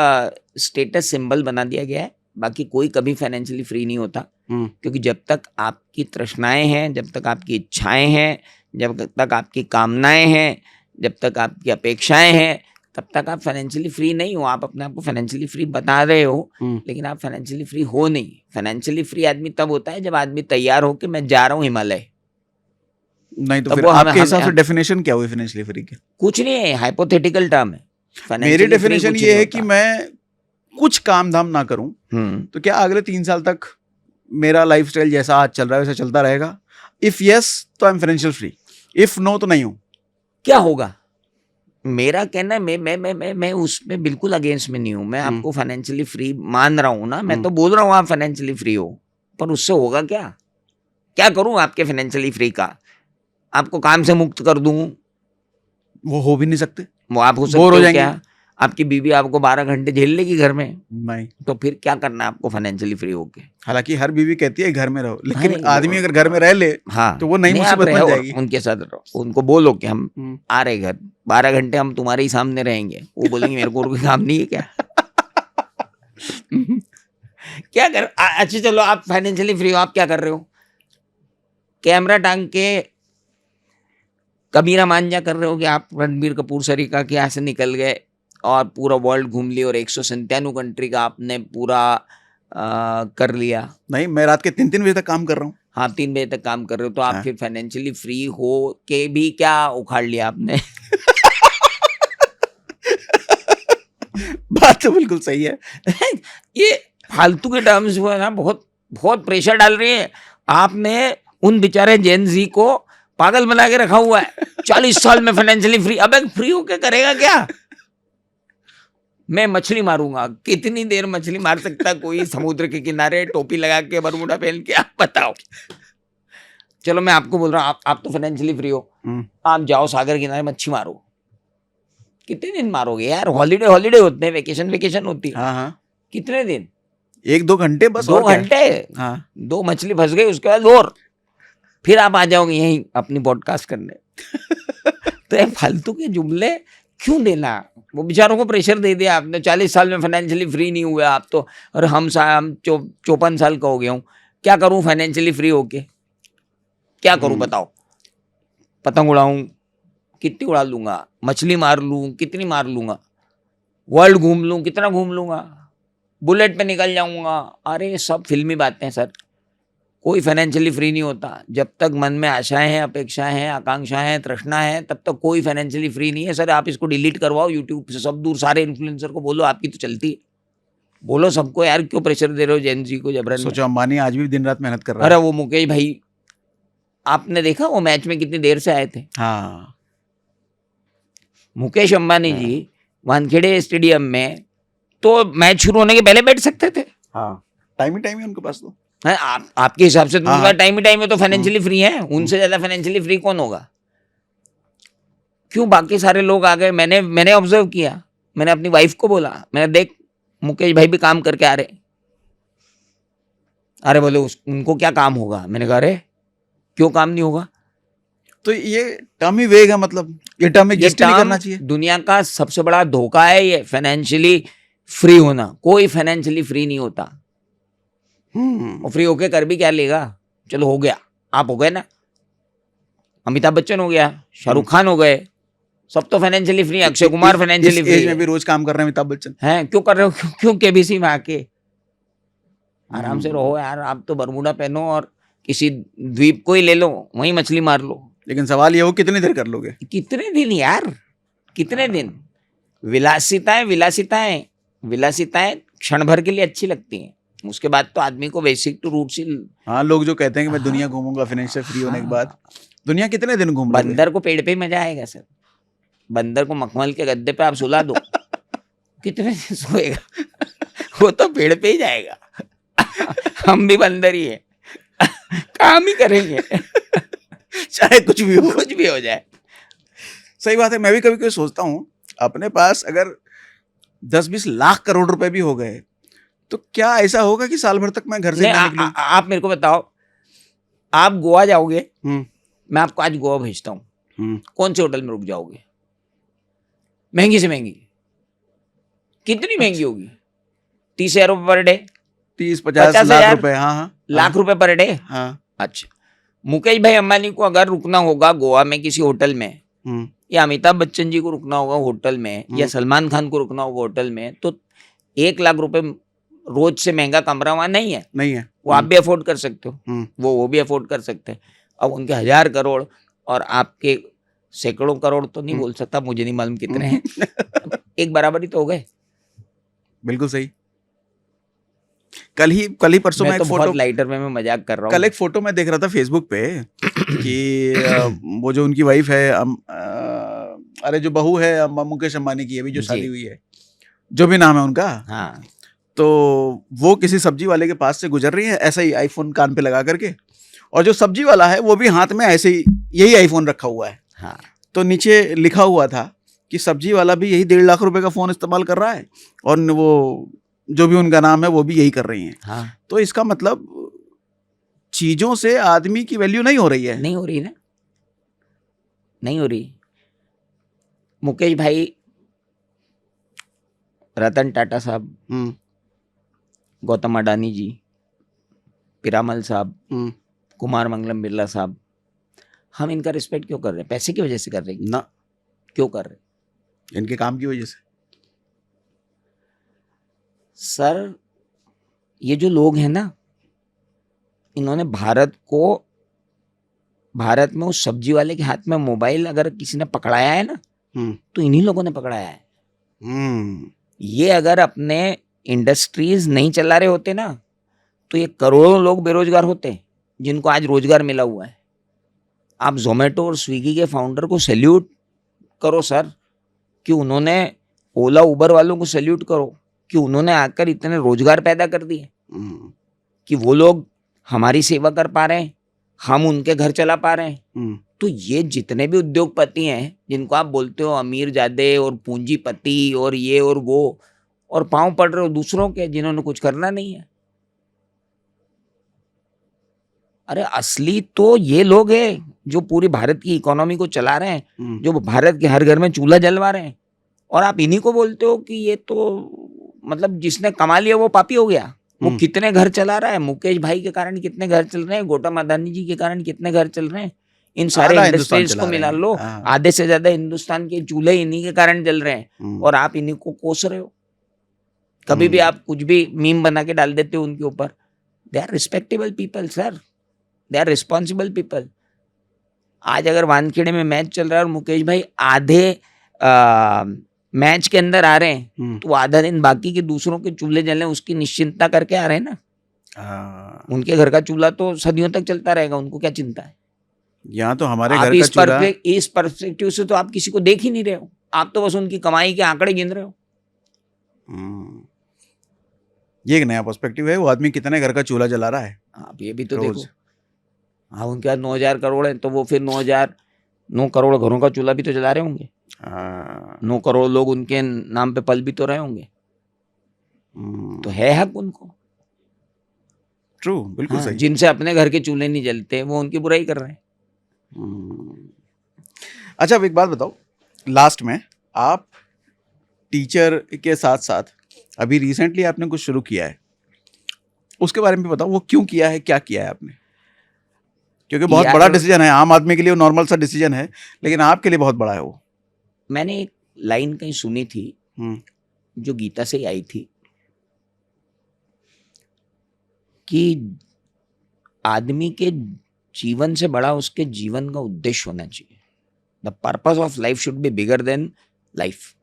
B: स्टेटस सिंबल बना दिया गया है। बाकी कोई कभी फाइनेंशियली फ्री नहीं होता, क्योंकि जब तक आपकी तृष्णाएं हैं, जब तक आपकी इच्छाएं हैं, जब तक आपकी कामनाएं हैं, जब तक आपकी अपेक्षाएं हैं, तब तक आप फाइनेंशियली फ्री नहीं हो। आप अपने आप को फाइनेंशियली फ्री बता रहे हो, लेकिन आप फाइनेंशियली फ्री हो नहीं। फाइनेंशियली फ्री आदमी तब होता है जब आदमी तैयार हो कि मैं जा रहा हूँ हिमालय।
A: नहीं तो
B: तब
A: फिर
B: वो
A: आपके हिसाब से डेफिनेशन क्या हुई फाइनेंशियली फ्री की?
B: कुछ नहीं है, हाइपोथेटिकल टर्म है।
A: मेरी
B: Financially free
A: डेफिनेशन
B: कुछ
A: ये
B: नहीं
A: है कि
B: होता।
A: मैं कुछ काम धाम ना करूं तो क्या अगले 3 साल तक मेरा लाइफस्टाइल जैसा आज चल रहा है वैसा चलता रहेगा? इफ यस तो I am financial free, if no तो नहीं हूं।
B: क्या होगा? मेरा कहना है, मैं उसमें बिल्कुल अगेंस्ट में नहीं हूं। मैं आपको फाइनेंशियली फ्री मान रहा हूं ना, मैं तो बोल रहा हूं आप फाइनेंशियली फ्री हो, पर उससे होगा क्या? क्या करूं आपके फाइनेंशियली फ्री का? आपको काम से मुक्त कर दूं?
A: वो हो भी नहीं सकते,
B: वो आप हो
A: बोर
B: सकते
A: हो
B: हो
A: जाएंगे।
B: क्या? आपकी बीवी आपको 12 घंटे झेल लेगी घर में,
A: नहीं।
B: तो फिर क्या करना है आपको फाइनेंशियली फ्री होके?
A: हालांकि हर बीवी कहती है घर में रहो, लेकिन
B: नहीं,
A: आदमी अगर घर में रह ले
B: हाँ
A: तो वो नई
B: नहीं, आप
A: मुसीबत बन
B: रहो,
A: जाएगी।
B: उनके साथ रहो, उनको बोलो कि हम आ रहे घर, 12 घंटे हम तुम्हारे ही सामने रहेंगे। वो बोलेंगे मेरे को और कोई काम नहीं है क्या? क्या कर अच्छा चलो, आप फाइनेंशियली फ्री हो, आप क्या कर रहे हो? कैमरा टांग के कबीरा मांझा कर रहे हो कि आप रणबीर कपूर सरीका के यहाँ से निकल गए और पूरा वर्ल्ड घूम लिया और 197 कंट्री का आपने पूरा कर लिया।
A: नहीं, मैं रात के 3-3 बजे तक काम कर रहा हूँ।
B: हाँ, 3 बजे तक काम कर रहे हो, तो आप
A: हाँ।
B: फिर फाइनेंशियली फ्री हो के भी क्या उखाड़ लिया आपने?
A: बात तो बिल्कुल सही है।
B: ये फालतू के टर्म्स जो है ना, बहुत बहुत प्रेशर डाल रही है। आपने उन बेचारे जेन जी को पागल बना के रखा हुआ है। 40 साल में फाइनेंशियली फ्री। अबे फ्री होके करेगा क्या? मैं मछली मारूंगा। कितनी देर मछली मार सकता कोई समुद्र के किनारे टोपी लगा के बरमूडा पहन के? आप बताओ। चलो मैं आपको बोल रहा हूँ, आप तो फाइनेंशियली फ्री हो, आप जाओ सागर किनारे मच्छी मारो। कितने दिन मारोगे यार? हॉलीडे हॉलीडे होते हैं, वेकेशन वेकेशन होती है।
A: हाँ हाँ,
B: कितने दिन?
A: 1-2 घंटे बस।
B: 2
A: और क्या?
B: घंटे।
A: हाँ,
B: 2 मछली फंस गई, उसके बाद और फिर आप आ जाओगे यहीं अपनी पॉडकास्ट करने। तो ये फालतू के जुमले क्यों देना? वो बेचारों को प्रेशर दे दिया आपने। 40 साल में फाइनेंशियली फ्री नहीं हुए आप तो, और हम 54 साल का हो गया हूँ। क्या करूँ फाइनेंशियली फ्री होके? क्या करूँ बताओ? पतंग उड़ाऊं? कितनी उड़ा लूंगा? मछली मार लूं? कितनी मार लूंगा? वर्ल्ड घूम लूं? कितना घूम लूंगा? बुलेट पे निकल जाऊंगा? अरे सब फिल्मी बातें सर। कोई फाइनेंशियली फ्री नहीं होता। जब तक मन में आशाएं हैं, अपेक्षाएं हैं, आकांक्षाएं हैं, तृष्णा है, तब तक कोई फाइनेंशियली फ्री नहीं है सर। आप इसको डिलीट करवाओ यूट्यूब से सब दूर। सारे इन्फ्लुएंसर को बोलो आपकी तो चलती है। बोलो सबको यार, क्यों प्रेशर दे रहे हो जेनजी को जबरन में?
A: सोचो अंबानी आज भी दिन रात मेहनत कर रहा
B: अरे
A: है।
B: वो मुकेश भाई, आपने देखा वो मैच में कितनी देर से आए थे?
A: हाँ
B: मुकेश अंबानी जी वानखेड़े स्टेडियम में तो मैच शुरू होने के पहले बैठ सकते थे।
A: हाँ, टाइम ही उनके पास तो।
B: हैं, आपके हिसाब से तो
A: हाँ,
B: उनका
A: हाँ।
B: टाइम ही टाइम है, तो फाइनेंशियली फ्री है। उनसे ज्यादा फाइनेंशियली फ्री कौन होगा? क्यों बाकी सारे लोग आ गए? मैंने ऑब्जर्व किया, मैंने अपनी वाइफ को बोला, मैंने देख मुकेश भाई भी काम करके आ रहे। अरे बोले उनको क्या काम होगा? मैंने कहा अरे क्यों काम नहीं होगा?
A: तो ये टर्म ही वेग है, मतलब ये टर्म
B: ये
A: एग्जिस्ट नहीं
B: टर्म
A: करना चाहिए।
B: दुनिया का सबसे बड़ा धोखा है ये, फाइनेंशियली फ्री होना। कोई फाइनेंशियली फ्री नहीं होता। और फ्री होके कर भी क्या लेगा? चलो हो गया, आप हो गए ना, अमिताभ बच्चन हो गया, शाहरुख खान हो गए, सब तो financially free. Akshay Kumar financially
A: इस
B: फ्री
A: एज में भी रोज काम कर रहे हैं अमिताभ बच्चन।
B: हैं। क्यों कर रहे हो? क्यों केबीसी में आके आराम से रहो यार। आप तो बरमूडा पहनो और किसी द्वीप को ही ले लो, वहीं मछली मार लो।
A: लेकिन सवाल ये हो कितनी देर कर लोगे?
B: कितने दिन यार, कितने दिन? विलासिताएं विलासिताएं विलासिताएं क्षण भर के लिए अच्छी लगती हैं, उसके बाद तो आदमी को बेसिक टू रूट से।
A: हाँ, लोग जो कहते हैं कि मैं दुनिया घूमूंगा फाइनेंशियल फ्री होने के बाद, दुनिया कितने दिन घूम लोगे?
B: बंदर को पेड़ पे ही मजा आएगा सर। बंदर को मखमल के गद्दे पे आप सुला दो, कितने दिन सोएगा? वो तो पेड़ पे ही जाएगा। हम भी बंदर ही है, काम ही करेंगे।
A: चाहे कुछ भी हो।
B: कुछ भी हो जाए।
A: सही बात है। मैं भी कभी कभी सोचता हूँ, अपने पास अगर 10-20 लाख करोड़ रुपए भी हो गए तो क्या ऐसा होगा कि साल भर तक मैं घर से
B: नहीं,
A: ना निकलूं?
B: आप मेरे को बताओ, आप गोवा जाओगे,
A: हम्म,
B: मैं आपको आज गोवा भेजता हूँ,
A: हम्म।
B: कौन से होटल में रुक जाओगे? महंगी से महंगी कितनी महंगी होगी? 30,000 रुपये पर डे,
A: 30-50
B: 50,000
A: लाख रुपए। हाँ हाँ
B: लाख रुपए पर डे।
A: हाँ।
B: अच्छा, मुकेश भाई अंबानी को अगर रुकना होगा गोवा में किसी होटल में,
A: हम्म,
B: या अमिताभ बच्चन जी को रुकना होगा होटल में, या सलमान खान को रुकना होगा होटल में, तो 1 लाख रुपए रोज से महंगा कमरा वहां नहीं है।
A: नहीं है।
B: वो आप भी अफोर्ड कर सकते हो,
A: हम्म,
B: वो भी अफोर्ड कर सकते हैं। अब उनके 1000 करोड़ और आपके सैकड़ों करोड़ तो नहीं बोल सकता, मुझे नहीं मालूम कितने हैं। एक बराबरी तो हो गए।
A: बिल्कुल सही। कल ही परसों
B: मैं
A: मैं
B: तो
A: एक फोटो,
B: बहुत लाइटर में मैं मजाक कर रहा
A: कल
B: हूँ।
A: एक फोटो मैं देख रहा था फेसबुक पे कि वो जो उनकी वाइफ है, अरे जो बहू है मुकेश अंबानी की, अभी जो
B: जी।
A: शादी हुई है, जो भी नाम है उनका,
B: हाँ,
A: तो वो किसी सब्जी वाले के पास से गुजर रही है ऐसा ही आईफोन कान पे लगा करके, और जो सब्जी वाला है वो भी हाथ में ऐसे ही यही आईफोन रखा हुआ है।
B: हाँ,
A: तो नीचे लिखा हुआ था कि सब्जी वाला भी यही 1.5 लाख रुपए का फोन इस्तेमाल कर रहा है, और वो जो भी उनका नाम है वो भी यही कर रही हैं।
B: हाँ।
A: तो इसका मतलब चीजों से आदमी की वैल्यू नहीं हो रही है।
B: नहीं हो रही ना, नहीं हो रही। मुकेश भाई, रतन टाटा साहब,
A: हम्म,
B: गौतम अडानी जी, पीरामल साहब,
A: हम्म,
B: कुमार मंगलम बिरला साहब, हम इनका रिस्पेक्ट क्यों कर रहे हैं? पैसे की वजह से कर रहे हैं?
A: ना,
B: क्यों कर रहे हैं?
A: इनके काम की वजह से।
B: सर, ये जो लोग हैं ना, इन्होंने भारत में उस सब्जी वाले के हाथ में मोबाइल अगर किसी ने पकड़ाया है ना, तो इन्हीं लोगों ने पकड़ाया है। ये अगर अपने इंडस्ट्रीज नहीं चला रहे होते ना, तो ये करोड़ों लोग बेरोजगार होते जिनको आज रोजगार मिला हुआ है। आप जोमेटो और स्विगी के फाउंडर को सैल्यूट करो सर, कि उन्होंने, ओला उबर वालों को सैल्यूट करो कि उन्होंने आकर इतने रोजगार पैदा कर दिए कि वो लोग हमारी सेवा कर पा रहे हैं, हम उनके घर चला पा रहे हैं। तो ये जितने भी उद्योगपति हैं जिनको आप बोलते हो अमीर जादे और पूंजीपति और ये और वो, और पांव पड़ रहे हो दूसरों के जिन्होंने कुछ करना नहीं है। अरे असली तो ये लोग हैं जो पूरी भारत की इकोनॉमी को चला रहे हैं, जो भारत के हर घर में चूल्हा जलवा रहे हैं, और आप इन्हीं को बोलते हो कि ये तो मतलब जिसने कमा लिया वो पापी हो गया। वो कितने घर चला रहा है? मुकेश भाई के कारण कितने घर चल रहे हैं, गौतम अडानी जी के कारण कितने घर चल रहे हैं, इन सारे इंडस्ट्रीज को मिला लो, आधे से ज्यादा हिंदुस्तान के चूल्हे इन्हीं के कारण जल रहे हैं, और आप इन्हीं को कोस रहे हो। कभी भी आप कुछ भी मीम बना के डाल देते हो उनके ऊपर। They are respectable people sir, they are responsible people. आज अगर वानखेड़े में मैच चल रहा है और मुकेश भाई आधे मैच के अंदर आ रहे हैं
A: हम्म,
B: तो वो आधा दिन बाकी के दूसरों के चूल्हे जले उसकी निश्चिंतता करके आ रहे हैं ना।
A: हाँ,
B: उनके घर का चूल्हा तो सदियों तक चलता रहेगा, उनको क्या चिंता है।
A: यहाँ तो हमारे
B: आप
A: घर का चूल्हा।
B: इस पर्सपेक्टिव से तो आप किसी को देख ही नहीं रहे हो, आप तो बस उनकी कमाई के आंकड़े गिन रहे हो।
A: हम्म, ये एक नया पर्सपेक्टिव है। वो आदमी कितने घर का चूल्हा जला रहा है
B: आप ये भी तो
A: रोज।
B: देखो। हाँ, उनके पास 9,000 करोड़ है तो वो फिर 9 करोड़ घरों का चूल्हा भी तो जला रहे होंगे।
A: हाँ,
B: 9 करोड़ लोग उनके नाम पे पल भी तो रहे होंगे, तो है हक उनको।
A: ट्रू, बिल्कुल
B: हाँ,
A: सही।
B: जिनसे अपने घर के चूल्हे नहीं जलते वो उनकी बुराई कर रहे हैं।
A: हम्म। अच्छा, अब एक बात बताओ, लास्ट में, आप टीचर के साथ साथ अभी रिसेंटली आपने कुछ शुरू किया है, उसके बारे में भी बताओ। वो क्यों किया है, क्या किया है आपने? क्योंकि बहुत
B: यार,
A: बड़ा डिसीजन है। आम आदमी के लिए नॉर्मल सा डिसीजन है, लेकिन आपके लिए बहुत बड़ा है वो।
B: मैंने एक लाइन कहीं सुनी थी
A: हम्म,
B: जो गीता से ही आई थी कि आदमी के जीवन से बड़ा उसके जीवन का उद्देश्य होना चाहिए। The purpose of life should be bigger than life.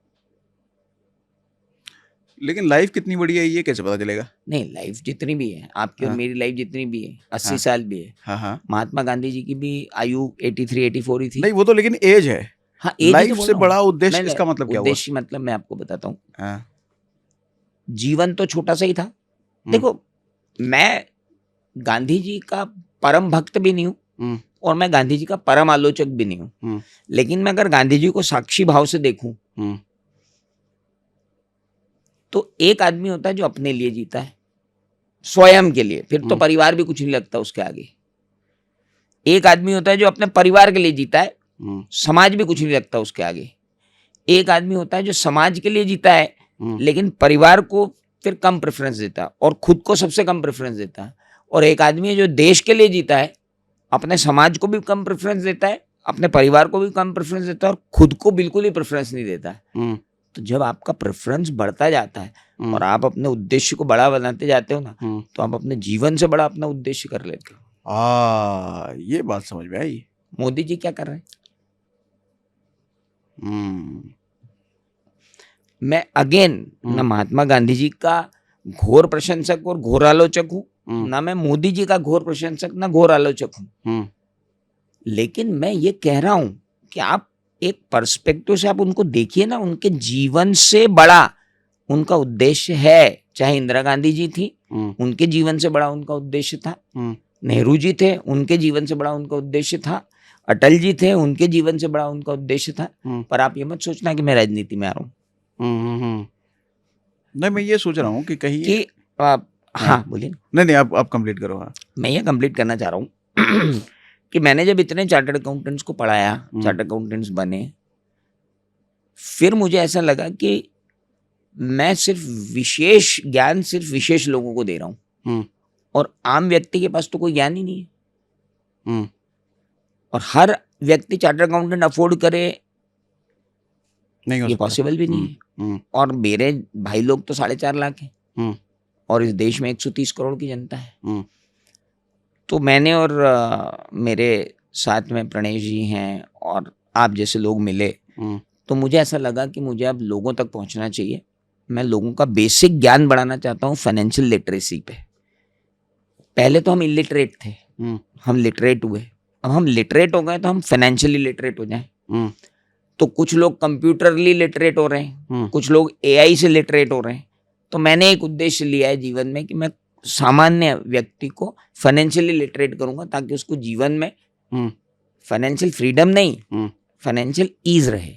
A: लेकिन लाइफ कितनी बड़ी है ये कैसे पता चलेगा?
B: नहीं, लाइफ जितनी भी है, आपकी और
A: हाँ।
B: मेरी लाइफ जितनी भी है, 80
A: हाँ।
B: साल भी है,
A: हाँ, हाँ,
B: महात्मा गांधी जी की भी आयु 83 84 ही थी।
A: नहीं वो तो, लेकिन एज है।
B: हाँ, एज ही तो
A: लाइफ
B: बोल
A: से
B: रहा हूँ।
A: बड़ा उद्देश्य,
B: नहीं,
A: इसका मतलब क्या हुआ?
B: उद्देश्य मतलब मैं आपको बताता हूँ,
A: हाँ,
B: जीवन तो छोटा सा ही था। देखो, मैं गांधी जी का परम भक्त भी नहीं हूँ
A: हम्म,
B: और मैं गांधी जी का परम आलोचक भी नहीं हूँ,
A: हम्म,
B: लेकिन मैं अगर गांधी जी को साक्षी भाव से देखूं
A: हम्म,
B: तो एक आदमी होता है जो अपने लिए जीता है, स्वयं के लिए, फिर तो
A: हम्म।
B: परिवार भी कुछ नहीं लगता उसके आगे। एक आदमी होता है जो अपने परिवार के लिए जीता है, समाज भी कुछ नहीं लगता उसके आगे। एक आदमी होता है जो समाज के लिए जीता है लेकिन परिवार को फिर कम प्रेफरेंस देता है और खुद को सबसे कम प्रेफरेंस देता है। और एक आदमी है जो देश के लिए जीता है, अपने समाज को भी कम प्रेफरेंस देता है, अपने परिवार को भी कम प्रेफरेंस देता है और खुद को बिल्कुल ही प्रेफरेंस नहीं देता है। तो जब आपका प्रेफरेंस बढ़ता जाता है और आप अपने उद्देश्य को बड़ा बनाते जाते हो ना, तो आप अपने जीवन से बड़ा अपना उद्देश्य कर लेते हो।
A: ये बात समझ में आई।
B: मोदी जी क्या कर रहे हैं? मैं अगेन ना महात्मा गांधी जी का घोर प्रशंसक और घोर आलोचक हूं, ना मैं मोदी जी का घोर प्रशंसक ना घोर आलोचक हूं, लेकिन मैं ये कह रहा हूं कि आप एक पर्सपेक्टिव से आप उनको देखिए ना, उनके जीवन से बड़ा उनका उद्देश्य है। चाहे इंदिरा गांधी जी थी, उनके जीवन से बड़ा उनका उद्देश्य था। नेहरू जी थे, उनके जीवन से बड़ा उनका उद्देश्य था। अटल जी थे, उनके जीवन से बड़ा उनका उद्देश्य था। पर आप ये मत सोचना कि मैं राजनीति में आ रहा हूँ।
A: नहीं, मैं ये सोच रहा हूँ कि कहीं
B: कि हाँ बोलिए।
A: नहीं, आप कंप्लीट करो। हाँ,
B: मैं ये कंप्लीट करना चाह रहा हूँ कि मैंने जब इतने चार्टर्ड अकाउंटेंट्स को पढ़ाया, चार्टर्ड अकाउंटेंट्स बने, फिर मुझे ऐसा लगा कि मैं सिर्फ विशेष ज्ञान सिर्फ विशेष लोगों को दे रहा हूँ और आम व्यक्ति के पास तो कोई ज्ञान ही नहीं है। और हर व्यक्ति चार्टर्ड अकाउंटेंट अफोर्ड करे
A: नहीं हो
B: ये
A: सकता।
B: पॉसिबल भी नहीं है। और मेरे भाई लोग तो 4.5 लाख हैं और इस देश में 130 करोड़ की जनता है। तो मैंने और मेरे साथ में प्रणेश जी हैं और आप जैसे लोग मिले, तो मुझे ऐसा लगा कि मुझे अब लोगों तक पहुंचना चाहिए। मैं लोगों का बेसिक ज्ञान बढ़ाना चाहता हूँ फाइनेंशियल लिटरेसी पे। पहले तो हम इलिटरेट थे, हम लिटरेट हुए, अब हम लिटरेट हो गए तो हम फाइनेंशियली लिटरेट हो जाएं। तो कुछ लोग कंप्यूटरली लिटरेट हो रहे हैं, कुछ लोग एआई से लिटरेट हो रहे हैं। तो मैंने एक उद्देश्य लिया है जीवन में कि मैं सामान्य व्यक्ति को फाइनेंशियली लिटरेट करूंगा ताकि उसको जीवन में फाइनेंशियल फ्रीडम नहीं, फाइनेंशियल ईज रहे।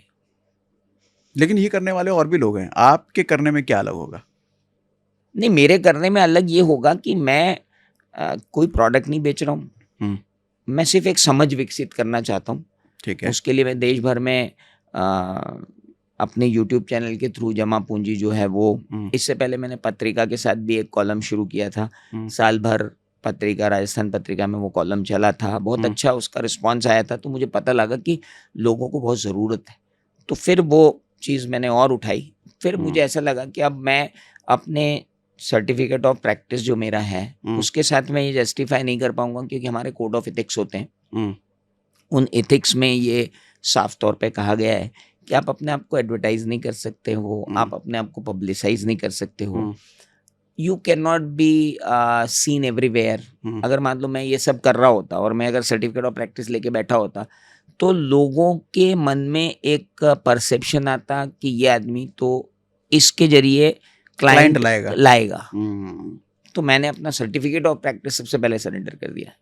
A: लेकिन ये करने वाले और भी लोग हैं, आपके करने में क्या अलग होगा?
B: नहीं, मेरे करने में अलग ये होगा कि मैं कोई प्रोडक्ट नहीं बेच रहा हूँ, मैं सिर्फ एक समझ विकसित करना चाहता हूँ।
A: ठीक है।
B: उसके लिए मैं देश भर में अपने YouTube चैनल के थ्रू जमा पूंजी जो है वो, इससे पहले मैंने पत्रिका के साथ भी एक कॉलम शुरू किया था। साल भर पत्रिका, राजस्थान पत्रिका में वो कॉलम चला था, बहुत अच्छा उसका रिस्पांस आया था। तो मुझे पता लगा कि लोगों को बहुत ज़रूरत है, तो फिर वो चीज़ मैंने और उठाई। फिर मुझे ऐसा लगा कि अब मैं अपने सर्टिफिकेट ऑफ प्रैक्टिस जो मेरा है उसके साथ मैं ये जस्टिफाई नहीं कर पाऊंगा, क्योंकि हमारे कोड ऑफ एथिक्स होते हैं। उन एथिक्स में ये साफ तौर पे कहा गया है कि आप अपने आप को एडवर्टाइज नहीं कर सकते हो, आप अपने आप को पब्लिसाइज नहीं कर सकते हो, you can not be seen everywhere. अगर मान लो मैं ये सब कर रहा होता और मैं अगर सर्टिफिकेट ऑफ प्रैक्टिस लेके बैठा होता तो लोगों के मन में एक परसेप्शन आता कि ये आदमी तो इसके जरिए क्लाइंट लाएगा। तो मैंने अपना सर्टिफिकेट ऑफ प्रैक्टिस सबसे पहले सरेंडर कर दिया।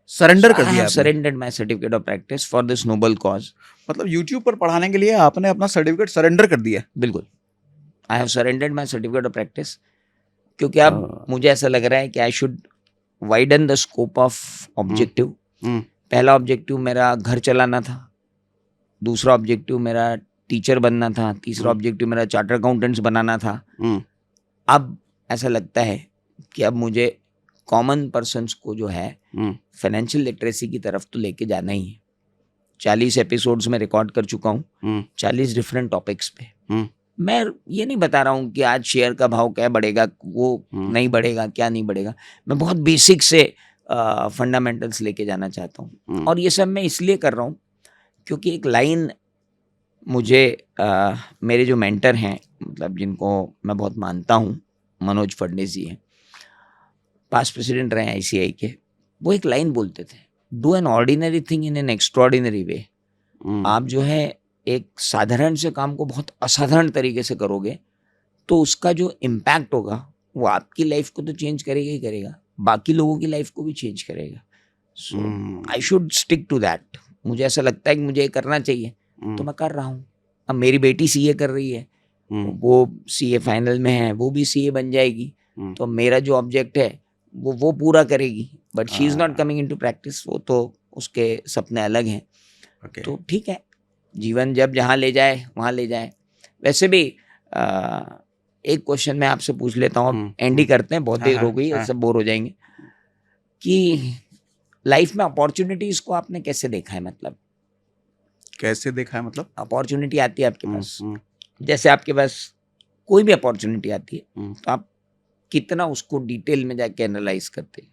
A: सरेंडर कर दिया?
B: Surrendered my certificate of practice for this noble cause.
A: मतलब यूट्यूब पर पढ़ाने के लिए आपने अपना सर्टिफिकेट सरेंडर कर दिया?
B: बिल्कुल, I have surrendered my certificate of practice, क्योंकि अब मुझे ऐसा लग रहा है कि I should widen the scope of objective. पहला ऑब्जेक्टिव मेरा घर चलाना था, दूसरा ऑब्जेक्टिव मेरा टीचर बनना था, तीसरा ऑब्जेक्टिव मेरा चार्टर अकाउंटेंट्स बनाना था। अब ऐसा लगता है कि अब मुझे कॉमन पर्सन्स को जो है फाइनेंशियल लिटरेसी की तरफ तो लेके जाना ही है। 40 एपिसोड्स में रिकॉर्ड कर चुका हूँ 40 डिफरेंट टॉपिक्स पे। मैं ये नहीं बता रहा हूँ कि आज शेयर का भाव क्या बढ़ेगा, वो नहीं बढ़ेगा, क्या नहीं बढ़ेगा। मैं बहुत बेसिक से फंडामेंटल्स लेके जाना चाहता हूँ। और ये सब मैं इसलिए कर रहा हूँ क्योंकि एक लाइन मुझे मेरे जो मेंटर हैं, मतलब जिनको मैं बहुत मानता हूँ, मनोज फडणवीस जी हैं, पास्ट प्रेसिडेंट रहे ICI के, वो एक लाइन बोलते थे, do an ordinary thing in an extraordinary way. आप जो है एक साधारण से काम को बहुत असाधारण तरीके से करोगे तो उसका जो इम्पैक्ट होगा वो आपकी लाइफ को तो चेंज करेगा ही करेगा, बाकी लोगों की लाइफ को भी चेंज करेगा। So I should stick to that. मुझे ऐसा लगता है कि मुझे ये करना चाहिए तो मैं कर रहा हूँ। अब मेरी बेटी CA कर रही है, वो CA फाइनल में है, वो भी CA बन जाएगी, तो मेरा जो ऑब्जेक्ट है वो पूरा करेगी, but she is not coming into practice. वो तो उसके सपने अलग हैं। तो ठीक है, जीवन जब जहाँ ले जाए वहाँ ले जाए। वैसे भी एक क्वेश्चन मैं आपसे पूछ लेता हूँ, अब एंड ही करते हैं, बहुत देर हो गई, सब बोर हो जाएंगे, कि लाइफ में अपॉर्चुनिटीज को आपने कैसे देखा है? मतलब
A: कैसे देखा है? मतलब
B: अपॉर्चुनिटी आती है आपके पास, जैसे आपके पास कोई भी अपॉर्चुनिटी आती है तो आप कितना उसको डिटेल में जाके एनालाइज करते हैं?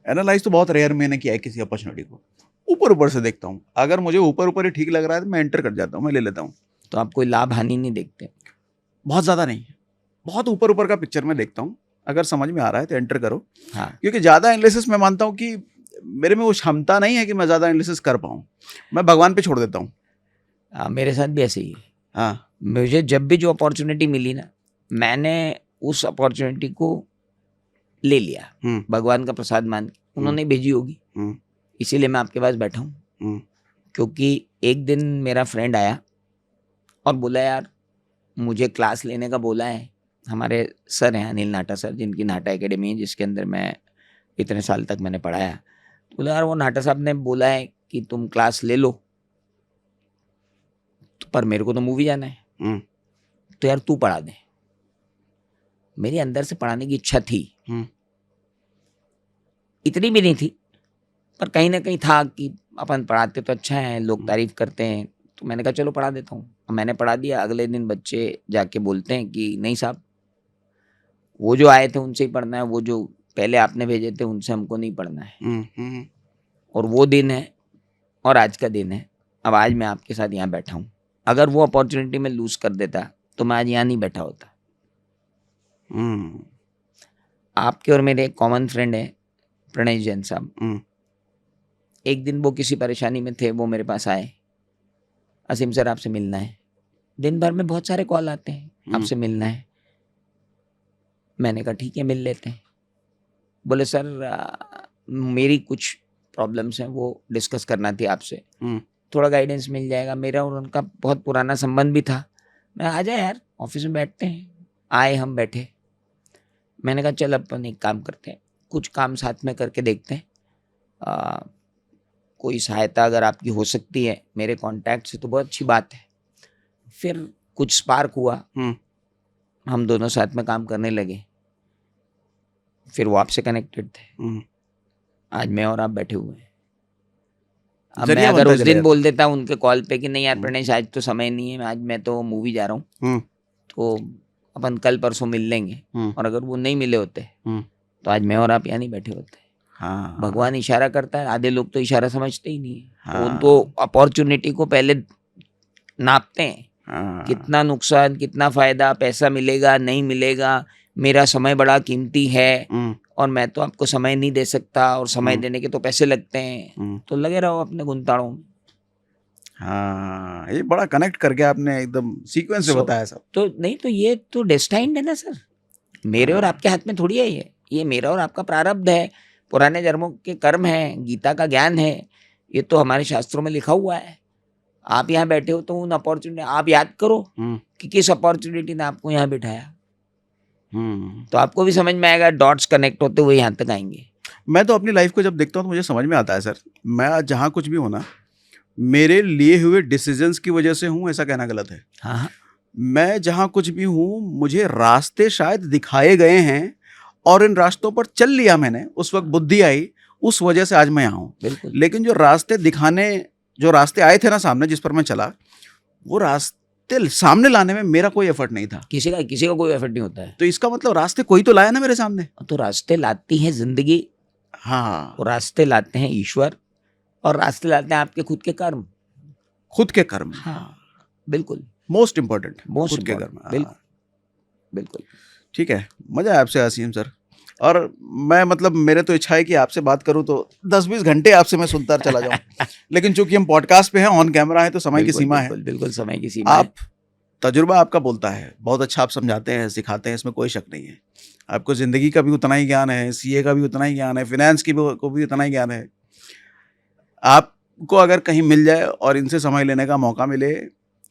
A: एनालाइज तो बहुत रेयर मैंने किया है किसी अपॉर्चुनिटी को। ऊपर से देखता हूँ, अगर मुझे ऊपर ही ठीक लग रहा है तो मैं एंटर कर जाता हूँ, मैं ले लेता हूँ।
B: तो आप कोई लाभ हानि नहीं देखते?
A: बहुत ज़्यादा नहीं, बहुत ऊपर का पिक्चर में देखता हूँ। अगर समझ में आ रहा है तो एंटर करो।
B: हाँ,
A: क्योंकि ज़्यादा एनालिसिस मैं मानता हूँ कि मेरे में वो क्षमता नहीं है कि मैं ज़्यादा एनालिसिस कर पाऊँ, मैं भगवान पे छोड़ देता हूँ।
B: मेरे साथ भी ऐसे ही है।
A: हाँ,
B: मुझे जब भी जो अपॉर्चुनिटी मिली ना, मैंने उस अपॉर्चुनिटी को ले लिया, भगवान का प्रसाद मान के। उन्होंने भेजी होगी, इसीलिए मैं आपके पास बैठा हूँ। क्योंकि एक दिन मेरा फ्रेंड आया और बोला, यार मुझे क्लास लेने का बोला है। हमारे सर हैं अनिल नाटा सर, जिनकी नाटा एकेडमी है, जिसके अंदर मैं इतने साल तक मैंने पढ़ाया। बोला, यार वो नाटा साहब ने बोला है कि तुम क्लास ले लो, तो पर मेरे को तो मूवी जाना है, तो यार तू पढ़ा दे। मेरी अंदर से पढ़ाने की इच्छा थी, इतनी भी नहीं थी, पर कहीं ना कहीं था कि अपन पढ़ाते तो अच्छा है, लोग तारीफ करते हैं, तो मैंने कहा चलो पढ़ा देता हूँ। मैंने पढ़ा दिया। अगले दिन बच्चे जाके बोलते हैं कि नहीं साहब, वो जो आए थे उनसे ही पढ़ना है, वो जो पहले आपने भेजे थे उनसे हमको नहीं पढ़ना है। और वो दिन है और आज का दिन है। अब आज मैं आपके साथ यहाँ बैठा हूँ। अगर वो अपॉर्चुनिटी में लूज कर देता तो मैं आज यहाँ नहीं बैठा होता। आपके और मेरे एक कॉमन फ्रेंड है प्रणय जैन साहब। एक दिन वो किसी परेशानी में थे, वो मेरे पास आए, असीम सर आपसे मिलना है। दिन भर में बहुत सारे कॉल आते हैं, आपसे मिलना है। मैंने कहा ठीक है, मिल लेते हैं। बोले सर मेरी कुछ प्रॉब्लम्स हैं, वो डिस्कस करना थी आपसे, थोड़ा गाइडेंस मिल जाएगा। मेरा और उनका बहुत पुराना संबंध भी था। मैं आ जाए यार, ऑफिस में बैठते हैं। आए, हम बैठे। मैंने कहा चल अपन एक काम करते हैं, कुछ काम साथ में करके देखते हैं। कोई सहायता अगर आपकी हो सकती है मेरे कांटेक्ट से तो बहुत अच्छी बात है। फिर कुछ स्पार्क हुआ, हम दोनों साथ में काम करने लगे। फिर वो आपसे कनेक्टेड थे। आज मैं और आप बैठे हुए हैं। अब मैं अगर उस दिन बोल देता उनके कॉल पे कि नहीं यार प्रणेश आज तो समय नहीं है, आज मैं तो मूवी जा रहा हूँ, तो अपन कल परसों मिल लेंगे, और अगर वो नहीं मिले होते तो आज मैं और आप यहाँ नहीं बैठे होते।
A: हाँ,
B: भगवान इशारा करता है, आधे लोग तो इशारा समझते ही नहीं है। वो तो अपॉर्चुनिटी को पहले नापते हैं,
A: हाँ,
B: कितना नुकसान, कितना फायदा, पैसा मिलेगा नहीं मिलेगा, मेरा समय बड़ा कीमती है और मैं तो आपको समय नहीं दे सकता, और समय देने के तो पैसे लगते हैं, तो लगे रहो अपने गुंताड़ों में।
A: हाँ, ये बड़ा कनेक्ट करके आपने एकदम सीक्वेंस से बताया सब।
B: तो नहीं, तो ये तो डेस्टाइन्ड है ना सर, मेरे और आपके हाथ में थोड़ी है ये मेरा और आपका प्रारब्ध है, पुराने जन्मों के कर्म है, गीता का ज्ञान है, ये तो हमारे शास्त्रों में लिखा हुआ है। आप यहाँ बैठे हो तो उन अपॉर्चुनिटी आप याद करो कि किस अपॉर्चुनिटी ने आपको यहाँ बिठाया, तो आपको भी समझ में आएगा, डॉट्स कनेक्ट होते हुए यहाँ तक आएंगे।
A: मैं तो अपनी लाइफ को जब देखता हूँ तो मुझे समझ में आता है सर, मैं आज जहाँ कुछ भी हूँ ना, मेरे लिए हुए डिसीजंस की वजह से हूँ, ऐसा कहना गलत है।
B: हाँ,
A: मैं जहाँ कुछ भी हूँ, मुझे रास्ते शायद दिखाए गए हैं और इन रास्तों पर चल लिया मैंने, उस वक्त बुद्धि आई, उस वजह से आज मैं यहाँ हूँ।
B: बिल्कुल।
A: लेकिन जो रास्ते आए थे ना सामने, जिस पर मैं चला, वो रास्ते सामने लाने में मेरा कोई एफर्ट नहीं था।
B: किसी का कोई एफर्ट नहीं होता है।
A: तो इसका मतलब रास्ते कोई तो लाया ना मेरे सामने।
B: तो रास्ते लाती है जिंदगी,
A: हाँ,
B: और रास्ते लाते हैं ईश्वर, और रास्ते लाते हैं आपके खुद के कर्म।
A: खुद के कर्म,
B: हाँ बिल्कुल,
A: मोस्ट इम्पोर्टेंट,
B: मोस्ट
A: खुद के कर्म।
B: बिल्कुल बिल्कुल।
A: ठीक है, मजा आया आपसे असीम सर, और मैं मतलब मेरे तो इच्छा है कि आपसे बात करूं तो 10-20 घंटे आपसे मैं सुनता चला जाऊं, लेकिन चूंकि हम पॉडकास्ट पे हैं, ऑन कैमरा है, तो समय की सीमा है।
B: बिल्कुल समय की सीमा है।
A: आप तजुर्बा आपका बोलता है, बहुत अच्छा आप समझाते हैं, सिखाते हैं, इसमें कोई शक नहीं है। आपको ज़िंदगी का भी उतना ही ज्ञान है, सीए का भी उतना ही ज्ञान है, फिनेंस को भी उतना ही ज्ञान है। आपको अगर कहीं मिल जाए और इनसे समय लेने का मौका मिले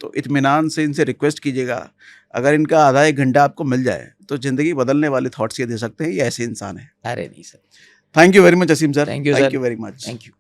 A: तो इत्मीनान से इनसे रिक्वेस्ट कीजिएगा, अगर इनका आधा एक घंटा आपको मिल जाए तो ज़िंदगी बदलने वाले थॉट्स ये दे सकते हैं, ये ऐसे इंसान है।
B: अरे नहीं sir,
A: thank you very much Aseem sir,
B: thank you
A: very much,
B: thank you.